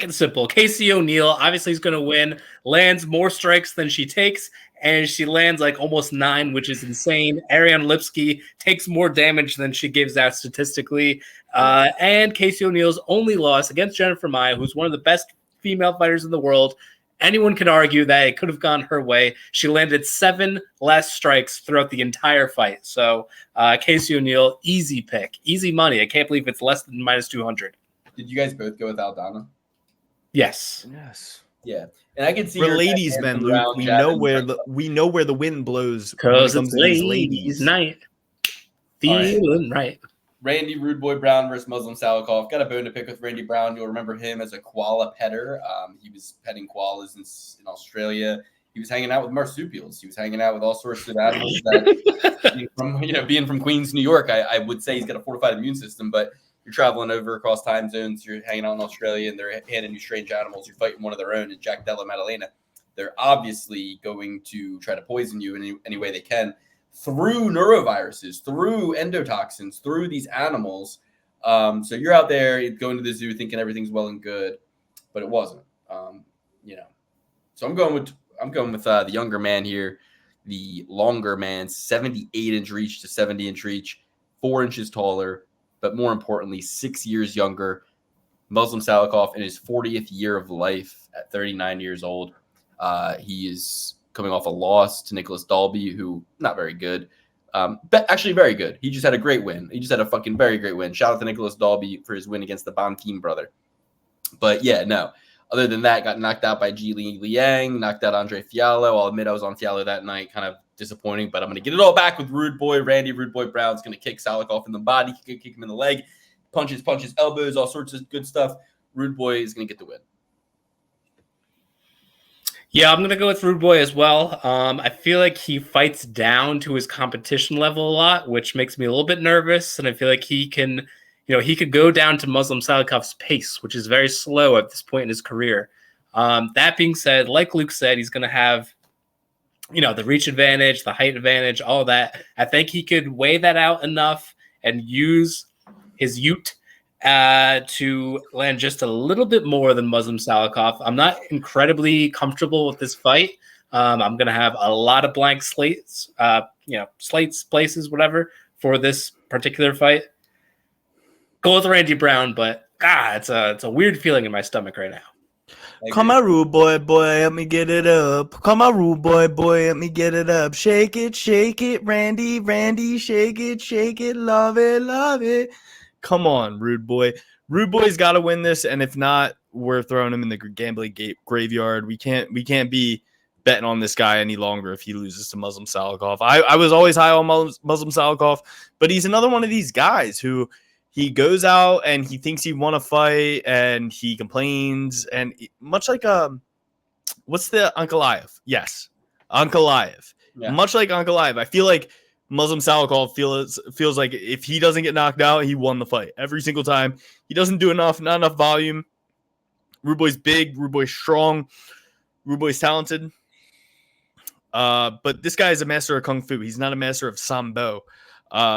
and simple. Casey O'Neill obviously is going to win. Lands more strikes than she takes, and she lands like almost 9, which is insane. Ariane Lipski takes more damage than she gives out statistically. And Casey O'Neill's only loss against Jennifer Maia, who's one of the best female fighters in the world. Anyone could argue that it could have gone her way. She landed 7 less strikes throughout the entire fight. So Casey O'Neill, easy pick, easy money. I can't believe it's less than minus 200. Did you guys both go with Aldana? Yes. Yeah, and I can see we're ladies, men. Luke, we know where the wind blows because it's ladies' night. Feeling right. Randy Rude Boy Brown versus Muslim Salikhov. Got a bone to pick with Randy Brown. You'll remember him as a koala petter. He was petting koalas in Australia. He was hanging out with marsupials. He was hanging out with all sorts of animals that, being from Queens, New York, I would say he's got a fortified immune system, but you're traveling over across time zones. You're hanging out in Australia, and they're handing you strange animals. You're fighting one of their own, and Jack Della Maddalena. They're obviously going to try to poison you in any way they can, through neuroviruses, through endotoxins, through these animals. So you're out there going to the zoo thinking everything's well and good, but it wasn't. So I'm going with the younger man here, the longer man, 78-inch reach to 70-inch reach, 4 inches taller, but more importantly, 6 years younger. Muslim Salikhov in his 40th year of life at 39 years old. He is coming off a loss to Nicholas Dalby, who not very good, but actually very good. He just had a great win. He just had a fucking very great win. Shout out to Nicholas Dalby for his win against the Bonteam brother. But yeah, no. Other than that, got knocked out by Ji Liang, knocked out Andre Fiallo. I'll admit I was on Fiallo that night, kind of disappointing, but I'm going to get it all back with Rude Boy. Randy Rude Boy Brown's going to kick Salikhov in the body, kick him in the leg, punches, elbows, all sorts of good stuff. Rude Boy is going to get the win. Yeah, I'm going to go with Rude Boy as well. I feel like he fights down to his competition level a lot, which makes me a little bit nervous. And I feel like he can, he could go down to Muslim Salikhov's pace, which is very slow at this point in his career. That being said, like Luke said, he's going to have, the reach advantage, the height advantage, all that. I think he could weigh that out enough and use his ute to land just a little bit more than Muslim Salikhov. I'm not incredibly comfortable with this fight. I'm going to have a lot of blank slates, places, whatever, for this particular fight. Go with Randy Brown, but it's a weird feeling in my stomach right now. Come on, Rude Boy, help me get it up. Come on, Rude Boy, help me get it up. Shake it, Randy, shake it, love it. Come on, Rude Boy. Rude Boy's got to win this, and if not, we're throwing him in the gambling graveyard. We can't be betting on this guy any longer if he loses to Muslim Salikhov. I was always high on Muslim Salikhov, but he's another one of these guys who he goes out and he thinks he won a fight and he complains, and much like what's the Ankalaev? Yes, Ankalaev. Yeah. Much like Ankalaev, I feel like Muslim Salikhov feels like if he doesn't get knocked out, he won the fight every single time. He doesn't do not enough volume. Ruboy's big, Ruboy's strong, Ruboy's talented. But this guy is a master of Kung Fu. He's not a master of Sambo.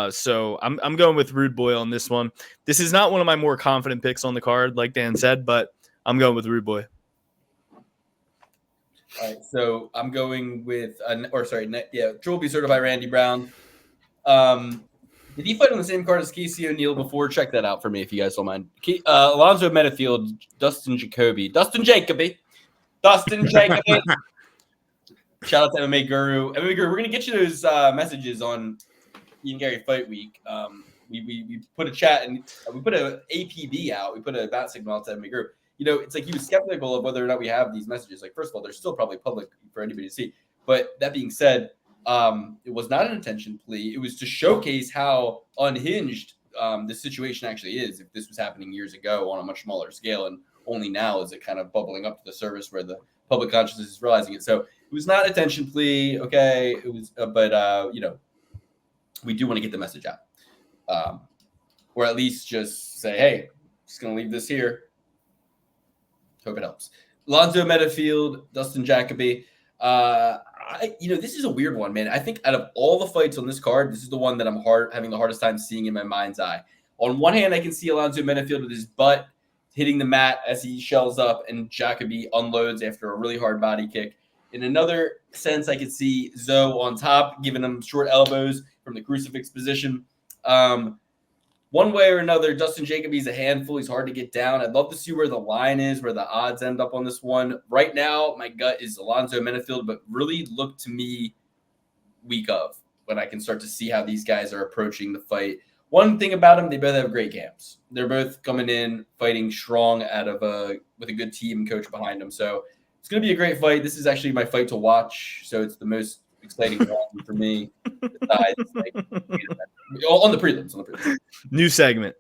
So I'm going with Rude Boy on this one. This is not one of my more confident picks on the card, like Dan said, but I'm going with Rude Boy. All right, so I'm going with Trophy certified Randy Brown. Did he fight on the same card as Casey O'Neill before? Check that out for me if you guys don't mind. Alonzo Menifield, Dustin Jacoby. Shout out to MMA Guru. MMA Guru, we're gonna get you those messages on Ian Garry Fight Week. We put a chat and we put an APB out. We put a bat signal out to MMA Guru. You know, it's like he was skeptical of whether or not we have these messages. Like, first of all, they're still probably public for anybody to see. But that being said, it was not an intention plea. It was to showcase how unhinged this situation actually is. If this was happening years ago on a much smaller scale, and only now is it kind of bubbling up to the surface where the public consciousness is realizing it. So it was not an intention plea. Okay, it was, but you know, we do want to get the message out, or at least just say, hey, just gonna leave this here. Hope it helps. Alonzo Menifield, Dustin Jacoby. This is a weird one, man. I think out of all the fights on this card, this is the one that I'm having the hardest time seeing in my mind's eye. On one hand, I can see Alonzo Menifield with his butt hitting the mat as he shells up, and Jacoby unloads after a really hard body kick. In another sense, I could see Zoe on top, giving him short elbows from the crucifix position. One way or another, Dustin Jacoby's a handful. He's hard to get down. I'd love to see where the line is, where the odds end up on this one. Right now, my gut is Alonzo Menifield, but really look to me week of when I can start to see how these guys are approaching the fight. One thing about them, they both have great camps. They're both coming in, fighting strong with a good team and coach behind them. So it's going to be a great fight. This is actually my fight to watch, so it's the most exciting one for me. Besides, on the prelims. New segment.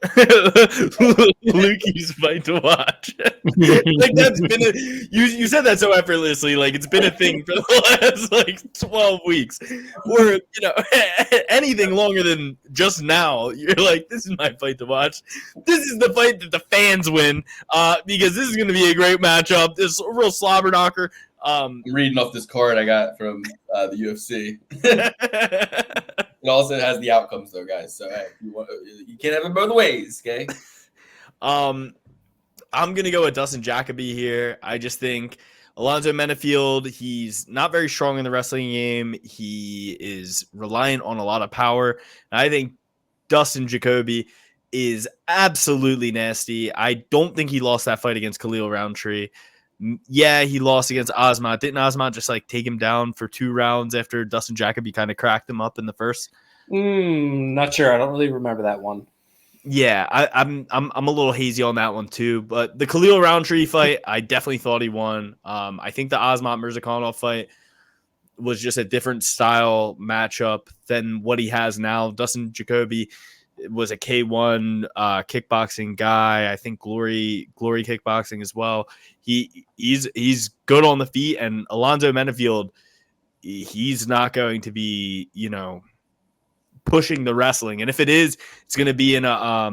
Lukey's fight to watch. Like that's been you said that so effortlessly, like it's been a thing for the last 12 weeks. Or anything longer than just now, you're like, this is my fight to watch. This is the fight that the fans win, because this is gonna be a great matchup. This real slobber knocker. I'm reading off this card I got from the UFC. It also has the outcomes, though, guys. So hey, you can't have it both ways, okay? I'm gonna go with Dustin Jacoby here. I just think Alonzo Menifield, he's not very strong in the wrestling game. He is reliant on a lot of power. And I think Dustin Jacoby is absolutely nasty. I don't think he lost that fight against Khalil Roundtree. Yeah, he lost against Osmond. Didn't Osmond just take him down for 2 rounds after Dustin Jacoby kind of cracked him up in the first? Not sure. I don't really remember that one. Yeah, I'm a little hazy on that one too. But the Khalil Roundtree fight, I definitely thought he won. I think the Osmond Mirzakhanov fight was just a different style matchup than what he has now. Dustin Jacoby was a K1 kickboxing guy. I think Glory kickboxing as well. He's good on the feet, and Alonzo Menifield, he's not going to be, pushing the wrestling. And if it is, it's going to be in a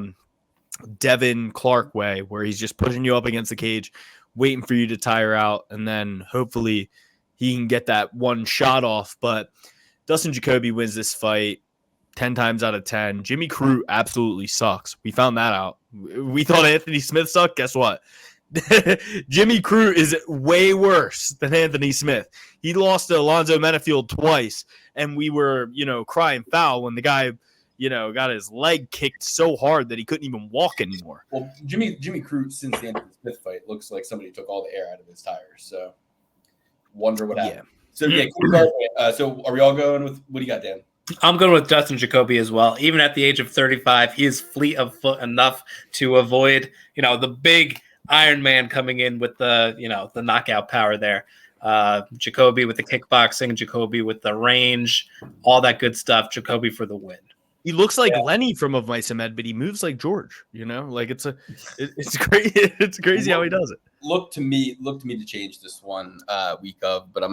Devin Clark way, where he's just pushing you up against the cage, waiting for you to tire out, and then hopefully he can get that one shot off. But Dustin Jacoby wins this fight 10 times out of 10. Jimmy Crute absolutely sucks. We found that out. We thought Anthony Smith sucked. Guess what? Jimmy Crute is way worse than Anthony Smith. He lost to Alonzo Menifield twice, and we were, crying foul when the guy, got his leg kicked so hard that he couldn't even walk anymore. Well, Jimmy Crute, since the Anthony Smith fight, looks like somebody took all the air out of his tires. So, wonder what happened. Yeah. So, so are we all going with, what do you got, Dan? I'm going with Dustin Jacoby as well. Even at the age of 35, he is fleet of foot enough to avoid, the big Iron Man coming in with the, the knockout power there. Jacoby with the kickboxing, Jacoby with the range, all that good stuff. Jacoby for the win. He looks like Lenny from Of Mice and Men, but he moves like George. Like it's great. It's crazy how he does it. Look to me to change this one week of, but I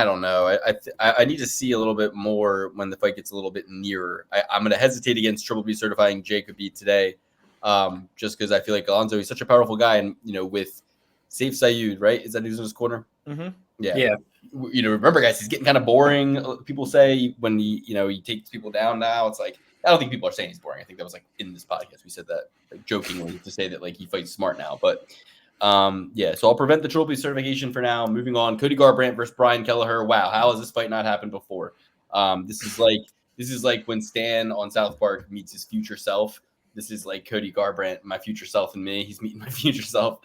don't know. I need to see a little bit more when the fight gets a little bit nearer. I'm going to hesitate against Triple B certifying Jacoby today, just because I feel like Alonso, he's such a powerful guy, and with Saif Sayoud, right? Is that who's in his corner? Mm-hmm. Yeah. Remember, guys, he's getting kind of boring. People say when he takes people down now. It's like, I don't think people are saying he's boring. I think that was like in this podcast we said that jokingly to say that he fights smart now. But so I'll prevent the Triple B certification for now. Moving on, Cody Garbrandt versus Brian Kelleher. Wow, how has this fight not happened before? This is like when Stan on South Park meets his future self. This is like Cody Garbrandt, my future self, and me. He's meeting my future self,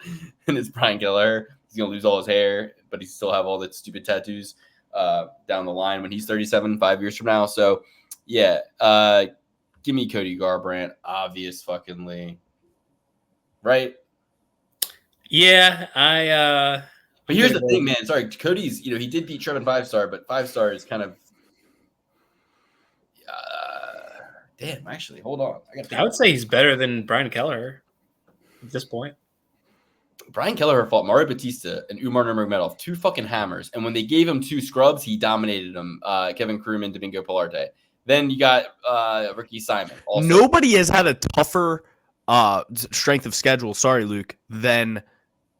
and it's Brian Kelleher. He's gonna lose all his hair, but he still have all the stupid tattoos down the line when he's 37, 5 years from now. So, yeah, give me Cody Garbrandt, obvious fuckingly, right? Yeah, But here's the thing, man. Sorry, Cody's. He did beat Trevin 5-star, but 5-star is kind of. Damn, actually, hold on. I would say he's better than Brian Kelleher at this point. Brian Kelleher fought Mario Batista and Umar Nurmagomedov, 2 fucking hammers. And when they gave him 2 scrubs, he dominated them. Kevin Croom and Domingo Pilarte. Then you got Ricky Simon. Also. Nobody has had a tougher strength of schedule, sorry, Luke, than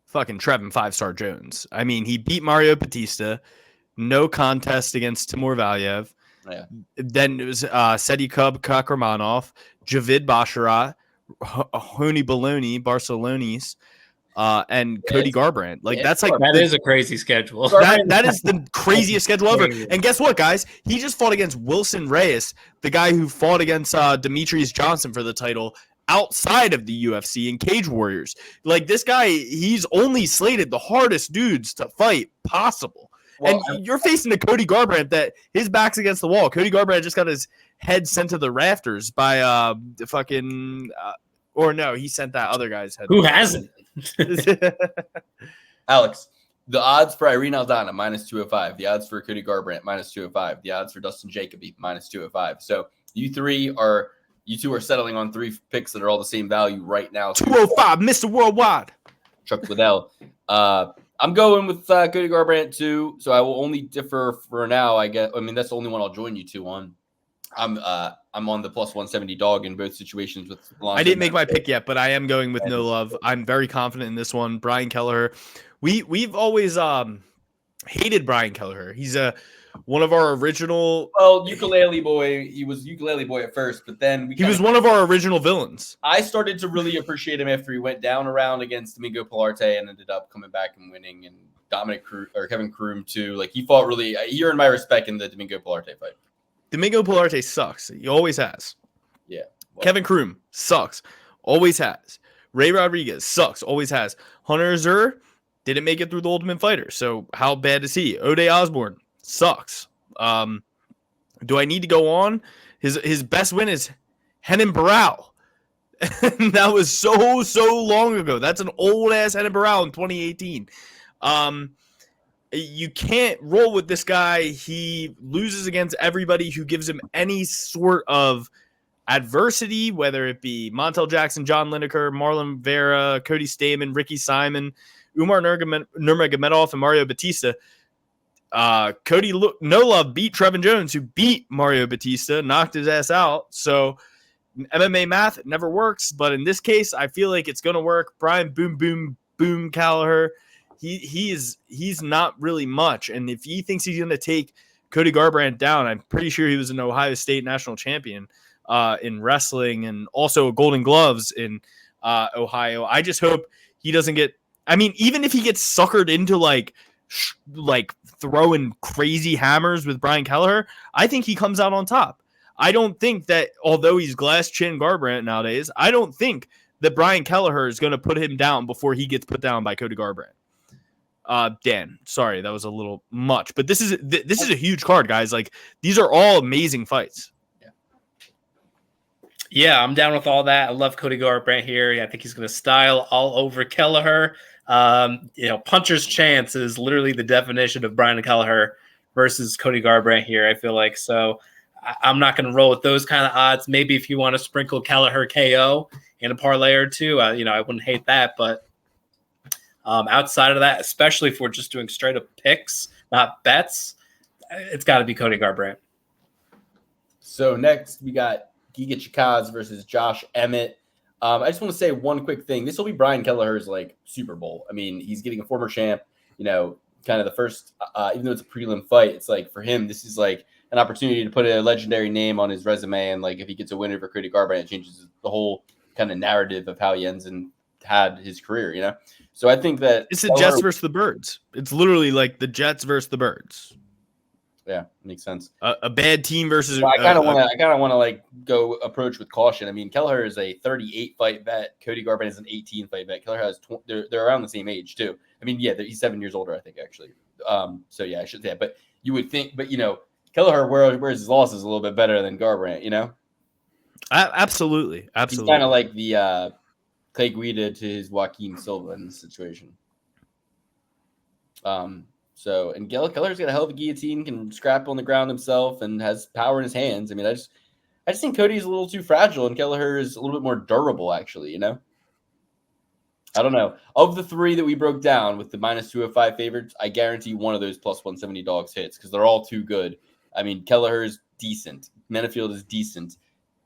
fucking Trevin 5-star Jones. I mean, he beat Mario Batista, no contest against Timur Valiev. Yeah. Then it was Salikhov, Rakhmonov, Javid Basharat, Honi Baloney, Barcelonis, and Cody Garbrandt. That is a crazy schedule. That is the craziest schedule ever. And guess what, guys? He just fought against Wilson Reyes, the guy who fought against Demetrius Johnson for the title outside of the UFC and Cage Warriors. This guy, he's only slated the hardest dudes to fight possible. Well, and you're facing a Cody Garbrandt that his back's against the wall. Cody Garbrandt just got his head sent to the rafters by he sent that other guy's head. Who hasn't? Alex, the odds for Irene Aldana -205. The odds for Cody Garbrandt -205. The odds for Dustin Jacoby -205. So you two are settling on 3 picks that are all the same value right now. 205, Mr. Worldwide. Chuck Liddell. I'm going with Cody Garbrandt too, so I will only differ for now. That's the only one I'll join you two on. I'm on the +170 dog in both situations with Alonso. I didn't make my pick yet, but I am going with no love. I'm very confident in this one. Brian Kelleher. We've always hated Brian Kelleher. He's one of our original. Well, ukulele boy. He was ukulele boy at first, but then he was one of our original villains. I started to really appreciate him after he went down around against Domingo Pilarte and ended up coming back and winning. And Kevin Croom too. He fought really. He earned my respect in the Domingo Pilarte fight. Domingo Pilarte sucks. He always has. Yeah. Well, Kevin Croom sucks. Always has. Ray Rodriguez sucks. Always has. Hunter Zur didn't make it through the Ultimate Fighter. So how bad is he? O'Day Osborne sucks. Do I need to go on? His best win is Henan Barao. That was so long ago. That's an old ass Henan Barao in 2018. You can't roll with this guy. He loses against everybody who gives him any sort of adversity, whether it be Montel Jackson, John Lineker, Marlon Vera, Cody Stamen, Ricky Simon, Umar Nurmagomedov, and Mario Batista. Cody No Love beat Trevin Jones, who beat Mario Batista, knocked his ass out. So MMA math never works, but in this case, I feel like it's going to work. Brian Boom Kelleher. He's not really much. And if he thinks he's going to take Cody Garbrandt down, I'm pretty sure he was an Ohio State national champion in wrestling and also Golden Gloves in Ohio. I just hope he doesn't get, even if he gets suckered into like throwing crazy hammers with Brian Kelleher, I think he comes out on top. I don't think that, although he's glass chin Garbrandt nowadays, I don't think that Brian Kelleher is going to put him down before he gets put down by Cody Garbrandt. Dan, sorry, that was a little much, but this is a huge card, guys. These are all amazing fights. Yeah, I'm down with all that. I love Cody Garbrandt here. I think he's going to style all over Kelleher. Puncher's chance is literally the definition of Brian Kelleher versus Cody Garbrandt here. I feel like so. I'm not going to roll with those kind of odds. Maybe if you want to sprinkle Kelleher KO in a parlay or two, I wouldn't hate that. But outside of that, especially if we're just doing straight up picks, not bets, it's got to be Cody Garbrandt. So next we got Giga Chikadze versus Josh Emmett. I just want to say one quick thing. This will be Brian Kelleher's like Super Bowl. I mean, he's getting a former champ, kind of the first, even though it's a prelim fight, it's like for him, this is like an opportunity to put a legendary name on his resume. And like, if he gets a win over Cody Garbrandt, it changes the whole kind of narrative of how he ends and had his career, So I think that it's the Jets versus the Birds. It's literally like the Jets versus the Birds. Yeah, makes sense. A bad team versus. So I kind of want to like go approach with caution. I mean, Kelleher is a 38 fight vet. Cody Garbrandt is an 18 fight vet. Kelleher has they're around the same age too. I mean, yeah, he's 7 years older, I think actually. So yeah, I should say. But you would think, Kelleher whereas his loss is a little bit better than Garbrandt. Absolutely. He's kind of like the Clay Guida to his Joaquin Silva in this situation. So, and Kelleher's got a hell of a guillotine, can scrap on the ground himself, and has power in his hands. I mean, I just think Cody's a little too fragile, and Kelleher is a little bit more durable, actually. I don't know. Of the three that we broke down with the minus 205 favorites, I guarantee one of those plus 170 dogs hits because they're all too good. I mean, Kelleher is decent. Menifield is decent.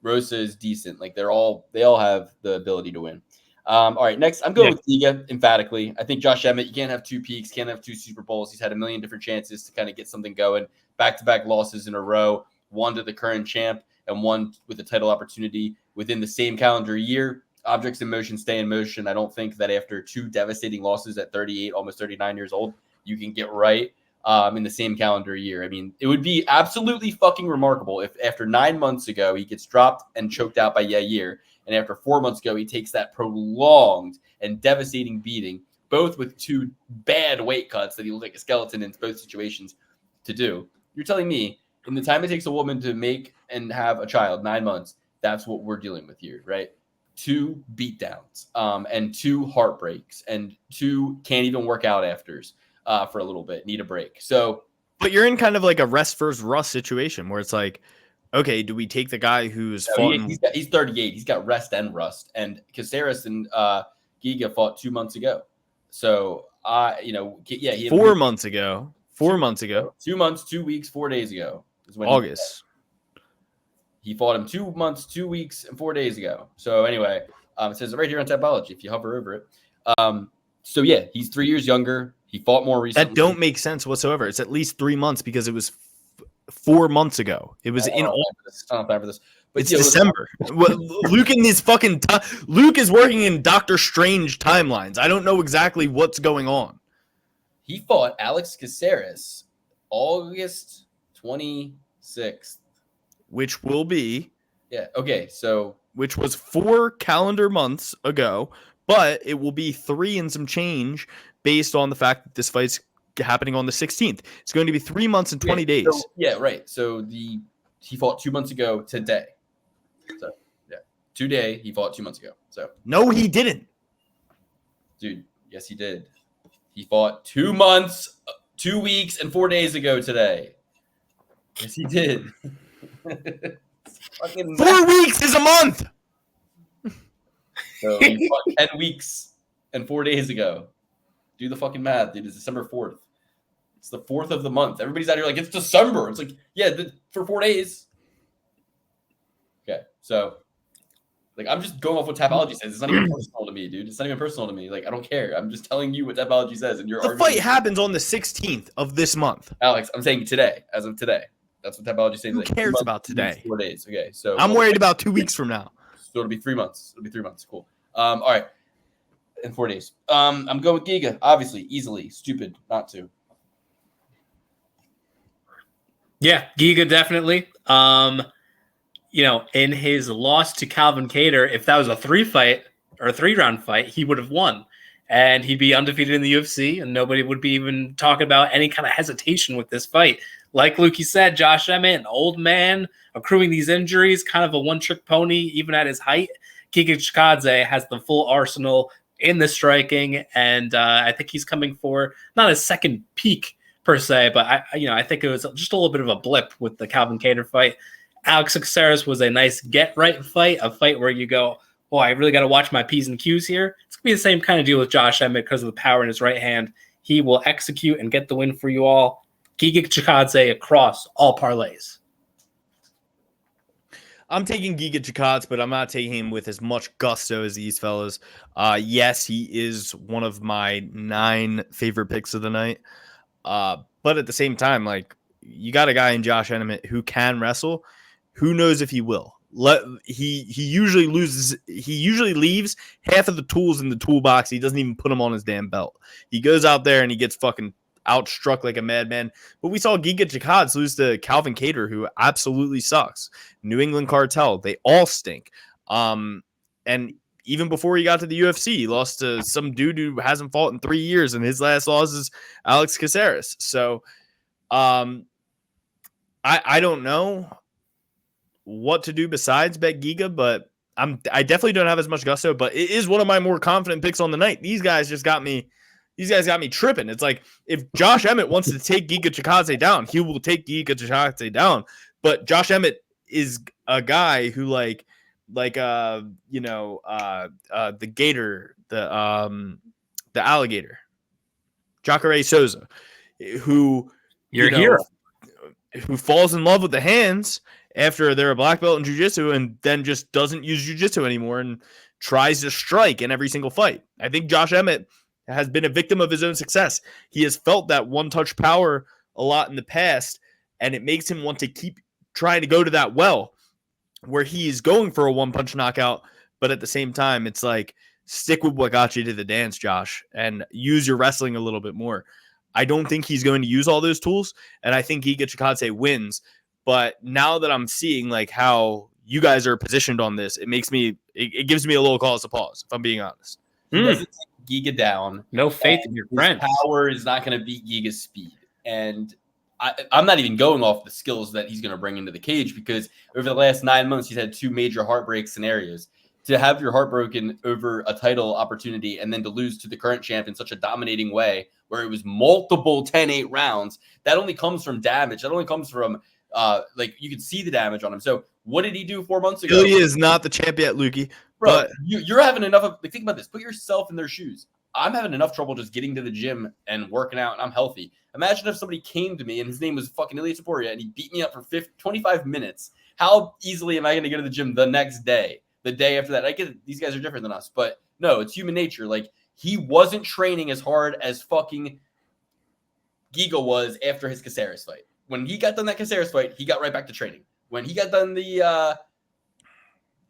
Rosa is decent. Like they all have the ability to win. All right, next I'm going with Giga emphatically. I think Josh Emmett, you can't have two peaks, can't have two Super Bowls. He's had a million different chances to kind of get something going. Back-to-back losses in a row, one to the current champ and one with a title opportunity within the same calendar year. Objects in motion stay in motion. I don't think that after two devastating losses at 38, almost 39 years old, you can get right in the same calendar year. I mean, it would be absolutely fucking remarkable if after 9 months ago he gets dropped and choked out by Yair, and after 4 months ago he takes that prolonged and devastating beating, both with two bad weight cuts that he looks like a skeleton in both situations to do. You're telling me in the time it takes a woman to make and have a child, 9 months, that's what we're dealing with here, right? 2 beatdowns and 2 heartbreaks and 2 can't even work out afters for a little bit, need a break. So, but you're in kind of like a rest versus rust situation where it's like, okay, do we take the guy who's he's 38, he's got rest and rust, and Caceres and Giga fought 2 months ago. So he 4 months ago. 4 months ago. 2 months, 2 weeks, 4 days ago is when August. He fought him 2 months, 2 weeks, and 4 days ago. So anyway, it says right here on Tapology if you hover over it. So yeah, he's 3 years younger. He fought more recently. That don't make sense whatsoever. It's at least 3 months because it was 4 months ago. It was in August. I don't have time for this. But it's December. Luke in his fucking Luke is working in Doctor Strange timelines. I don't know exactly what's going on. He fought Alex Caceres August 26th. Which will be which was 4 calendar months ago, but it will be 3 and some change based on the fact that this fight's happening on the 16th. It's going to be 3 months and 20 days. So, yeah, right. So he fought 2 months ago today. So yeah, today he fought 2 months ago. So no, he didn't, dude. Yes, he did. He fought 2 months, 2 weeks, and 4 days ago today. Yes, he did. 4 weeks is a month. So he fought 10 weeks and 4 days ago. Do the fucking math, dude. It's December 4th. It's the 4th of the month. Everybody's out here like, it's December. It's like, yeah, for 4 days. Okay, so like I'm just going off what Tapology says. It's not even personal to me, dude. It's not even personal to me. Like I don't care. I'm just telling you what Tapology says, and the fight happens on the 16th of this month. Alex, I'm saying today, as of today. That's what Tapology says. Who cares about today? 4 days. Okay, so I'm worried about 2 weeks from now. So it'll be 3 months. It'll be 3 months. Cool. All right. In 4 days. I'm going with Giga, obviously, easily. Stupid not to. Yeah, Giga definitely. In his loss to Calvin Kattar, if that was a 3-round fight, he would have won. And he'd be undefeated in the UFC, and nobody would be even talking about any kind of hesitation with this fight. Like Lukey said, Josh Emmett, an old man, accruing these injuries, kind of a one-trick pony, even at his height. Giga Chikadze has the full arsenal in the striking, and I think he's coming for not a second peak per se, but I think it was just a little bit of a blip with the Calvin Kattar fight. Alex Caceres was a nice get-right fight, a fight where you go, oh, I really got to watch my P's and Q's here. It's going to be the same kind of deal with Josh Emmett because of the power in his right hand. He will execute and get the win for you all. Giga Chikadze across all parlays. I'm taking Giga Chikadze, but I'm not taking him with as much gusto as these fellas. Yes, he is one of my 9 favorite picks of the night. But at the same time, like, you got a guy in Josh Emmett who can wrestle. Who knows if he will? He usually loses. He usually leaves half of the tools in the toolbox. He doesn't even put them on his damn belt. He goes out there and he gets fucking outstruck like a madman. But we saw Giga Chikadze lose to Calvin Kattar, who absolutely sucks. New England Cartel, they all stink. And even before he got to the UFC, he lost to some dude who hasn't fought in 3 years, and his last loss is Alex Caceres. So, I don't know what to do besides bet Giga, but I definitely don't have as much gusto. But it is one of my more confident picks on the night. These guys got me tripping. It's like, if Josh Emmett wants to take Giga Chikadze down, he will take Giga Chikadze down. But Josh Emmett is a guy who the gator, the alligator, Jacare Souza, who who falls in love with the hands after they're a black belt in jiu-jitsu and then just doesn't use jiu-jitsu anymore and tries to strike in every single fight. I think Josh Emmett has been a victim of his own success. He has felt that one-touch power a lot in the past, and it makes him want to keep trying to go to that well where he is going for a one-punch knockout, but at the same time, it's like, stick with what got you to the dance, Josh, and use your wrestling a little bit more. I don't think he's going to use all those tools, and I think Giga Chikadze wins. But now that I'm seeing like how you guys are positioned on this, it gives me a little cause to pause, if I'm being honest. He doesn't take Giga down. No faith in your friend. Power is not going to beat Giga's speed. And I'm not even going off the skills that he's going to bring into the cage, because over the last 9 months, he's had 2 major heartbreak scenarios. To have your heart broken over a title opportunity and then to lose to the current champ in such a dominating way, where it was multiple 10-8 rounds, that only comes from damage. That only comes from, you can see the damage on him. So what did he do 4 months ago? He is not the champ yet, Lukey. Bro, But you're having enough of, think about this. Put yourself in their shoes. I'm having enough trouble just getting to the gym and working out, and I'm healthy. Imagine if somebody came to me and his name was fucking Ilya Taporia and he beat me up for 25 minutes. How easily am I going to go to the gym the next day? The day after that? I get it, these guys are different than us, but no, it's human nature. Like, he wasn't training as hard as fucking Giga was after his Caceres fight. When he got done that Caceres fight, he got right back to training. When he got done the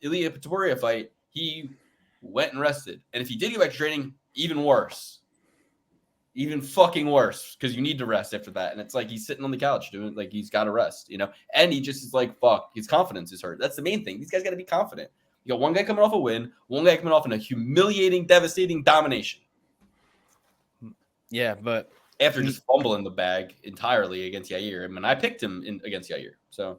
Ilya Taporia fight, he went and rested. And if he did get back to training, even worse. Even fucking worse, because you need to rest after that. And it's like he's sitting on the couch doing, like, he's got to rest, And he just is like, fuck, his confidence is hurt. That's the main thing. These guys got to be confident. You got one guy coming off a win, one guy coming off in a humiliating, devastating domination. yeah, but After just fumbling the bag entirely against Yair. I mean, I picked him against Yair. So,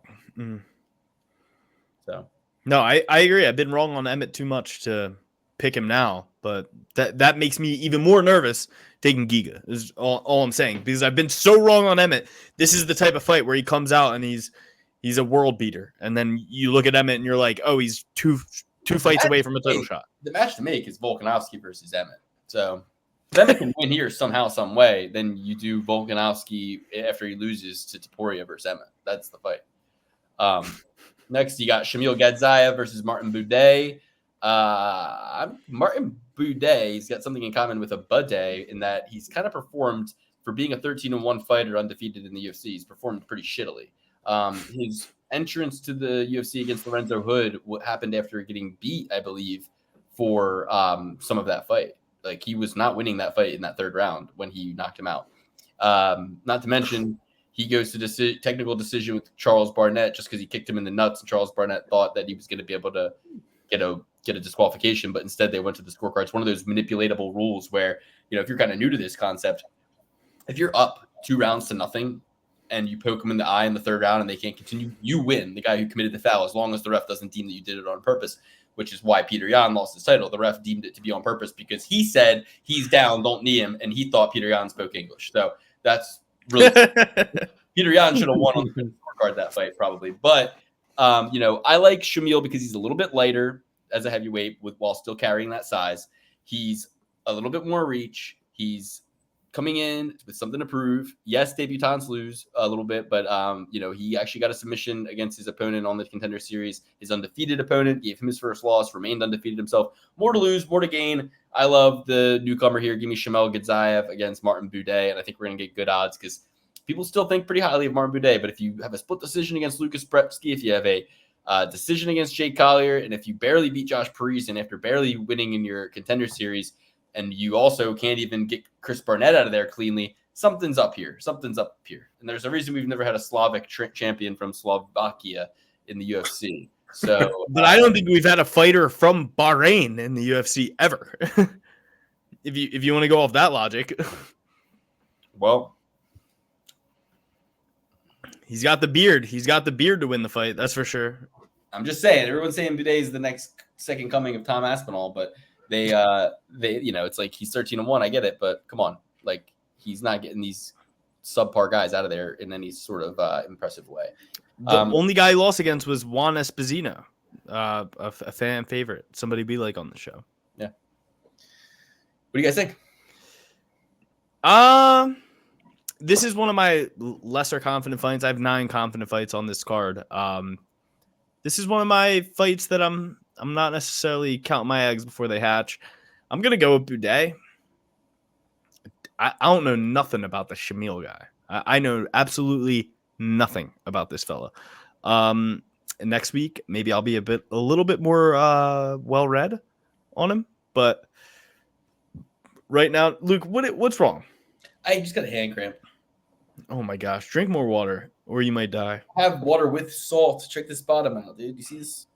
no, I agree. I've been wrong on Emmett too much to pick him now, but that makes me even more nervous taking Giga, is all I'm saying, because I've been so wrong on Emmett. This is the type of fight where he comes out and he's a world beater, and then you look at Emmett and you're like, oh, he's two fights away from a title shot. The match to make is Volkanovski versus Emmett. So if Emmett can win here somehow, some way, then you do Volkanovski after he loses to Taporia versus Emmett. That's the fight. Next, you got Shamil Gadzhiev versus Martin Buday. Martin Buday, he's got something in common with a Buday in that he's kind of performed, for being a 13-1 fighter undefeated in the UFC, he's performed pretty shittily. His entrance to the UFC against Lorenzo Hood happened after getting beat, I believe, for some of that fight. Like, he was not winning that fight in that 3rd round when he knocked him out. Not to mention, he goes to technical decision with Charles Barnett just because he kicked him in the nuts, and Charles Barnett thought that he was going to be able to get a disqualification, but instead they went to the scorecard. It's one of those manipulatable rules where, if you're kind of new to this concept, if you're up 2 rounds to nothing and you poke them in the eye in the 3rd round and they can't continue, you win, the guy who committed the foul, as long as the ref doesn't deem that you did it on purpose, which is why Peter Yan lost his title. The ref deemed it to be on purpose because he said he's down, don't knee him, and he thought Peter Yan spoke English. So that's really Peter Yan should have won on the scorecard that fight probably. But I like Shamil because he's a little bit lighter as a heavyweight while still carrying that size. He's a little bit more reach. He's coming in with something to prove. Yes, debutants lose a little bit, but he actually got a submission against his opponent on the Contender Series. His undefeated opponent gave him his first loss, remained undefeated himself. More to lose, more to gain. I love the newcomer here. Give me Shamil Gaziev against Martin Buday, and I think we're going to get good odds because people still think pretty highly of Martin Buday. But if you have a split decision against Lucas Prepsky, if you have a decision against Jake Collier, and if you barely beat Josh Parisian after barely winning in your Contender Series, and you also can't even get Chris Barnett out of there cleanly, something's up here. And there's a reason we've never had a Slavic champion from Slovakia in the UFC. So, but I don't think we've had a fighter from Bahrain in the UFC ever. if you want to go off that logic. Well, he's got the beard. He's got the beard to win the fight. That's for sure. I'm just saying, everyone's saying Buday is the next second coming of Tom Aspinall, but they it's like he's 13-1. I get it, but come on, like he's not getting these subpar guys out of there in any sort of impressive way. The only guy he lost against was Juan Esposito, a fan favorite, somebody we like on the show. Yeah. What do you guys think? This is one of my lesser confident fights. I have 9 confident fights on this card. This is one of my fights that I'm not necessarily counting my eggs before they hatch. I'm going to go with Buday. I don't know nothing about the Shamil guy. I know absolutely nothing about this fella. Next week, maybe I'll be a little bit more well-read on him. But right now, Luke, what's wrong? I just got a hand cramp. Oh, my gosh. Drink more water or you might die. Have water with salt. Check this bottom out, dude. You see this?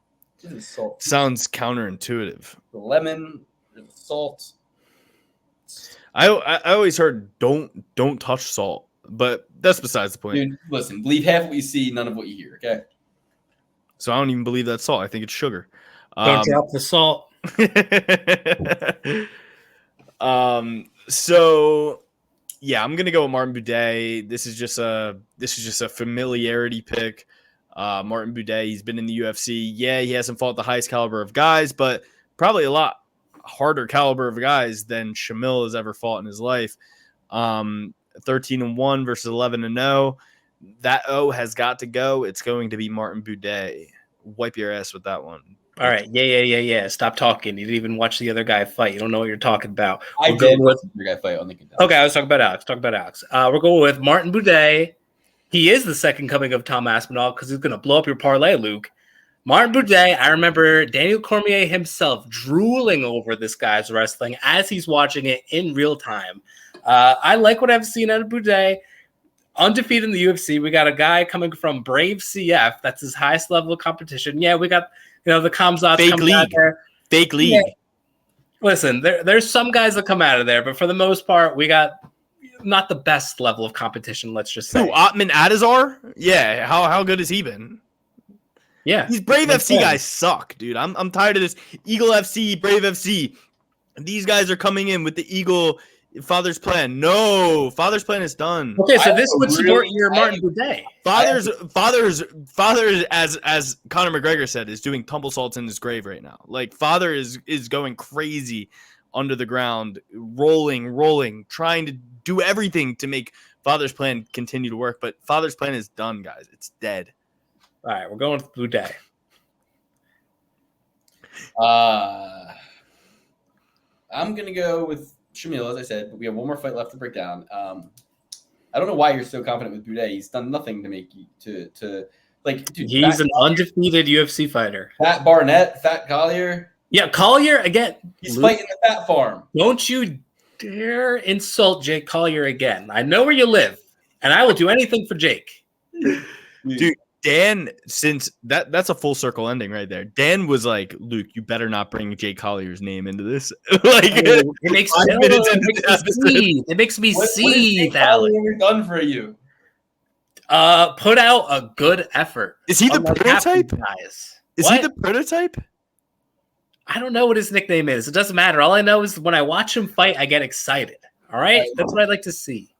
This is salt. Sounds counterintuitive. The lemon, the salt. I always heard don't touch salt, but that's besides the point. Dude, listen, believe half what you see, none of what you hear, okay? So I don't even believe that's salt. I think it's sugar. Don't drop the salt. So yeah, I'm gonna go with Martin Buday. This is just a familiarity pick. Martin Buday, he's been in the UFC. Yeah, he hasn't fought the highest caliber of guys, but probably a lot harder caliber of guys than Shamil has ever fought in his life. 13-1 versus 11-0. That O has got to go. It's going to be Martin Buday. Wipe your ass with that one. All right. Yeah. Stop talking. You didn't even watch the other guy fight. You don't know what you're talking about. I did watch the other guy fight on the Contender. Okay, I was talking about Alex. We're going with Martin Buday. He is the second coming of Tom Aspinall because he's going to blow up your parlay, Luke. Martin Buday, I remember Daniel Cormier himself drooling over this guy's wrestling as he's watching it in real time. I like what I've seen out of Buday. Undefeated in the UFC. We got a guy coming from Brave CF. That's his highest level of competition. Yeah, we got the Kamzats coming out there. Fake league. Yeah. Listen, there's some guys that come out of there, but for the most part, we got not the best level of competition, let's just say. Who, Ottman Adazar? Yeah, how good has he been? Yeah. These Brave FC guys suck, dude. I'm tired of this. Eagle FC, Brave FC. These guys are coming in with the Eagle Father's Plan. No, Father's Plan is done. Okay, so this would support your Martin Buday. Father's as Conor McGregor said, is doing tumble salts in his grave right now. Like Father is going crazy under the ground, rolling, trying to do everything to make Father's Plan continue to work. But Father's Plan is done, guys. It's dead. All right, we're going with Buday. I'm gonna go with Shamil, as I said, but we have one more fight left to break down. I don't know why you're so confident with Buday. He's done nothing to make you to like. Dude, he's an undefeated UFC fighter. Fat Barnett, Fat Collier. Yeah, Collier again. He's fighting the Fat Farm. Don't you dare insult Jake Collier again. I know where you live, and I will do anything for Jake. Dude, Dan, since that's a full circle ending right there. Dan was like, Luke, you better not bring Jake Collier's name into this. It makes me see that. Done for you. Put out a good effort. Is he the prototype? Guys. Is he the prototype? I don't know what his nickname is. It doesn't matter. All I know is when I watch him fight, I get excited. All right? That's what I like to see.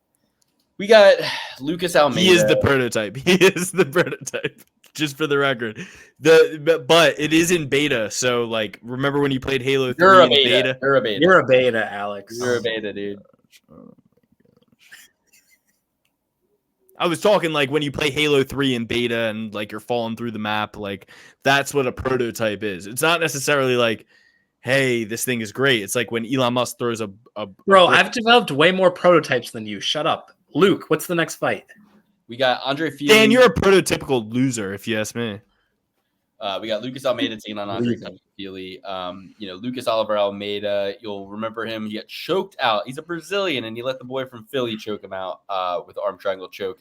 We got Lucas Almeida. He is the prototype. just for the record. But it is in beta, so like remember when you played Halo 3 You're a in beta. beta? You're a beta. You're a beta, Alex. You're a beta, dude. I was talking like when you play Halo 3 in beta and like you're falling through the map, like that's what a prototype is. It's not necessarily like, hey, this thing is great. It's like when Elon Musk throws a Bro, brick. I've developed way more prototypes than you. Shut up. Luke, what's the next fight? We got Andre Fili. Dan, you're a prototypical loser, if you ask me. We got Lucas Almeida taking on Andre Fili. Lucas Oliver Almeida, you'll remember him. He got choked out. He's a Brazilian, and he let the boy from Philly choke him out with the arm triangle choke.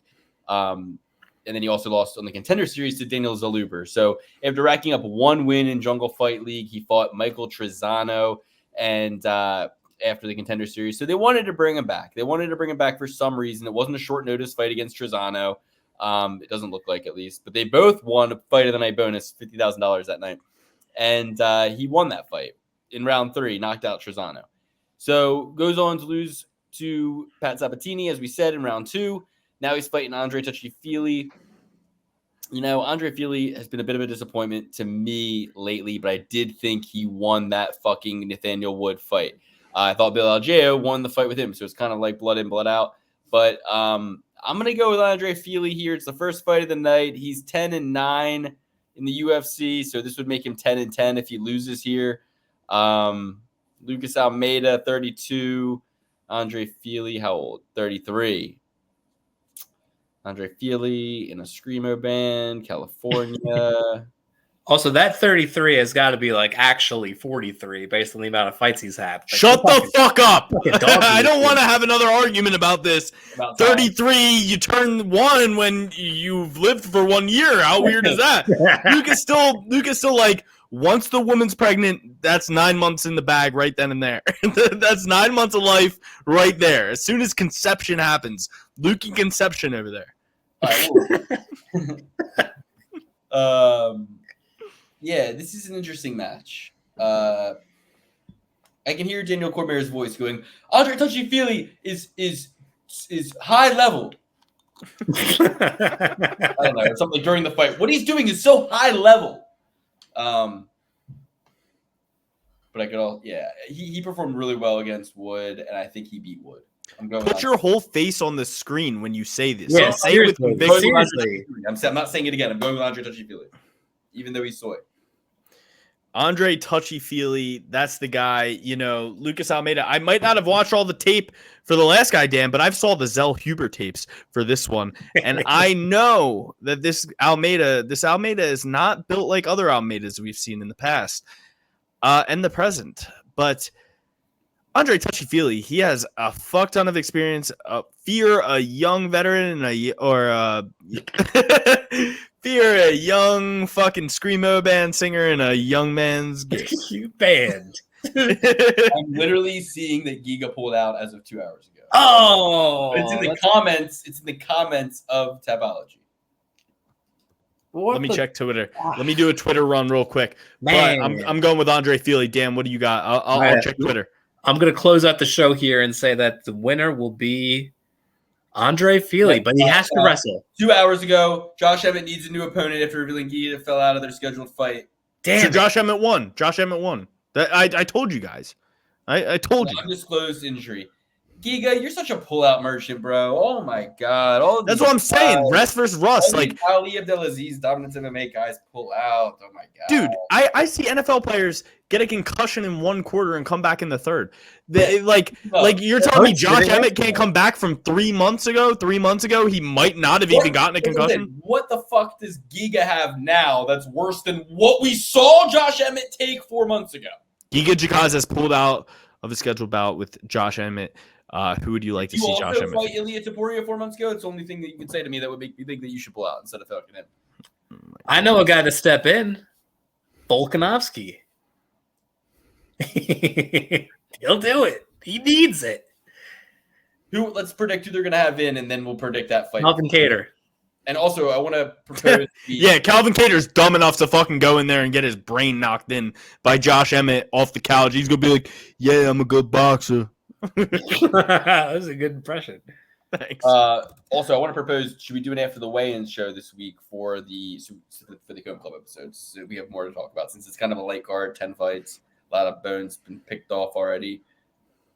And then he also lost on the Contender Series to Daniel Zaluber. So after racking up one win in Jungle Fight League, he fought Michael Trezano and after the Contender Series. So they wanted to bring him back. They wanted to bring him back for some reason. It wasn't a short notice fight against Trezano. It doesn't look like, at least. But they both won a fight of the night bonus, $50,000 that night. And he won that fight in round 3, knocked out Trezano. So goes on to lose to Pat Sabatini, as we said, in round 2. Now he's fighting Andre Touchy-Fili. Andre Fili has been a bit of a disappointment to me lately, but I did think he won that fucking Nathaniel Wood fight. I thought Bill Algeo won the fight with him, so it's kind of like blood in, blood out. But I'm going to go with Andre Fili here. It's the first fight of the night. He's 10-9 in the UFC, so this would make him 10-10 if he loses here. Lucas Almeida, 32. Andre Fili, how old? 33. Andre Fili in a Screamo band, California. Also, that 33 has got to be like actually 43 based on the amount of fights he's had. Like, Shut the fuck up! dog I don't meat, want to have another argument about this. About time. 33, you turn 1 when you've lived for 1 year. How weird is that? Luke is still like, once the woman's pregnant, that's 9 months in the bag right then and there. That's 9 months of life right there. As soon as conception happens, Lukey conception over there. Yeah, this is an interesting match. I can hear Daniel Cormier's voice going, Andre Touchy-Fili is high level. I don't know, something during the fight. What he's doing is so high level. But I could he performed really well against Wood, and I think he beat Wood. I'm going. Put your whole face on the screen when you say this. Yeah, Say it with seriously. conviction. Seriously. I'm not saying it again. I'm going with Andre Touchy-Fili, even though he's soy. Andre Touchy-Fili, that's the guy. Lucas Almeida. I might not have watched all the tape for the last guy, Dan, but I've saw the Zell Huber tapes for this one, and I know that this Almeida is not built like other Almeidas we've seen in the past and the present. But Andre Touchy-Fili, he has a fuck ton of experience. Fear a young veteran fear a young fucking Screamo band singer in a young man's band. I'm literally seeing that Giga pulled out as of 2 hours ago. Oh, It's in the comments. It's in the comments of Tabology. Let me check Twitter. Let me do a Twitter run real quick. Man. But I'm going with Andre Fili. Dan, what do you got? I'll check Twitter. I'm going to close out the show here and say that the winner will be Andre Fili, but he has to wrestle. 2 hours ago, Josh Emmett needs a new opponent after revealing Giga fell out of their scheduled fight. Damn. So Josh Emmett won. I told you guys. I told you. Undisclosed injury. Giga, you're such a pullout merchant, bro. Oh my god! That's what I'm saying. Rest versus Russ. Like Ali Abdelaziz, dominant MMA guys pull out. Oh my god, dude! I see NFL players get a concussion in one quarter and come back in the third. Like you're telling me Josh Emmett can't come back from 3 months ago? 3 months ago, he might not have even gotten a concussion. What the fuck does Giga have now that's worse than what we saw Josh Emmett take 4 months ago? Giga Chikadze has pulled out of a scheduled bout with Josh Emmett. Who would you like to see Josh Emmett fight Ilia Topuria 4 months ago? It's the only thing that you can say to me that would make me think that you should pull out instead of fucking him. I know a guy to step in. Volkanovski. He'll do it. He needs it. Let's predict who they're going to have in, and then we'll predict that fight. Calvin Kattar. And also, I want to propose. Yeah, Calvin Cater's dumb enough to fucking go in there and get his brain knocked in by Josh Emmett off the couch. He's going to be like, yeah, I'm a good boxer. That was a good impression. Thanks. Also, I want to propose: should we do an after the weigh-in show this week for the Home Club episodes? So we have more to talk about since it's kind of a light card, 10 fights, a lot of bones been picked off already.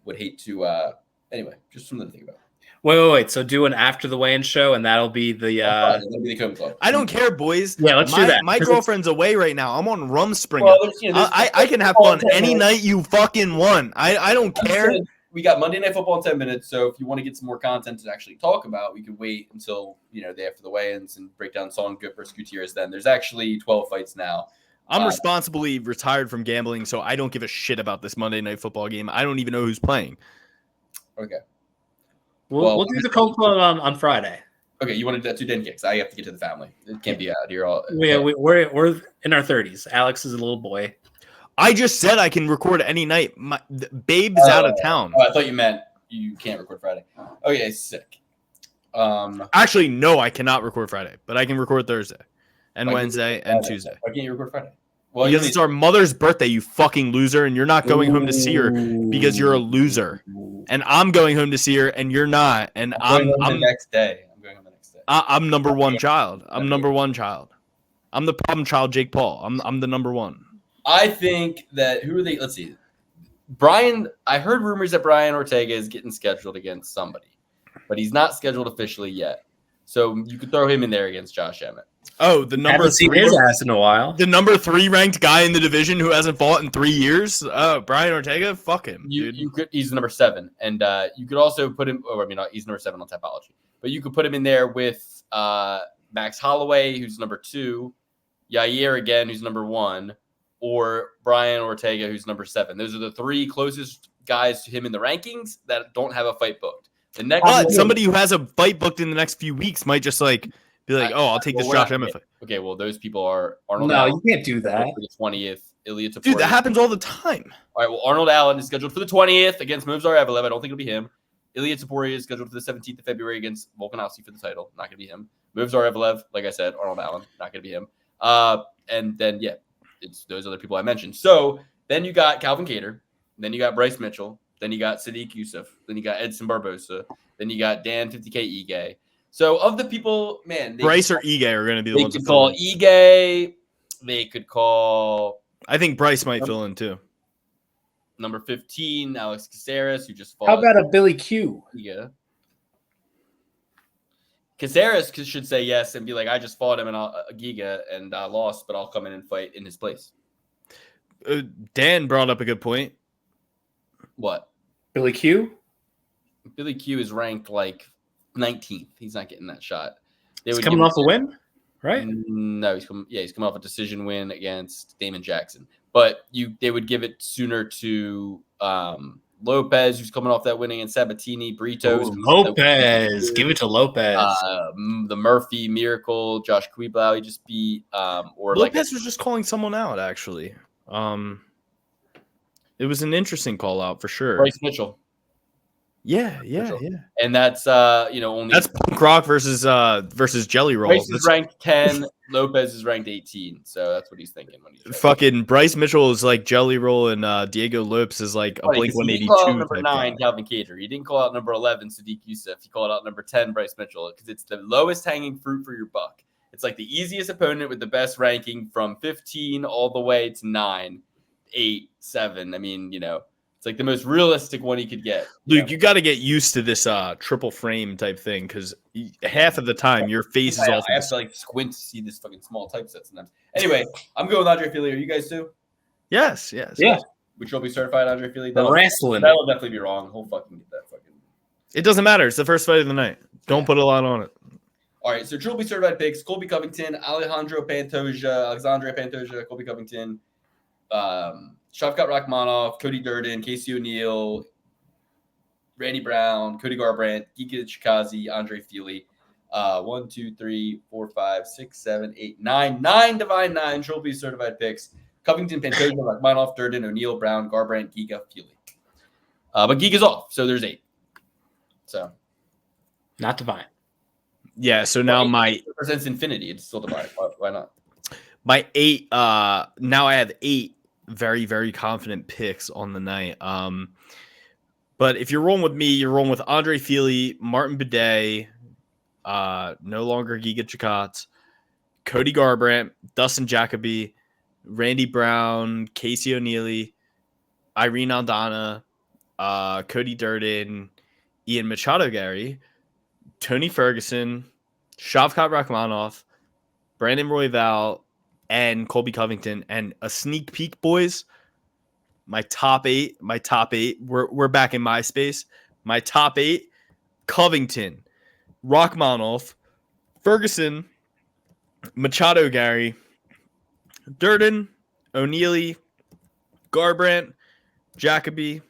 Would hate to. Anyway, just something to think about. Wait. So do an after the weigh-in show, and that'll be the. That'll be the Home Club. I don't care, boys. Yeah, let's do that. My girlfriend's away right now. I'm on Rumspringa. Well, there's I can have fun any night you fucking want. I don't care. We got Monday Night Football in 10 minutes, so if you want to get some more content to actually talk about, we could wait until the after the weigh-ins and break down Song Good versus Gutierrez. Then there's actually 12 fights now. I'm responsibly retired from gambling, so I don't give a shit about this Monday Night Football game. I don't even know who's playing. Okay. We'll do the Cold Club on Friday. Okay, you want to do Den Kicks? I have to get to the family. It can't be out here all. We're in our 30s. Alex is a little boy. I just said I can record any night. Babe's out of town. Oh, I thought you meant you can't record Friday. Okay, sick. Actually, no, I cannot record Friday, but I can record Thursday and Wednesday and Tuesday. Why can't you record Friday? Well, because it's our mother's birthday, you fucking loser, and you're not going home to see her because you're a loser. And I'm going home to see her, and you're not. And I'm the next day. I'm going home the next day. I'm number one child. I'm number one child. I'm the problem child, Jake Paul. I'm the number one. I think that who are they? Let's see. Brian. I heard rumors that Brian Ortega is getting scheduled against somebody, but he's not scheduled officially yet. So you could throw him in there against Josh Emmett. Oh, the number Haven't seen his ass in a while. The number 3 ranked guy in the division who hasn't fought in 3 years. Brian Ortega, fuck him. He's number 7, and you could also put him. Or I mean, he's number 7 on Tapology, but you could put him in there with Max Holloway, who's number 2, Yair again, who's number 1, or Brian Ortega, who's number 7. Those are the 3 closest guys to him in the rankings that don't have a fight booked. The next somebody who has a fight booked in the next few weeks might just be like, I'll take this Josh Emmett fight. Okay, well, those people are Arnold. No, Allen, you can't do that. For the 20th, Ilya Taporia. Dude, that happens all the time. All right, well, Arnold Allen is scheduled for the 20th against Movsar Evelev. I don't think it'll be him. Ilya Taporia is scheduled for the 17th of February against Volkanovski for the title. Not going to be him. Movsar Evelev, like I said, Arnold Allen, not going to be him. And then, it's those other people I mentioned. So then you got Calvin Kattar. Then you got Bryce Mitchell. Then you got Sadiq Youssef. Then you got Edson Barbosa. Then you got Dan 50K Ige. So of the people, man, Bryce or Ige are going to be the ones. They could call Ige. They could call. I think Bryce might fill in too. Number 15, Alex Caceres, who just fought. How about a Billy Q? Yeah. Caceres should say yes and be like, I just fought him in a Giga and I lost, but I'll come in and fight in his place. Dan brought up a good point. What? Billy Q? Billy Q is ranked like 19th. He's not getting that shot. He's coming off a win, right? No, he's coming off a decision win against Damon Jackson. But they would give it sooner to Lopez, who's coming off that win against Sabatini, Britos. Lopez, give it to Lopez. The Murphy Miracle, Josh Quiblau, he just beat. Or Lopez was just calling someone out, actually. It was an interesting call out for sure. Bryce Mitchell. Yeah. And that's only that's punk rock versus Jelly Roll. Bryce is ranked 10, Lopez is ranked 18, so that's what he's thinking when he's fucking Bryce Mitchell is like Jelly Roll and Diego Lopes is like a Blink 182. He called out number 9, Calvin Kattar. He didn't call out number 11, Sadiq Youssef. He called out number 10, Bryce Mitchell, because it's the lowest hanging fruit for your buck. It's like the easiest opponent with the best ranking from 15 all the way to 9, 8, 7. I mean, it's like the most realistic one he could get. Luke, you got to get used to this triple frame type thing because half of the time your face is off. I have to squint to see this fucking small typeset sometimes. Anyway, I'm going with Andre Fili. Are you guys too? Yes. Yeah. Which will be certified Andre Fili. Wrestling. That'll definitely be wrong. He'll fucking get that fucking. It doesn't matter. It's the first fight of the night. Don't put a lot on it. All right, so Triple B certified picks: Colby Covington, Alejandro Pantoja, Alexandre Pantoja, Colby Covington. Shavkat Rakhmonov, Cody Durden, Casey O'Neill, Randy Brown, Cody Garbrandt, Giga Chikadze, Andre Fili. 1, 2, 3, 4, 5, 6, 7, 8, 9. 9 Divine 9 Trophy certified picks. Covington, Pantoja, Rakhmonov, Durden, O'Neill, Brown, Garbrandt, Giga, Fili. But Giga's off, so there's 8. So. Not Divine. Yeah, so now my represents infinity. It's still Divine. Why not? My 8, now I have 8 very, very confident picks on the night. But if you're rolling with me, you're rolling with Andre Fili, Martin Buday, no longer Giga Chikadze, Cody Garbrandt, Dustin Jacoby, Randy Brown, Casey O'Neely, Irene Aldana, Cody Durden, Ian Machado Garry, Tony Ferguson, Shavkat Rakhmonov, Brandon Royval, and Colby Covington. And a sneak peek, boys. My top eight. We're back in MySpace. My top 8: Covington, Rakhmonov, Ferguson, Machado Garry, Durden, O'Neely, Garbrandt, Jacoby,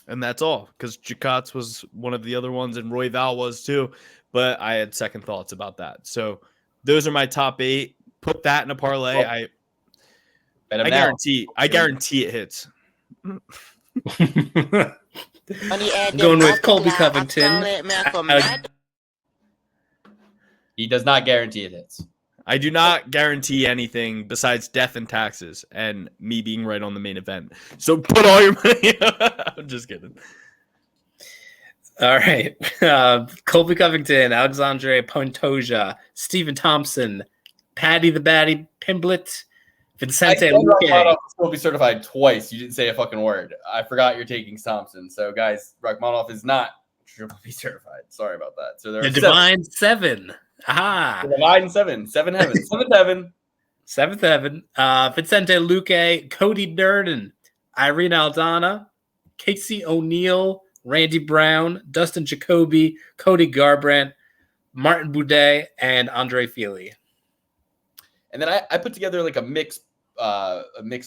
and that's all. Because Chikadze was one of the other ones, and Royval was too. But I had second thoughts about that. So those are my top 8. Put that in a parlay. I guarantee it hits. I'm going with Colby Covington. He does not guarantee it hits. I do not guarantee anything besides death and taxes and me being right on the main event. So put all your money. I'm just kidding. All right. Colby Covington, Alexandre Pantoja, Stephen Thompson, Paddy the Batty, Pimblett, Vincente Luque. Will be certified twice. You didn't say a fucking word. I forgot you're taking Thompson. So, guys, Rakhmonov is not triple B certified. Sorry about that. So there the Divine 7. Aha. The Divine 7. 7 heaven. 7th heaven. 7th heaven. Vincente Luque, Cody Durden, Irene Aldana, Casey O'Neil, Randy Brown, Dustin Jacoby, Cody Garbrandt, Martin Buday, and Andre Fili. And then I put together like a mixed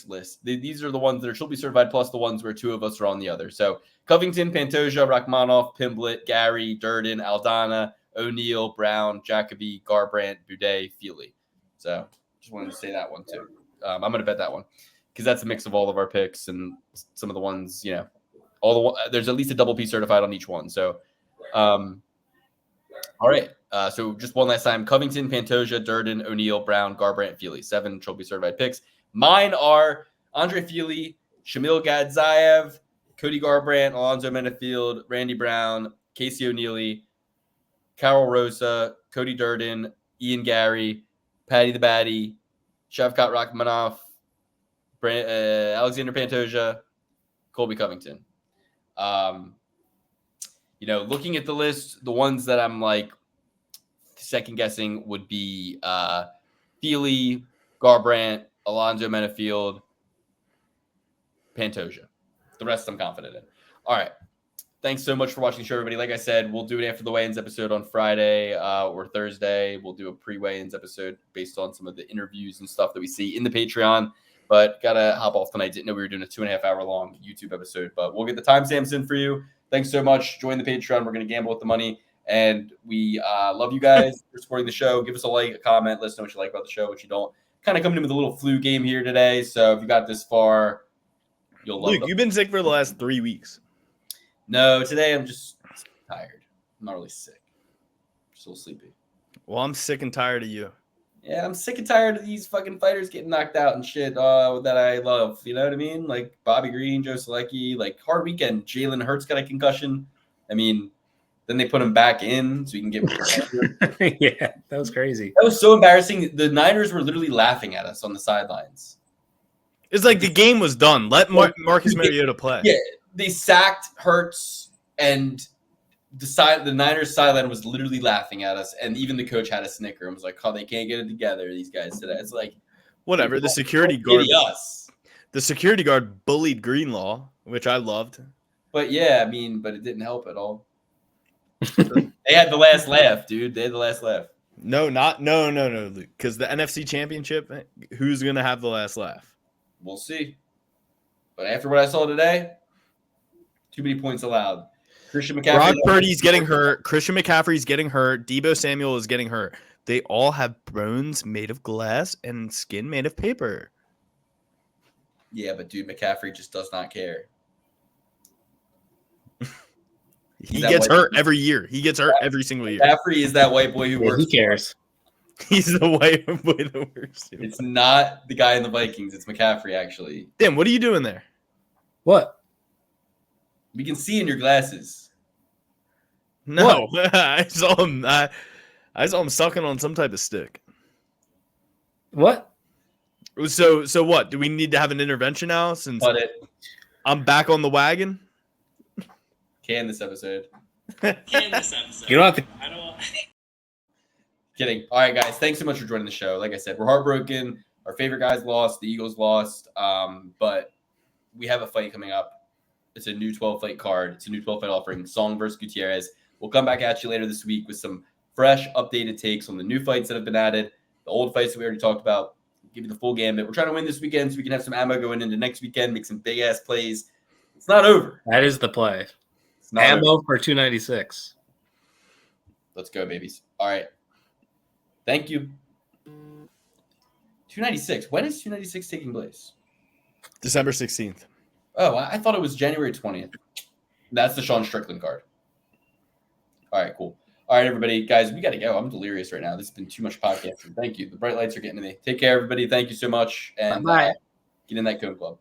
list. These are the ones that are triple B certified plus the ones where 2 of us are on the other. So Covington, Pantoja, Rakhmonov, Pimblett, Garry, Durden, Aldana, O'Neil, Brown, Jacoby, Garbrandt, Buday, Fili. So just wanted to say that one too. I'm going to bet that one because that's a mix of all of our picks and some of the ones, there's at least a double P certified on each one. So, all right. So just one last time: Covington, Pantoja, Durden, O'Neil, Brown, Garbrandt, Fili. 7 trophy certified picks. Mine are Andre Fili, Shamil Gaziev, Cody Garbrandt, Alonzo Menifield, Randy Brown, Casey O'Neely, Carol Rosa, Cody Durden, Ian Garry, Paddy the Batty, Shavkat Rakhmonov, Alexander Pantoja, Colby Covington. Looking at the list, the ones that I'm like second guessing would be Fili, Garbrandt, Alonzo Menifield, Pantoja. The rest I'm confident in. All right. Thanks so much for watching the show, everybody. Like I said, we'll do it after the weigh-ins episode on Friday or Thursday. We'll do a pre-weigh-ins episode based on some of the interviews and stuff that we see in the Patreon. But got to hop off tonight. Didn't know we were doing a 2.5-hour long YouTube episode. But we'll get the timestamps in for you. Thanks so much. Join the Patreon. We're going to gamble with the money. And we love you guys for supporting the show. Give us a like, a comment. Let us know what you like about the show, what you don't. Kind of coming in with a little flu game here today. So if you got this far, you'll love it. Luke, you've been sick for the last 3 weeks. No, today I'm just tired. I'm not really sick. I'm just a little sleepy. Well, I'm sick and tired of you. Yeah, I'm sick and tired of these fucking fighters getting knocked out and shit that I love. You know what I mean? Like Bobby Green, Joe Salikhov, like hard weekend. Jalen Hurts got a concussion. I mean, then they put him back in so he can get Yeah, that was crazy. That was so embarrassing. The Niners were literally laughing at us on the sidelines. It's like the game was done. Let Marcus Mariota play. Yeah, they sacked Hurts, and the Niners sideline was literally laughing at us, and even the coach had a snicker and was like, "Oh, they can't get it together, these guys today." It's like whatever. The security guard bullied Greenlaw, which I loved. But yeah, I mean, but it didn't help at all. They had the last laugh, dude. They had the last laugh. No, Luke. Because the NFC Championship, who's gonna have the last laugh? We'll see. But after what I saw today, too many points allowed. Christian McCaffrey. Brock Purdy's getting hurt. Christian McCaffrey's getting hurt. Deebo Samuel is getting hurt. They all have bones made of glass and skin made of paper. Yeah, but dude, McCaffrey just does not care. He gets hurt every year. He gets hurt every single year. McCaffrey is that white boy who works. Who cares? He's the white boy that works. It's not the guy in the Vikings. It's McCaffrey, actually. Damn, what are you doing there? What? We can see in your glasses. No, I saw him. I saw him sucking on some type of stick. What? So what? Do we need to have an intervention now since Cut it. I'm back on the wagon? Can this episode. You don't have to. Kidding. All right, guys. Thanks so much for joining the show. Like I said, we're heartbroken. Our favorite guys lost. The Eagles lost. But we have a fight coming up. It's a new 12-fight card. It's a new 12-fight offering. Song versus Gutierrez. We'll come back at you later this week with some fresh, updated takes on the new fights that have been added, the old fights that we already talked about. Give you the full gambit. We're trying to win this weekend so we can have some ammo going into next weekend, make some big-ass plays. It's not over. That is the play. It's not Ammo over. for 296. Let's go, babies. All right. Thank you. 296. When is 296 taking place? December 16th. Oh, I thought it was January 20th. That's the Sean Strickland card. All right, cool. All right, everybody. Guys, we got to go. I'm delirious right now. This has been too much podcasting. Thank you. The bright lights are getting to me. Take care, everybody. Thank you so much. And Bye. get in that Cone Club.